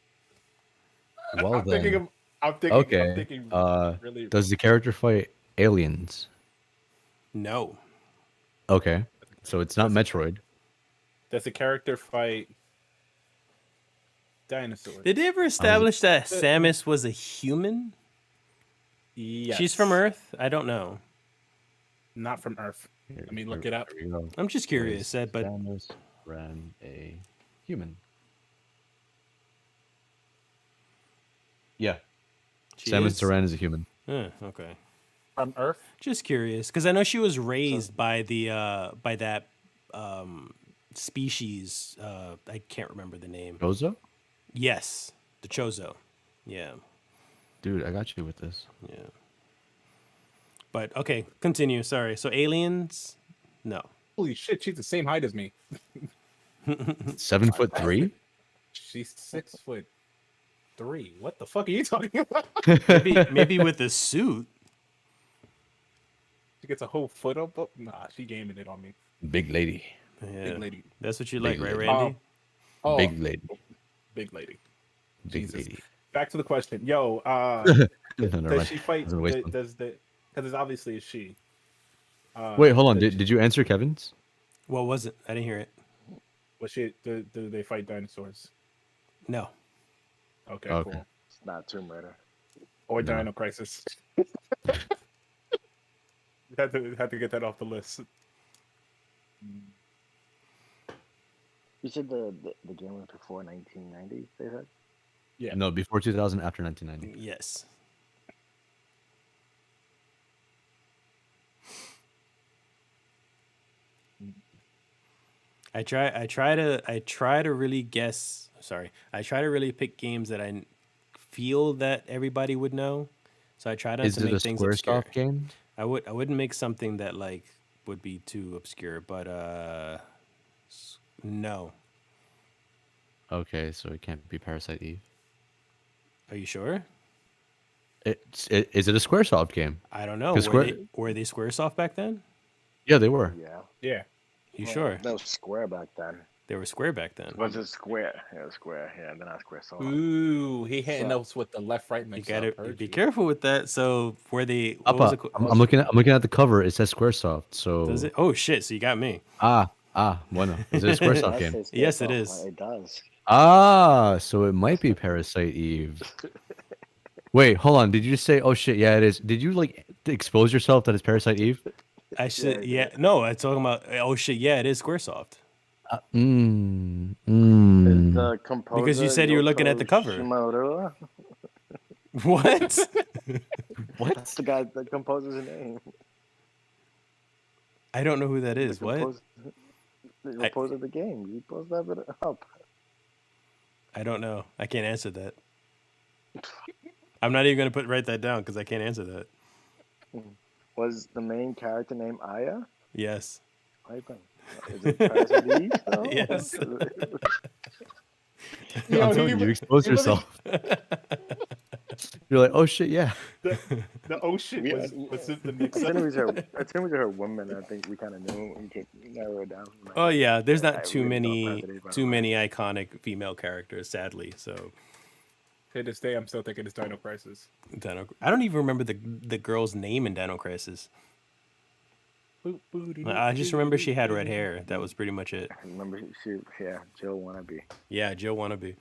Well I'm then. thinking. I'm thinking. Okay. I'm thinking really. Does the character fight aliens? No. Okay. So it's not Metroid. Does the character fight dinosaurs? Did they ever establish that Samus was a human? Yes. She's from Earth? I don't know. Not from Earth. Let me look it up. Here we go. I'm just curious, Is but Samus ran a human? Yeah. she Samus is? Aran is a human. Okay. From Earth? Just curious, because I know she was raised by that species. I can't remember the name. Gozo? Yes, the Chozo. Yeah, Dude, I got you with this. yeah. But okay, continue. Sorry. So aliens? No. Holy shit, she's the same height as me. 7'3"? She's 6'3". What the fuck are you talking about? Maybe with a suit. She gets a whole foot up. Nah, she gaming it on me. Big lady. Yeah. Big lady. That's what you Big like, right, lady. Randy? Oh, Big lady. big lady. Big Jesus. lady. Back to the question. Yo, No, never does mind. she fight? Doesn't waste one. Does the? Because it's obviously a she. Wait, hold on. does Did you answer Kevin's? What was it? I didn't hear it. Was she? Do they fight dinosaurs? No. Okay, Okay. cool. It's not Tomb Raider. Or No. Dino Crisis. had to get that off the list. You said the game was before 1990. They said. Yeah. No, before 2000, after 1990. Yes. I try to really guess. Sorry, I try to really pick games that I feel that everybody would know. So I try not Is to it a make things obscure. Squaresoft game? I wouldn't make something that like would be too obscure, but no. Okay, so it can't be Parasite Eve. Are you sure? Is it a Squaresoft game? I don't know. 'Cause Were they SquareSoft back then? Yeah, they were. Yeah. Yeah. You Well, sure? That was Square back then. They were Square back then. Was it Square? Yeah, it was Square. Yeah, they're not Square Soft. Ooh, he hitting So- us with the left right You mix. gotta Heard be you. careful with that. So were they? What Up, was up. it? I'm looking at the cover. It says Squaresoft. So Does it? Oh shit! So you got me. bueno. Is it a Squaresoft It game? does say Yes, it Squaresoft. is. It does. So it might be Parasite Eve. Wait, hold on. Did you just say? Oh shit, yeah, it is. Did you like expose yourself that it's Parasite Eve? I should. Yeah, Yeah. No, I'm talking about. Oh shit! Yeah, it is SquareSoft. Is the composer Because you said you were looking at the Yoko cover. Shimomura? What? That's the guy that composes the name. I don't know who that is. The What? The composer of the game. You supposed to have it up. I don't know. I can't answer that. I'm not even gonna write that down because I can't answer that. Was the main character named Aya? Yes. Right then. Is it Parasite Eve, though? Yes. Yo, I'm telling you, you exposed he literally- yourself. You're like, oh shit, yeah. The ocean Yeah, was the mix As up. soon as we heard woman, I think we kind of knew we could narrow it down. Oh yeah. There's I not too really don't many Parasite Eve, by the too way. many iconic female characters, sadly. So To this day, I'm still thinking it's Dino Crisis. I don't even remember the girl's name in Dino Crisis. I just remember she had red hair. That was pretty much it. I remember Jill Wannabe. Yeah, Joe Wannabe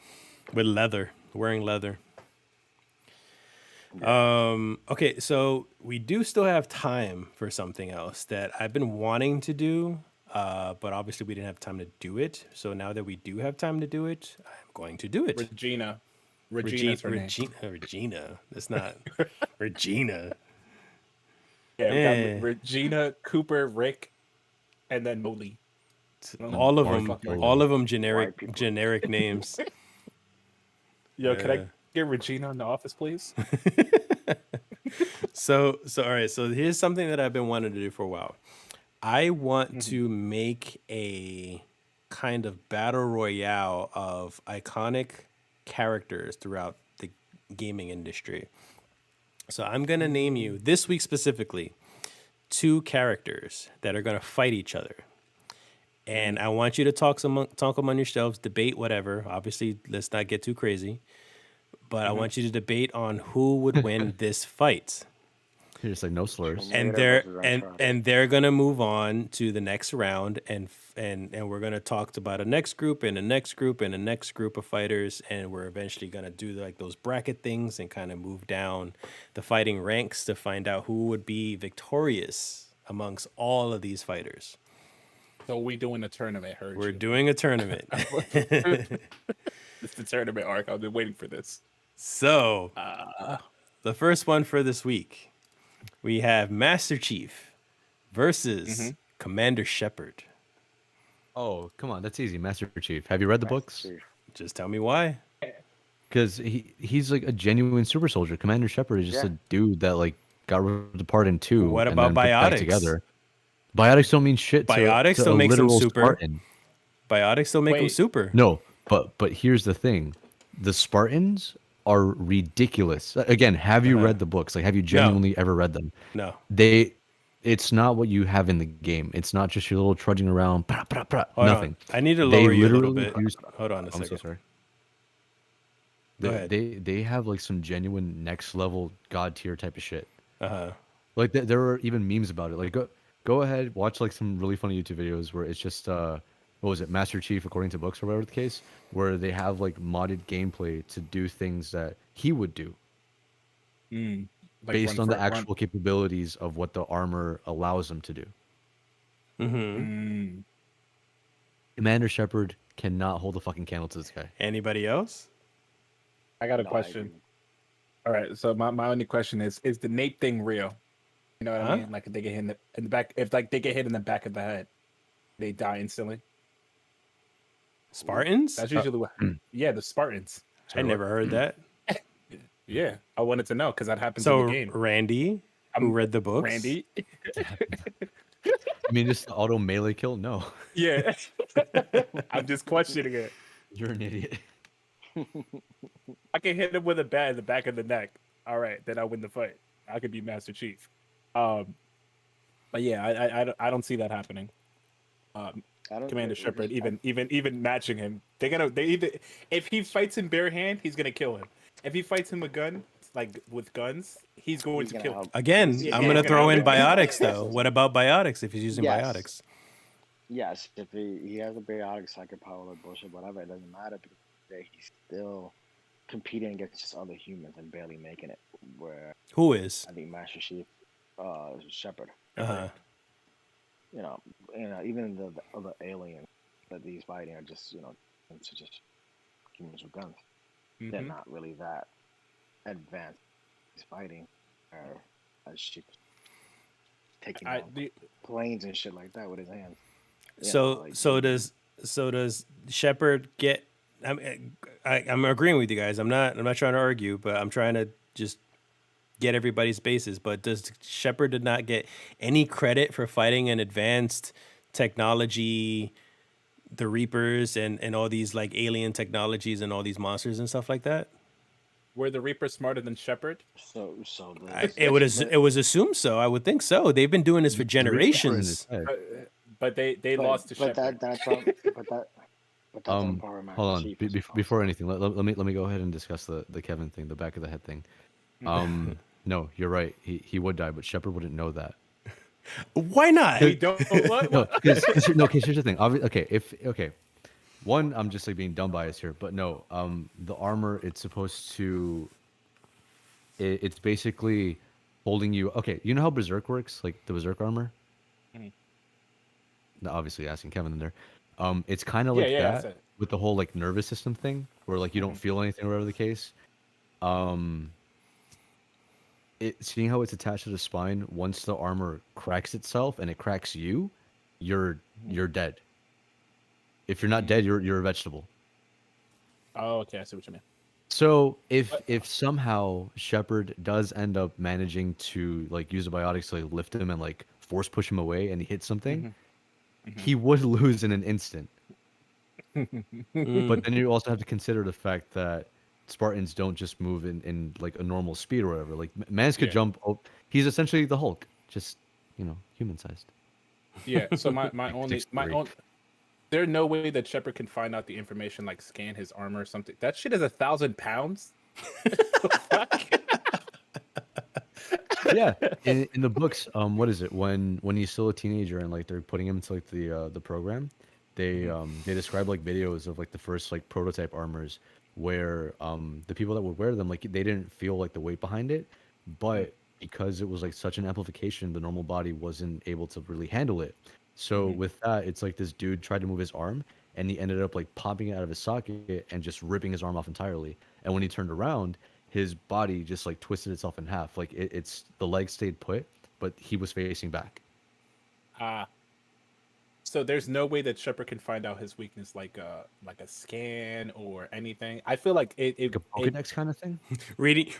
with leather, wearing leather. Okay, so we do still have time for something else that I've been wanting to do, but obviously we didn't have time to do it. So now that we do have time to do it, I'm going to do it. Regina. Regina's her name. Regina. That's not Regina. Yeah, we Eh. got Regina, Cooper, Rick, and then Molly. All of Boring them, fucking all of them White people. generic names. Yo, can Yeah. I get Regina in the office, please? So all right. So here's something that I've been wanting to do for a while. I want to make a kind of battle royale of iconic characters throughout the gaming industry. So I'm gonna name you this week specifically 2 characters that are gonna fight each other, and I want you to talk among yourselves, debate whatever. Obviously, let's not get too crazy, but I want you to debate on who would win this fight. You're just like no slurs. And Later versus Uncharted. and they're gonna move on to the next round, and we're gonna talk about a next group and a next group and a next group of fighters, and we're eventually gonna do like those bracket things and kind of move down the fighting ranks to find out who would be victorious amongst all of these fighters. So we doing a tournament, heard We're you. doing a tournament. It's the tournament arc. I've been waiting for this. So the first one for this week, we have Master Chief versus Commander Shepard. Oh, come on, that's easy. Master Chief. Have you read the books? Chief. Just tell me why. Because he's like a genuine super soldier. Commander Shepard is just Yeah. a dude that like got ripped apart in two, What and about then put back biotics? together. Biotics don't mean shit Biotics to a still makes them literal super. Spartan. Biotics still make them Wait. super. No, but here's the thing: the Spartans are ridiculous. Again, have you read the books? Like, have you genuinely ever read them? No. It's not what you have in the game. It's not just your little trudging around. Hold Nothing. on. I need to They lower you a little literally bit. use. Hold on a I'm so second. sorry. Go ahead. They have like some genuine next level god tier type of shit. Uh-huh. Like there are even memes about it. Like go ahead, watch like some really funny YouTube videos where it's just what was it, Master Chief according to books or whatever the case, where they have like modded gameplay to do things that he would do Like based on the actual capabilities of what the armor allows him to do. Mm-hmm. Commander Shepard cannot hold a fucking candle to this guy. Anybody else? I got a No, I question. agree. All right, so my only question is the Nape thing real? You know what Huh? I mean? Like if they get hit in the back, if like they get hit in the back of the head, they die instantly. Spartans? That's usually what. Yeah, the Spartans. I never heard that. Yeah, I wanted to know because that happens in So the game. Randy, who read the books, Randy. You mean just the auto melee kill? No. Yeah, I'm just questioning it. You're an idiot. I can hit him with a bat in the back of the neck. All right, then I win the fight. I could be Master Chief. But yeah, I don't see that happening. I don't Commander think- Shepard even matching him. They either if he fights in bare hand, he's gonna kill him. If he fights him with guns, he's going He's to gonna kill help. him. again, Yeah, I'm yeah, gonna it's throw gonna in happen. biotics though. What about biotics if he's using Yes. biotics? Yes, if he has a biotic psychic power or bullshit, whatever, it doesn't matter because he's still competing against just other humans and barely making it. Where Who is? I think Master Chief, Shepard, Uh-huh. you know, even the other aliens that he's fighting are just it's just humans with guns. They're Mhm. not really that advanced. He's fighting, or as shit, taking I down the, planes and shit like that with his hands. You So know, like, so does Shepard get? I'm agreeing with you guys. I'm not trying to argue, but I'm trying to just get everybody's bases. But does Shepard did not get any credit for fighting an advanced technology, the Reapers and all these like alien technologies and all these monsters and stuff like that? were the Reapers smarter than Shepard? so the It was assumed so. I would think so. They've been doing this for The reasons were in generations. his head. But they lost to Shepard. that's on par with Master Hold on. Chief. Before anything, let me go ahead and discuss the Kevin thing, the back of the head thing. No, you're right. He would die, but Shepard wouldn't know that. Why not? We don't. What? No, because here's the thing. One, I'm just like being dumb biased here, but no, the armor it's supposed to. It's basically holding you. Okay, you know how Berserk works, like the Berserk armor. No, obviously asking Kevin in there. It's kind of like Yeah, that with the whole like nervous system thing, where like you don't feel anything or whatever the case. Seeing how it's attached to the spine, once the armor cracks itself and it cracks you, you're dead. If you're not dead, you're a vegetable. Oh, okay. I see what you mean. So if somehow Shepard does end up managing to like use the biotics to like lift him and like force push him away and he hits something, he would lose in an instant. But then you also have to consider the fact that Spartans don't just move in like a normal speed or whatever. Like Mans could jump. He's essentially the Hulk, just human sized. Yeah. So my only 6'3". There's no way that Shepard can find out the information, like scan his armor or something. That shit is 1,000 pounds. Yeah, in the books, what is it when he's still a teenager and like they're putting him into like the program, they describe like videos of like the first like prototype armors where the people that would wear them like they didn't feel like the weight behind it, but because it was like such an amplification, the normal body wasn't able to really handle it. So with that, it's like this dude tried to move his arm and he ended up like popping it out of his socket and just ripping his arm off entirely. And when he turned around, his body just like twisted itself in half. Like it's the leg stayed put, but he was facing back. So there's no way that Shepard can find out his weakness like a scan or anything. I feel like Like a Pokedex kind of thing.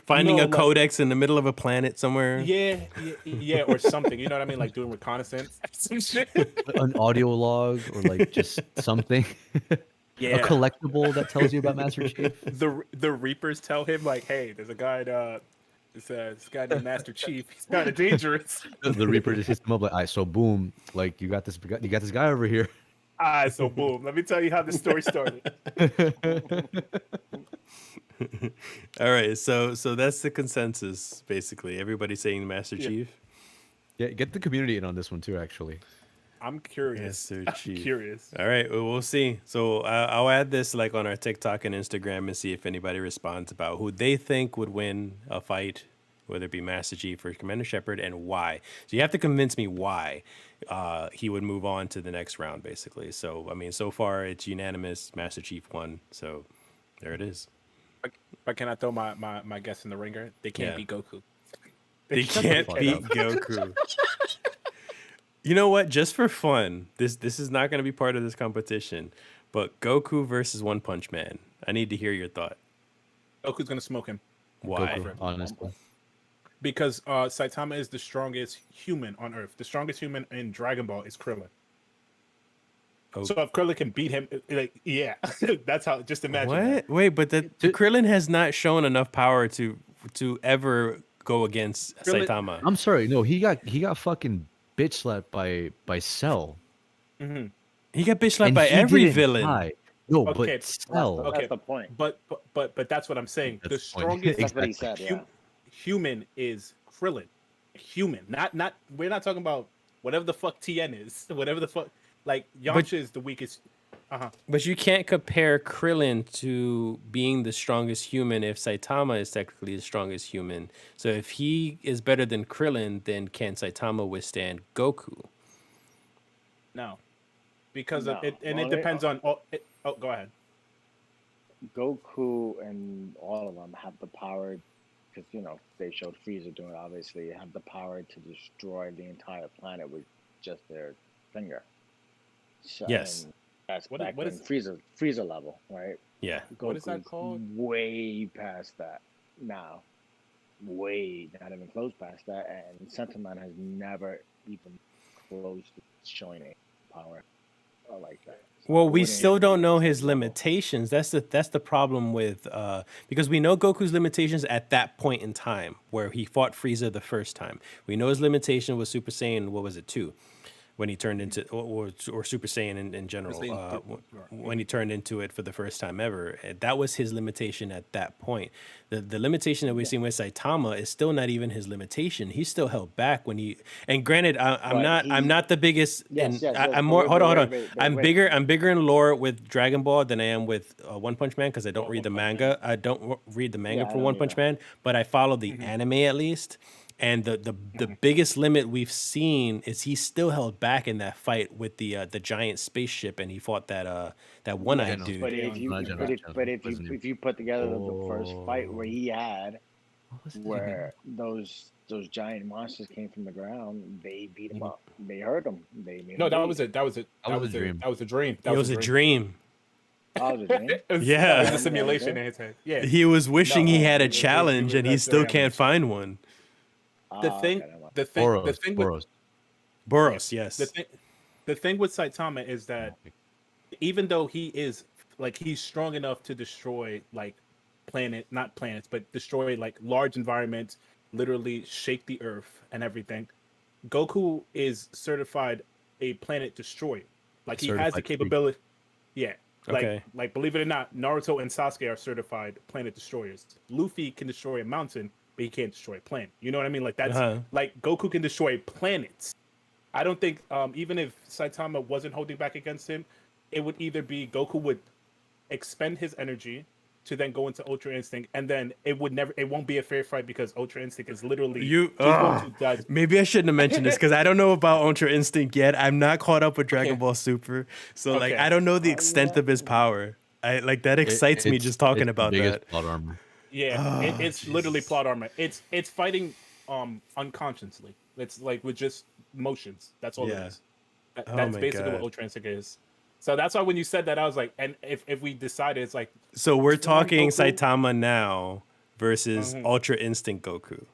Finding No, a like- codex in the middle of a planet somewhere. yeah, or something. You know what I mean? Like doing reconnaissance, some shit. An audio log or like just something. A Yeah. collectible that tells you about Master Chief. The Reapers tell him like, hey, there's a guy this guy named Master Chief. He's kind of dangerous. The Reaper just hits him up like, "All right, so boom, like you got this guy over here." So boom. Let me tell you how the story started. All right, so that's the consensus basically. Everybody saying Master Chief. Yeah, get the community in on this one too. Actually, I'm curious. Master I'm Chief. curious. All right, well, we'll see. So I'll add this like on our TikTok and Instagram and see if anybody responds about who they think would win a fight, whether it be Master Chief or Commander Shepard, and why. So you have to convince me why he would move on to the next round, basically. So I mean, so far it's unanimous. Master Chief won. So there it is. But can I throw my guess in the ringer? They can't Yeah. beat Goku. They can't fuck beat up. Goku. You know what? Just for fun, this is not going to be part of this competition, but Goku versus One Punch Man. I need to hear your thought. Goku's gonna smoke him Why? Goku, honestly. because Saitama is the strongest human on Earth. The strongest human in Dragon Ball is Krillin. Oh. So if Krillin can beat him, like yeah, that's how. Just imagine. What? That. Wait, but the Krillin has not shown enough power to ever go against Krillin- Saitama. I'm sorry, no, he got fucking bitch slapped by Cell. Mhm. He got bitch slapped And by he every didn't villain. die. No, Okay, but Cell. Okay. That's the point. But that's what I'm saying. That's The the point. strongest That's what he said. Yeah. human is Krillin. Human, not. We're not talking about whatever the fuck TN is. Whatever the fuck, like Yamcha is the weakest. But you can't compare Krillin to being the strongest human if Saitama is technically the strongest human. So if he is better than Krillin, then can Saitama withstand Goku? No, because No. of it, and Well, it depends on. Oh, go ahead. Goku and all of them have the power, because they showed Frieza doing it. Obviously, have the power to destroy the entire planet with just their finger. So, Yes. and that's What- back what in is- Frieza level, right? Yeah. What is that Goku's called? Way past that now. Way not even close past that, and Sentiment has never even close to showing any power like that. So Well, it we wouldn't still even don't be know the his same level. limitations. That's the problem with because we know Goku's limitations at that point in time where he fought Frieza the first time. We know his limitation was Super Saiyan. What was it, 2? When he turned into or Super Saiyan in general, Saiyan 2, when he turned into it for the first time ever, that was his limitation at that point. The limitation that we've seen with Saitama is still not even his limitation. He's still held back when he. And granted, I'm But not the biggest. Yes, yes, I'm but more. wait, Hold on, wait, hold on. wait, I'm wait. bigger. I'm bigger in lore with Dragon Ball than I am with One Punch Man because I don't read the One Punch manga. I don't read the manga Yeah, I for don't One Punch either. Man, but I follow the anime at least. And the biggest limit we've seen is he's still held back in that fight with the giant spaceship, and he fought that one-eyed no. dude. But if you, Not but if, General but if Wasn't you he? if you put together the first fight where he had, What was his where those giant monsters came from the ground, they beat him up. They hurt him. They made No, him that bleed. was it. That was it. That was a dream. That was a dream. That It was a dream. Oh, it was a dream? It was, Yeah. it was a simulation in his head. Yeah. He was wishing he No, had a it was- challenge, and he that's still the can't find one. The Oh, thing, okay, never mind. the thing, the Boros? thing with Boros. Boros, yes. the thing with Saitama is that even though he is like he's strong enough to destroy like not planets, but destroy like large environments, literally shake the earth and everything. Goku is certified a planet destroyer. Like he has the Certified freak. capability. Yeah. Okay. Like believe it or not, Naruto and Sasuke are certified planet destroyers. Luffy can destroy a mountain, but he can't destroy a planet. You know what I mean? Like that's like Goku can destroy planets. I don't think even if Saitama wasn't holding back against him, it would either be Goku would expend his energy to then go into Ultra Instinct, and then it won't be a fair fight because Ultra Instinct is literally he's going to die. Maybe I shouldn't have mentioned this because I don't know about Ultra Instinct yet. I'm not caught up with Dragon Okay. Ball Super, so like Okay. I don't know the extent of his power. I like that excites me It's- just talking it's the about biggest that. plot armor. Yeah, it's literally plot armor. It's fighting unconsciously. It's like with just motions. That's all Yeah. it is. Oh That's my basically what God. Ultra Instinct is. So that's why when you said that, I was like, and if we decided, it's like, So we're Swan talking Goku. Saitama now versus Mhm. Ultra Instinct Goku.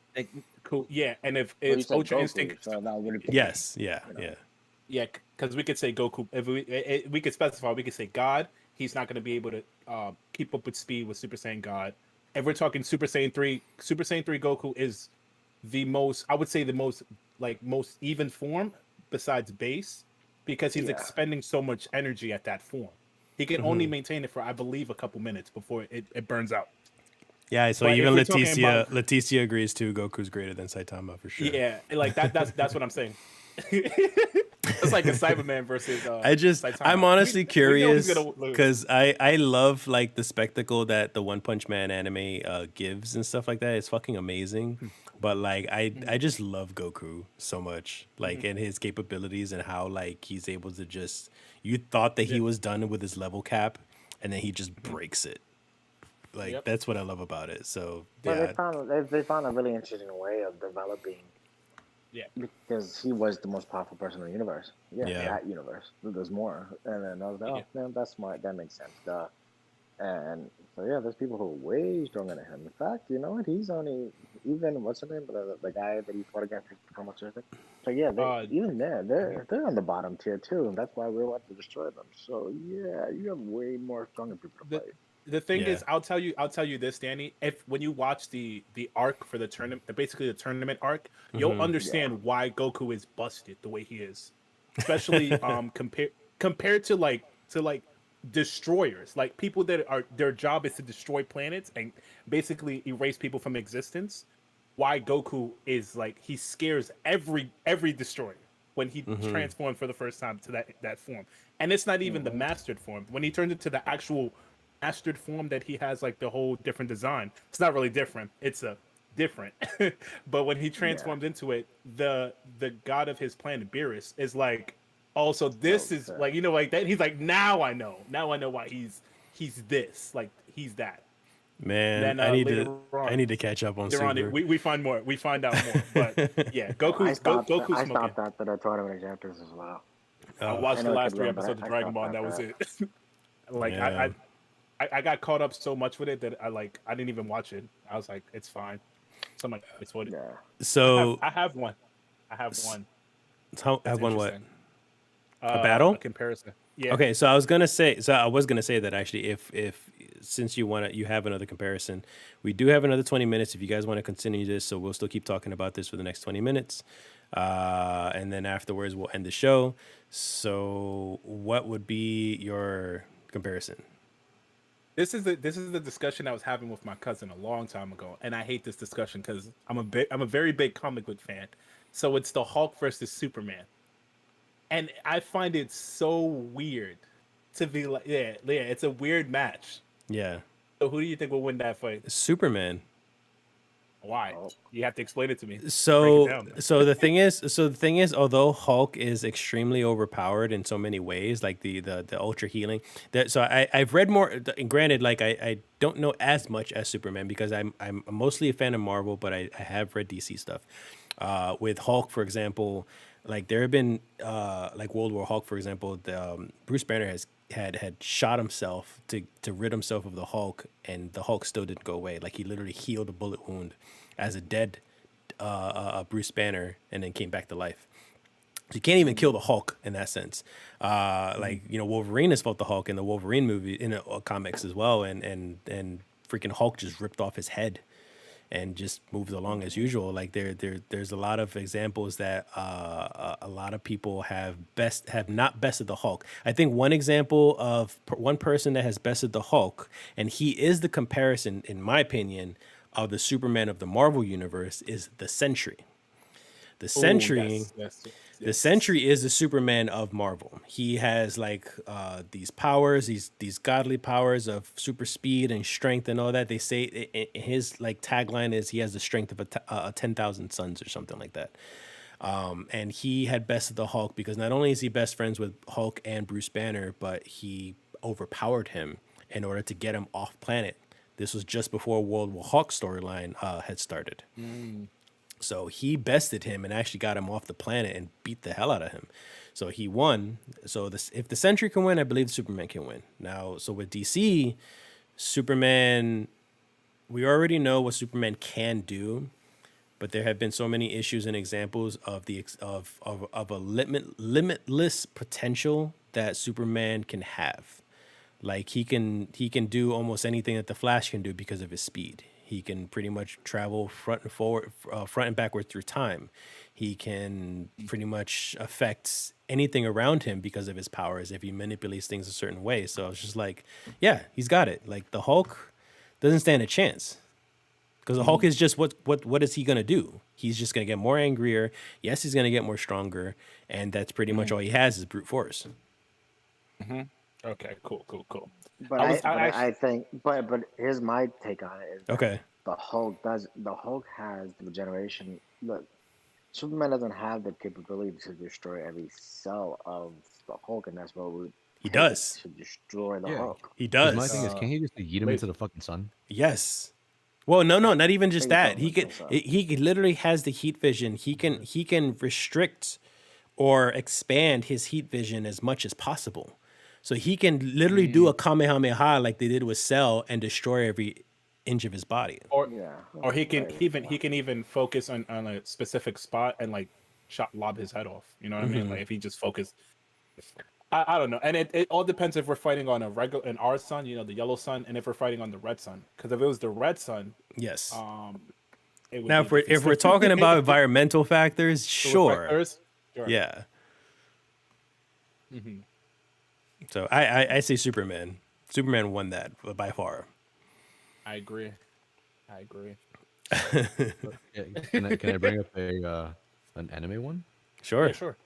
Cool. Yeah, and if Well, you it's said Ultra Goku, Instinct, so that would Yes, yeah, You know. yeah. yeah, because we could say Goku. If we could specify, we could say God. He's not going to be able to keep up with speed with Super Saiyan God. If we're talking Super Saiyan 3, Super Saiyan 3 Goku is the most, I would say, the most most even form besides base, because he's Yeah. expending so much energy at that form. He can only maintain it for, I believe, a couple minutes before it burns out. Yeah, so But if even we're talking about, Leticia agrees too. Goku's greater than Saitama for sure. yeah, like that's what I'm saying. It's like a Cyberman versus Saitama. I'm honestly We know he's curious gonna lose. because I love like the spectacle that the One Punch Man anime gives and stuff like that. It's fucking amazing. But like I just love Goku so much, like and his capabilities and how like he's able to just, you thought that he was done with his level cap, and then he just breaks it. Like Yep. that's what I love about it. So Well, yeah, they found a really interesting way of developing. Yeah. Because he was the most powerful person in the universe. Yeah, Yeah. that universe. There's more. And then I was like, oh, man, that's smart. That makes sense. Duh. And so, yeah, there's people who are way stronger than him. In fact, you know what? He's only, even, what's the name? The guy that he fought against, how much is it? So, yeah, even they're on the bottom tier, too. And that's why we want to destroy them. So, yeah, you have way more stronger people to fight. The thing Yeah. is, I'll tell you this, Danny. If when you watch the arc for the tournament, basically the tournament arc, you'll understand why Goku is busted the way he is, especially compared to like destroyers, like people that are their job is to destroy planets and basically erase people from existence. Why Goku is like, he scares every destroyer when he transforms for the first time to that form, and it's not even the mastered form. When he turns into the actual mastered form that he has, like the whole different design, it's not really different, it's a different but when he transforms into it, the god of his planet Beerus is like, also this is like, like that, he's like, now I know why he's this, like he's that. man, Then I later need to catch up on Super. we find out more, but yeah, Goku's I smoking. stopped after the tournament chapters as well. I watched I the know it last could 3 run, but episodes of I Dragon stopped Ball, and that after was it. Like Yeah. I got caught up so much with it that I didn't even watch it. I was like, it's fine. So I'm like, it's what it. Yeah. So I have one. I have one. have That's one what? interesting. A battle? A comparison. Yeah. Okay, so I was gonna say that actually, if since you have another comparison, we do have another 20 minutes. If you guys want to continue this, so we'll still keep talking about this for the next 20 minutes, and then afterwards we'll end the show. So, what would be your comparison? This is the discussion I was having with my cousin a long time ago, and I hate this discussion because I'm a very big comic book fan. So it's the Hulk versus Superman, and I find it so weird to be like, yeah, it's a weird match. Yeah, So who do you think will win that fight? Superman. Why? You have to explain it to me. So, Break it down. the thing is, although Hulk is extremely overpowered in so many ways, like the ultra healing, I've read more. And granted, like I don't know as much as Superman because I'm mostly a fan of Marvel, but I have read DC stuff. With Hulk, for example, like there have been like World War Hulk, for example, Bruce Banner had shot himself to rid himself of the Hulk, and the Hulk still didn't go away. Like he literally healed a bullet wound as a dead Bruce Banner, and then came back to life. So you can't even kill the Hulk in that sense. Like, you know, Wolverine has fought the Hulk in the Wolverine movie, in the comics as well, and freaking Hulk just ripped off his head and just moves along as usual. Like there's a lot of examples that a lot of people have not bested the Hulk. I think one example of one person that has bested the Hulk, and he is the comparison, in my opinion, of the Superman of the Marvel universe, is the Sentry. The Sentry. The Sentry is the Superman of Marvel. He has like these powers, these godly powers of super speed and strength and all that. They say his like tagline is he has the strength of a 10,000 suns or something like that. And he had bested the Hulk because not only is he best friends with Hulk and Bruce Banner, but he overpowered him in order to get him off planet. This was just before World War Hulk storyline had started. So he bested him and actually got him off the planet and beat the hell out of him. So he won. So this, if the Sentry can win, I believe Superman can win. Now, so with DC, Superman, we already know what Superman can do, but there have been so many issues and examples of a limitless potential that Superman can have. Like he can do almost anything that the Flash can do because of his speed. He can pretty much travel front and backward through time. He can pretty much affect anything around him because of his powers if he manipulates things a certain way. So I was just like, yeah, he's got it. Like the Hulk doesn't stand a chance. Because the Hulk is just what is he gonna do? He's just gonna get more angrier. Yes, he's gonna get more stronger, and that's pretty much all he has is brute force. Okay, cool. But I think, but here's my take on it. Is Okay. the Hulk has the regeneration. Look, Superman doesn't have the capability to destroy every cell of the Hulk, and that's what he does to destroy the Hulk. He 'Cause does. my thing is, can't he just yeet him into the fucking sun? Yes. Well, no, not even just that. He can. He literally has the heat vision. He can restrict or expand his heat vision as much as possible. So he can literally do a Kamehameha like they did with Cell and destroy every inch of his body. Or he can even focus on a specific spot and like lob his head off. You know what I mean? Like if he just focused. I don't know, and it all depends if we're fighting on our sun, you know, the yellow sun, and if we're fighting on the red sun. Because if it was the red sun, yes. It would Now, if we're talking about environmental factors, sure. Yeah. Mm-hmm. So I say Superman. Superman won that by far. I agree. Yeah, can I bring up an anime one? Sure. Yeah, sure.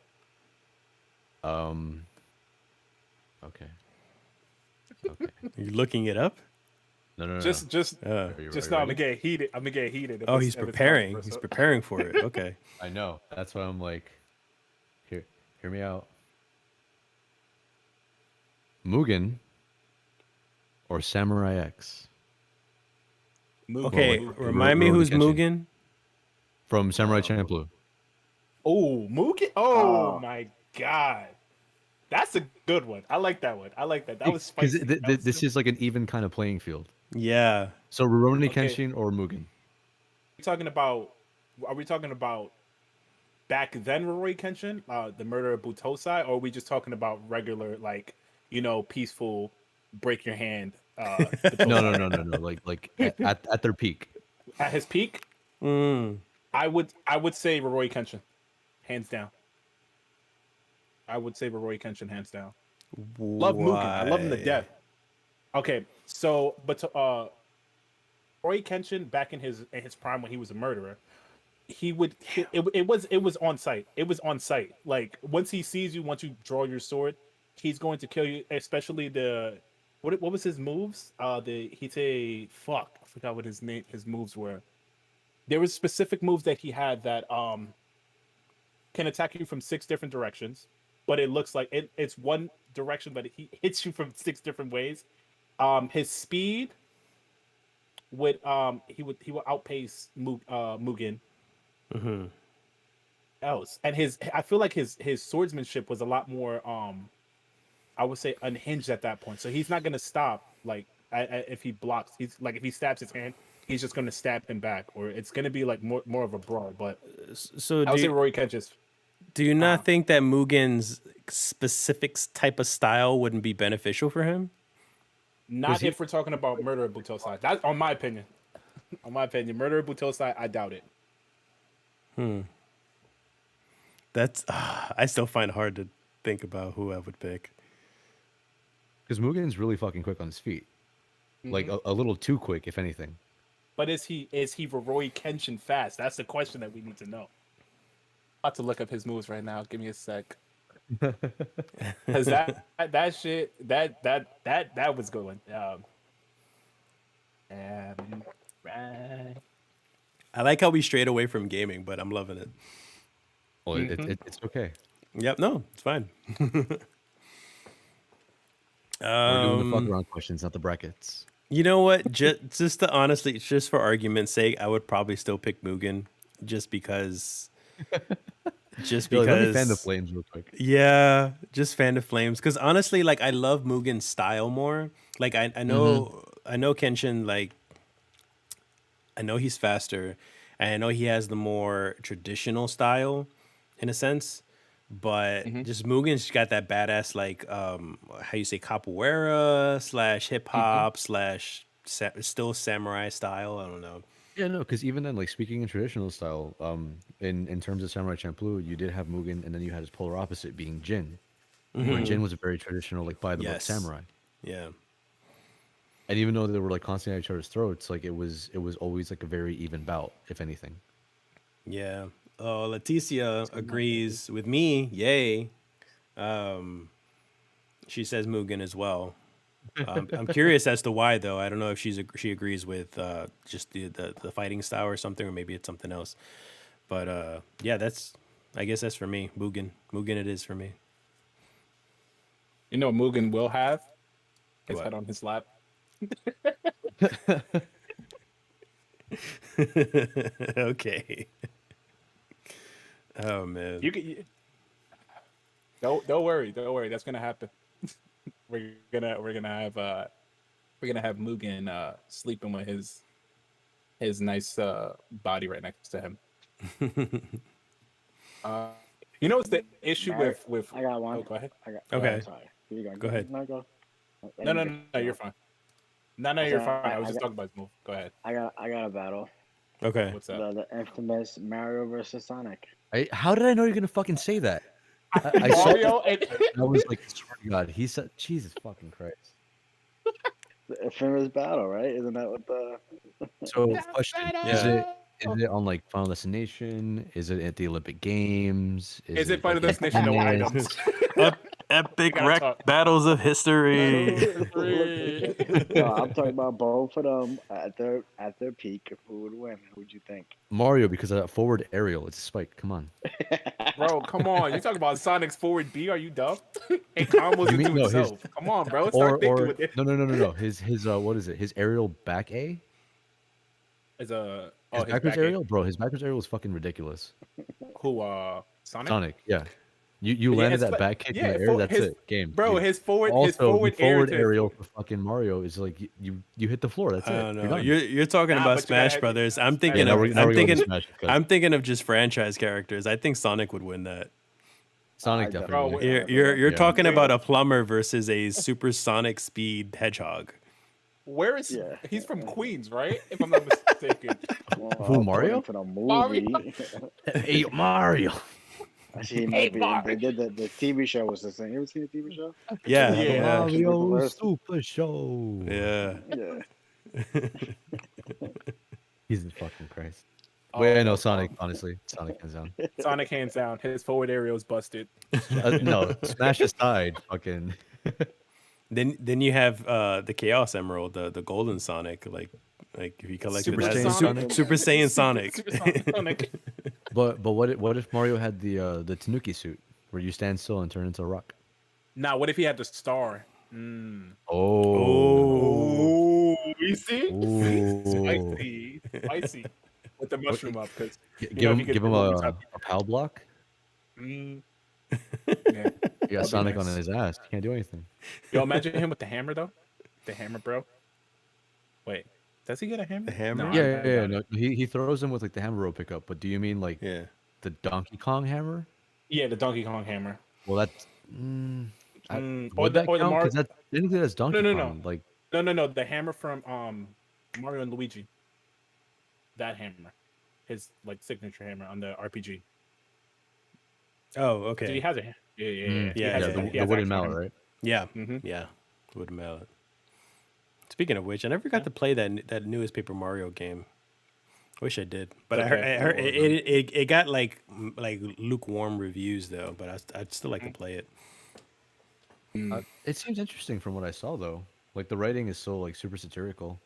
Okay. You looking it up? No. Just Are you I'm ready? gonna get heated. Oh, he's preparing. He's preparing for it. Okay. I know. That's why I'm like, hear me out. Mugen or Samurai X Okay, Well, remind me Rurouni who's Kenshin. Mugen? from Samurai Champloo. Oh, Mugen! Oh my god, that's a good one. I like that one. That was spicy. Because this is like an even kind of playing field. Yeah. So Rurouni Okay. Kenshin or Mugen. Are we talking about back then Rory Kenshin, the murder of Butosai, or are we just talking about regular, like, you know, peaceful break your hand? No. Like at their peak. At his peak, I would say Rory Kenshin, hands down. I would say Rory Kenshin, hands down. Love Mugen. I love him to death. Okay, so Rory Kenshin back in his prime when he was a murderer, it was on site. It was on site. Like once he sees you, once you draw your sword, he's going to kill you. Especially what was his moves? I forgot what his moves were. There was specific moves that he had that can attack you from 6 different directions, but it looks like it's one direction, but he hits you from 6 different ways. His speed would he would outpace Mugen. Else, and I feel like his swordsmanship was a lot more I would say unhinged at that point. So he's not gonna stop like if he blocks. He's like if he stabs his hand, he's just gonna stab him back, or it's gonna be like more of a brawl. But So I would say Rory Kenshin. do you not think that Mugen's specific type of style wouldn't be beneficial for him? Not if we're talking about Murder of Butosai. That's on my opinion. On my opinion, Murder of Butosai, I doubt it. That's I still find it hard to think about who I would pick. Because Mugen's really fucking quick on his feet. Like a little too quick, if anything. But is he Rory Kenshin fast? That's the question that we need to know. I'm about to look up his moves right now. Give me a sec. Because that shit that was going. Right. I like how we strayed away from gaming, but I'm loving it. Well, it's okay. Yep, no, it's fine. We're doing the fuck around questions, not the brackets. You know what? Just to honestly, just for argument's sake, I would probably still pick Mugen. just because. Just Yo, let me fan the because. flames real quick. Yeah, just fan the flames. Because honestly, like I love Mugen's style more. Like I know Kenshin. Like I know he's faster, and I know he has the more traditional style, in a sense. But Mhm. just Mugen's got that badass like how you say capoeira slash hip hop slash still samurai style. I don't know. Yeah, no, because even then, like speaking in traditional style, in terms of Samurai Champloo, you did have Mugen, and then you had his polar opposite being Jin, where Jin was a very traditional, like by the book Yes. samurai. Yeah. And even though they were like constantly at each other's throats, like it was always like a very even bout, if anything. Yeah. Oh, Leticia agrees with me. Yay. She says Mugen as well. I'm curious as to why, though. I don't know if she agrees with just the fighting style or something, or maybe it's something else. But yeah, I guess that's for me. Mugen, it is for me. You know, what Mugen will have his What? head on his lap. Okay. Oh man. Don't worry, don't worry. That's gonna happen. we're gonna have Mugen sleeping with his nice body right next to him. You know what's the issue with I got one. Oh, go ahead. Okay. Sorry. You Go ahead. No, go. No, you're fine. No, you're fine. I was just talking about his move. Go ahead. I got a battle. Okay. What's up? The infamous Mario versus Sonic. How did I know you're gonna fucking say that? I saw Mario that. and I was like, swear to God, he said, Jesus fucking Christ. The infamous battle, right? Isn't that what the? So, question: Yeah. is it on like Final Destination? Is it at the Olympic Games? Is it like, Final Destination? No tennis? items. Epic gotta wreck talk. battles of history. No, I'm talking about both of them at their peak. Who would win? Who would you think? Mario, because of that forward aerial, it's a spike. Come on. Bro, come on. You talking about Sonic's forward B? Are you dumb? And combos You mean into no? His himself. Come on, bro. Start thinking or with it. no. His what is it? His aerial back A? As His his backwards back aerial, bro. His backwards aerial was fucking ridiculous. who Sonic? Sonic, yeah. You Yeah, landed it's that back kick in yeah, the air. That's his it. Game. bro, You- his forward Also, the air forward to his aerial foot. for fucking Mario is like you hit the floor. That's I it. don't You're know. done. You're talking Nah, about but you gotta Smash have- Brothers. I'm Yeah, thinking now of we're I'm going to thinking Smash because I'm thinking of just franchise characters. I think Sonic would win that. Sonic I definitely. Bro, wins. You're Yeah. talking about a plumber versus a supersonic speed hedgehog. where is Yeah. he's from Queens, right? If I'm not mistaken. Who, Mario? According to the Mario? movie. Hey, Mario. Actually, it Hey, might be. Mario. They did the TV show was the same. You ever seen the TV show? Yeah, Yeah. yeah, Mario Reverse. Super Show. yeah. Yeah. Jesus fucking Christ. Wait, I know Oh, Sonic. Honestly, Sonic hands down. Sonic hands down. His forward aerial is busted. No, Smash aside, fucking. Then you have the Chaos Emerald, the Golden Sonic, like if you collect Super it, that's Saiyan the Sonic? Super Saiyan Sonic. Super Sonic. But what if Mario had the Tanuki suit where you stand still and turn into a rock? Now, what if he had the star? Oh. Oh, you see? Ooh. Spicy. With the mushroom up, because Give him a PAL block. Yeah. You got That'd be Sonic nice. on his ass. Can't do anything. Yo, imagine him with the hammer though. The hammer, bro. Wait, does he get a hammer? The hammer? No, Yeah, I doubt no, it. he throws him with like the hammer rope pickup. But do you mean like Yeah. the Donkey Kong hammer? Yeah, the Donkey Kong hammer. Well, that's Or would the that count? Mario. Because that technically that's Donkey No. Kong. Like No. The hammer from Mario and Luigi. That hammer, his like signature hammer on the RPG. Oh, So he okay. has a hammer. Yeah. Yeah, He has yeah, a- the he has wooden actual mallet, hammer. right? Yeah, Mhm. yeah. Wooden mallet. Speaking of which, I never got to play that newest Paper Mario game. Wish I did, but I Okay. heard it got like lukewarm reviews though. But I'd still like to play it. It seems interesting from what I saw though. Like the writing is so like super satirical.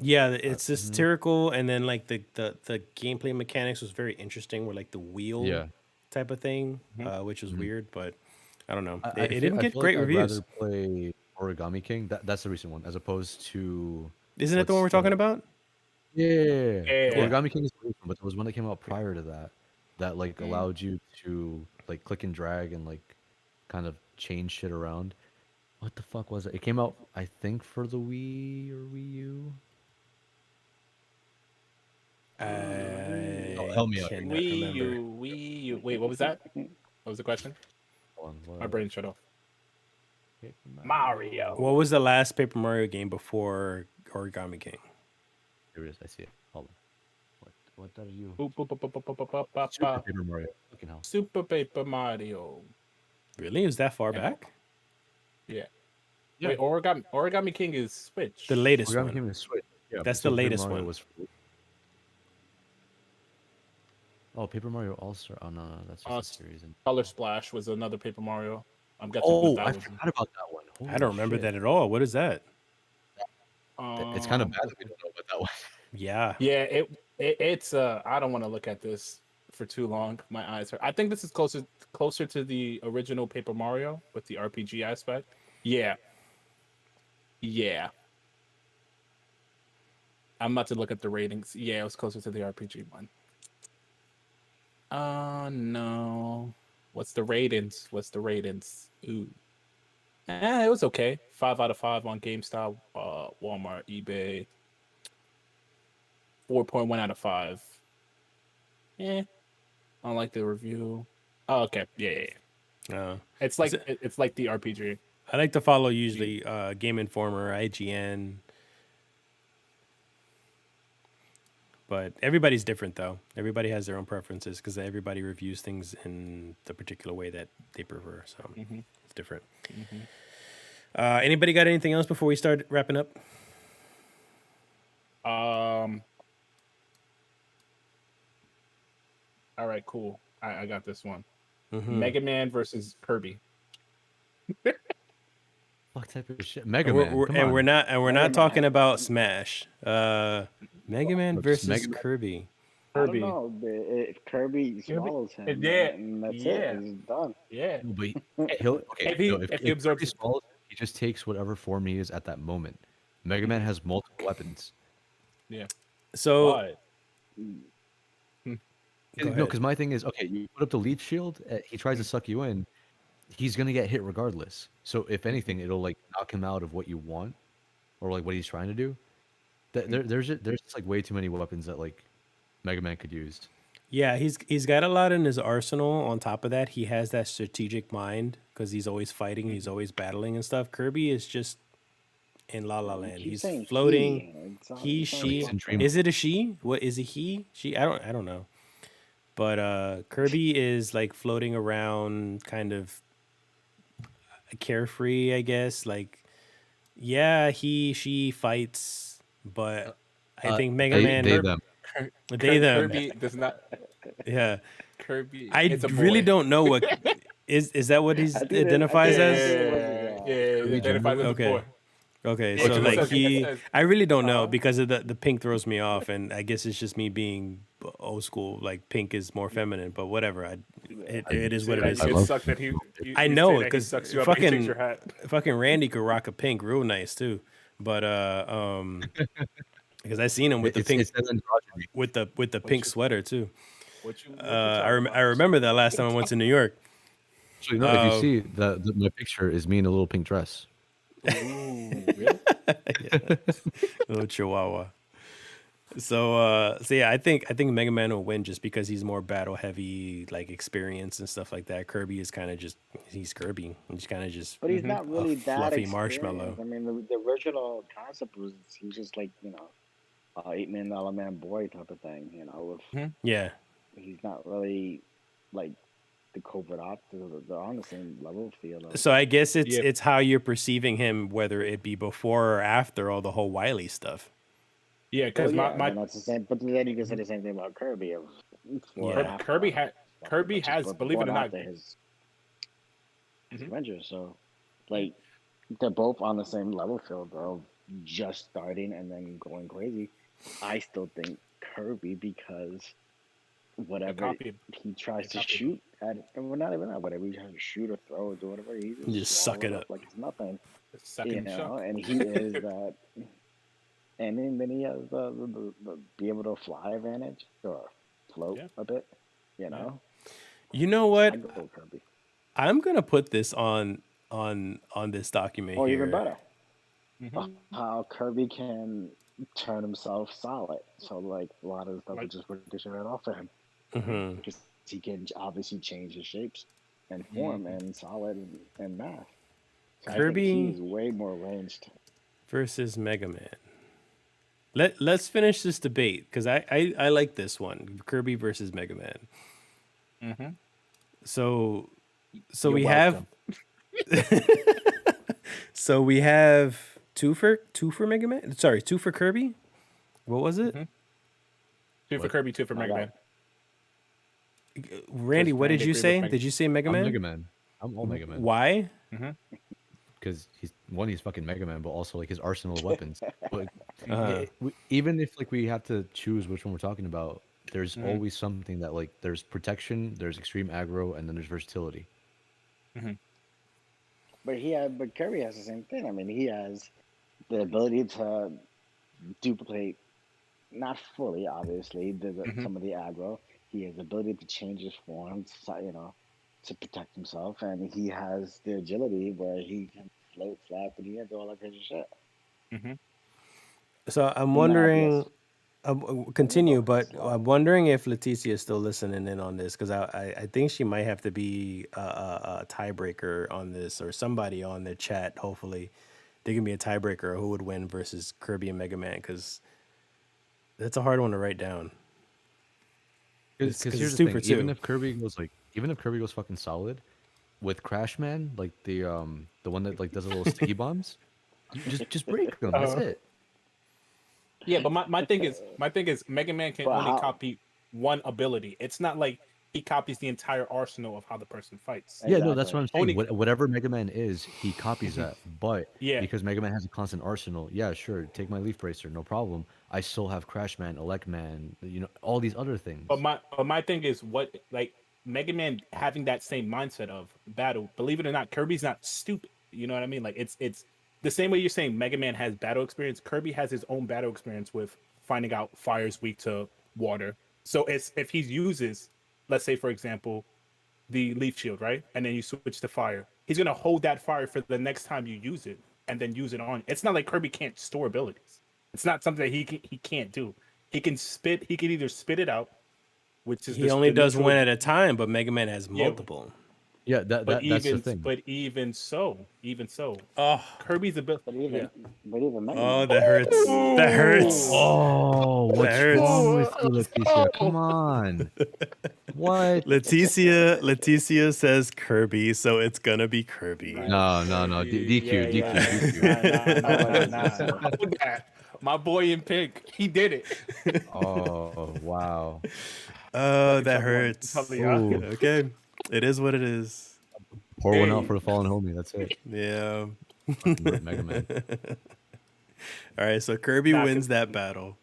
Yeah, it's satirical, and then like the gameplay mechanics was very interesting. Where like the wheel Yeah. type of thing, which was weird, but I don't know. I It didn't get feel great like reviews. I'd rather play Origami King. That's the recent one, as opposed to Isn't that the one we're what's talking about? Yeah. The Yeah. Origami King is the latest one, but there was one that came out prior to that that like allowed you to like click and drag and like kind of change shit around. What the fuck was it? It came out, I think, for the Wii or Wii U. Oh, I help me out here, cannot chat. remember. Wii U. Wait, what was that? What was the question? Hold on, My brain shut off. Paper Mario. What was the last Paper Mario game before Origami King? Here it is. I see it. Hold on. What are you? Boop, boop, boop, boop, boop, boop, boop, boop, Super boop. Paper Mario. Fucking hell. Super Paper Mario. Really? Is that far Yeah. back? Yeah. Yeah. Wait, Origami King is Switch. The latest Origami one. King is Switch. Yeah, That's but the Super Paper latest Mario one. was. Oh, Paper Mario All Star. Oh no, that's just a series. Color Splash was another Paper Mario. I'm guessing Oh, that I was. forgot about that one. I don't remember that at all. What is that? It's kind of bad that we don't know about that one. Yeah. Yeah, it's I don't want to look at this for too long. My eyes hurt. I think this is closer to the original Paper Mario with the RPG aspect. Yeah. Yeah. I'm about to look at the ratings. Yeah, it was closer to the RPG one. No. What's the ratings? Ooh. It was okay. 5 out of 5 on GameStop, Walmart, eBay. 4.1 out of 5. I don't like the review. Oh, okay. Yeah. It's like it's like the RPG. I like to follow usually Game Informer, IGN. But everybody's different though. Everybody has their own preferences because everybody reviews things in the particular way that they prefer. So it's different. Anybody got anything else before we start wrapping up? All right, cool. I got this one. Mega Man versus Kirby. Fuck type of shit. Mega Man. We're not talking about Smash. Mega Man versus Mega Man. Kirby. I don't know. If Kirby swallows him, and that's it. He's done. Yeah. No, but he'll If he absorbs Kirby swallows, he just takes whatever form he is at that moment. Mega Man has multiple weapons. Yeah. So But No, because my thing is, okay, you put up the leech shield, he tries to suck you in, he's gonna get hit regardless. So if anything, it'll like knock him out of what you want, or like what he's trying to do. There's just like way too many weapons that like Mega Man could use. yeah, he's got a lot in his arsenal. On top of that, he has that strategic mind because he's always fighting, he's always battling and stuff. Kirby is just in La La Land. He's floating. He, she. Is it a she? What is it? He? She? I don't know. But Kirby is like floating around, kind of carefree, I guess. Like, yeah, she fights, but I think Mega Man. Them. They them. Kirby does not. Yeah. Kirby. I it's a really boy. don't know what is that what he's identifies as? Yeah, he identifies as a boy. Okay, Yeah, so it like says- I really don't know because of the pink throws me off, and I guess it's just me being old school. Like pink is more feminine, but whatever. It is what it is. It sucked that I you know say that he because sucks you up and he takes your hat. fucking Randy could rock a pink real nice too, but because I seen him with the pink with the pink sweater too. I remember that last time I went to New York. Actually, no, if you see my picture is me in a little pink dress. Ooh, really? Little chihuahua. So yeah, I think Mega Man will win just because he's more battle heavy, like experience and stuff like that. Kirby is kind of just he's Kirby. He's kind of just But he's not really that fluffy experienced. marshmallow. I mean, the original concept was he's just like $8 million man boy type of thing. Yeah. He's not really like the covert ops. They're on the same level field. So I guess it's how you're perceiving him, whether it be before or after all the whole Wily stuff. Yeah, because that's the same. But then you can say the same thing about Kirby. Kirby has, believe it or not, his adventure. So, like, they're both on the same level field, though, just starting and then going crazy. I still think Kirby because whatever he tries to shoot at, and we're not even at whatever he tries to shoot or throw or do whatever, he just suck it up like it's nothing. and he he is that. And then he has the be able to fly advantage or float Yeah. a bit. You know, You know I what? go Kirby. I'm gonna put this on this document Or even here. better, Mm-hmm. how Kirby can turn himself solid. So like a lot of the stuff Like, would just ricochet right off of him mm-hmm. Hmm. because he can obviously change his shapes and form Mm-hmm. and solid and math. So I think he Kirby is way more ranged. versus Mega Man. Let's finish this debate because I like this one. Kirby versus Mega Man. Mm-hmm. So You're we have welcome. we have two for Mega Man. Sorry, two for Kirby. What was it? Mm-hmm. Two for What? Kirby, two for Mega got Man. Randy, what did Randy you agreed with say? Mega. Did you say Mega I'm Man? Mega Man. I'm all Mega Man. Why? Mm-hmm. Because he's fucking Mega Man, but also like his arsenal of weapons. But Uh, even if like we have to choose which one we're talking about, there's Mm-hmm. always something that like there's protection, there's extreme aggro, and then there's versatility. Mm-hmm. But Kirby has the same thing. I mean, he has the ability to duplicate, not fully, obviously, Mm-hmm. some of the aggro. He has the ability to change his form, to protect himself, and he has the agility where he can float, fly through the air, do all that crazy shit. Mm-hmm. so I'm Now, wondering. yes, Continue, but it's wild. I'm wondering if Leticia is still listening in on this because I think she might have to be a tiebreaker on this or somebody on the chat. Hopefully, they can be a tiebreaker of who would win versus Kirby and Mega Man because that's a hard one to write down. Because It's here's the two thing, for two. even if Kirby goes fucking solid, with Crash Man, like the one that like does the little sticky bombs, you just break them. That's it. Yeah, but my thing is Mega Man can But only how? copy one ability. It's not like he copies the entire arsenal of how the person fights. Yeah, no, that's Exactly. what I'm saying. Only Whatever Mega Man is, he copies that. But yeah. because Mega Man has a constant arsenal, yeah, sure, take my Leaf Bracer, no problem. I still have Crash Man, Elect Man, all these other things. But my thing is what like Mega Man having that same mindset of battle. Believe it or not, Kirby's not stupid. You know what I mean? Like it's the same way you're saying Mega Man has battle experience. Kirby has his own battle experience with finding out fire's weak to water. So it's if he uses, let's say for example, the leaf shield, right? And then you switch to fire. He's gonna hold that fire for the next time you use it, and then use it on. It's not like Kirby can't store abilities. It's not something that he can't do. He can spit. He can either spit it out, which is He only the does neutral. one at a time, but Mega Man has Yeah, multiple. Yeah, that's the thing. even so, Oh, Kirby's ability. But Yeah. even Mega oh, Man. that hurts. That hurts. Oh, That what's hurts. wrong with you, Leticia? Come on. What? Leticia says Kirby, so it's gonna be Kirby. Nice. No. DQ, Yeah. DQ. Nah. Hold that. My boy in pink, he did it. Oh, wow. Oh, that Chuck one. hurts. Probably, Ooh, Okay, it is what it is. pour one out Hey. for the fallen homie. That's it. Yeah. Fucking rip Mega Man. All right, so Kirby Nah, wins that battle.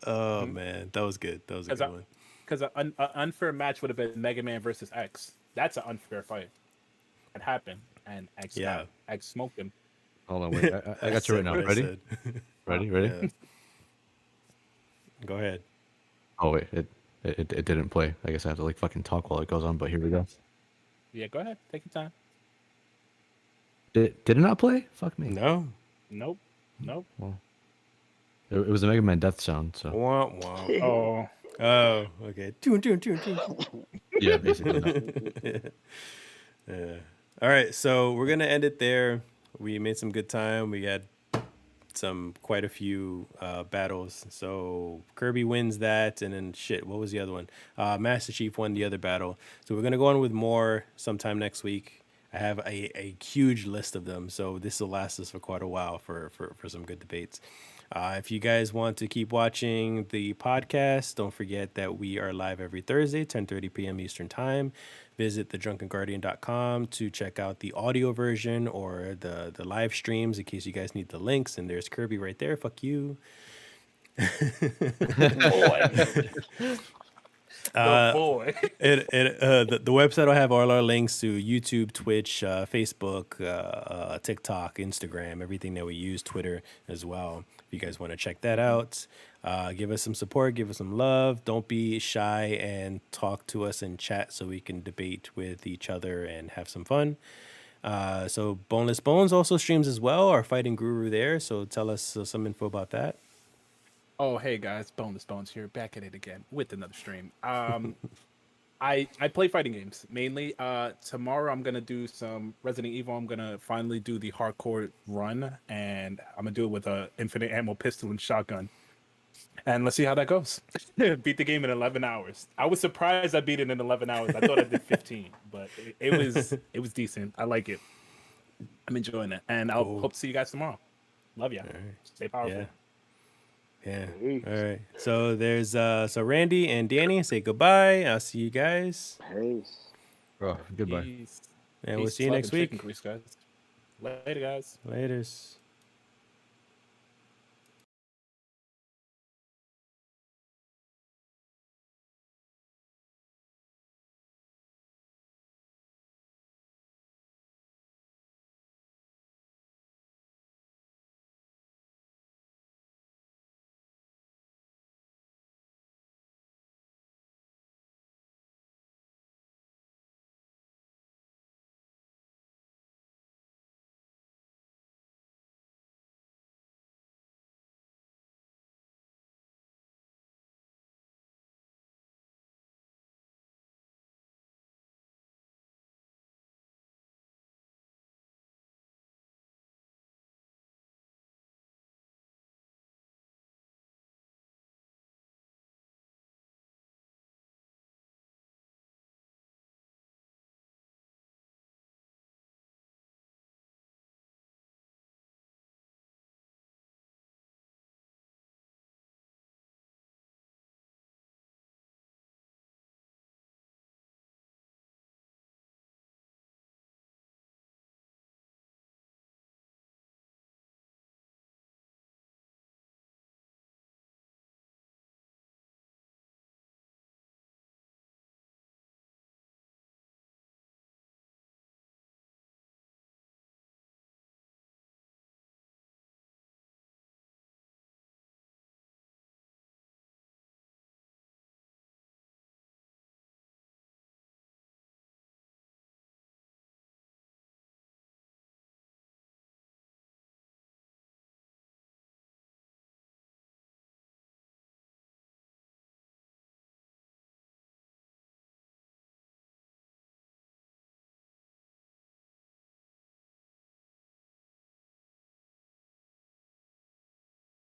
Oh man, that was good. That was a good one. Because an unfair match would have been Mega Man versus X. That's an unfair fight. It happened, and X smoked him. Hold on, wait. I got you right now. What I Ready? said. Ready? Yeah. Go ahead. Oh wait, it didn't play. I guess I have to like fucking talk while it goes on. But here we go. Yeah, go ahead. Take your time. Did it not play? Fuck me. No. Nope. Well, it was a Mega Man death sound. So Wah, wah. Oh. Oh, okay. yeah, basically. No. Yeah. All right, so we're gonna end it there. We made some good time. We had quite a few battles. So Kirby wins that, and then what was the other one? Master Chief won the other battle. So we're gonna go on with more sometime next week. I have a huge list of them, so this will last us for quite a while for some good debates. If you guys want to keep watching the podcast, don't forget that we are live every Thursday, 10:30 p.m. Eastern Time. Visit thedrunkenguardian.com to check out the audio version or the live streams in case you guys need the links. And there's Kirby right there. Fuck you. Boy. The website will have all our links to YouTube, Twitch, Facebook, TikTok, Instagram, everything that we use, Twitter as well. If you guys want to check that out, give us some support, give us some love. Don't be shy and talk to us in chat so we can debate with each other and have some fun. So Boneless Bones also streams as well, our fighting guru there. So tell us some info about that. Oh, hey guys, Boneless Bones here, back at it again with another stream. I play fighting games mainly. Tomorrow I'm gonna do some Resident Evil. I'm gonna finally do the hardcore run, and I'm gonna do it with a infinite ammo pistol and shotgun. And let's see how that goes. Beat the game in 11 hours. I was surprised I beat it in 11 hours. I thought I did 15, but it was decent. I like it. I'm enjoying it, and I'll hope to see you guys tomorrow. Love ya. All right. Stay powerful. Yeah. Peace. All right. So there's so Randy and Danny say goodbye. I'll see you guys. Peace. Oh, goodbye. Peace. And we'll Peace, see you love, next and week. chicken grease, guys. Later, guys. Laters.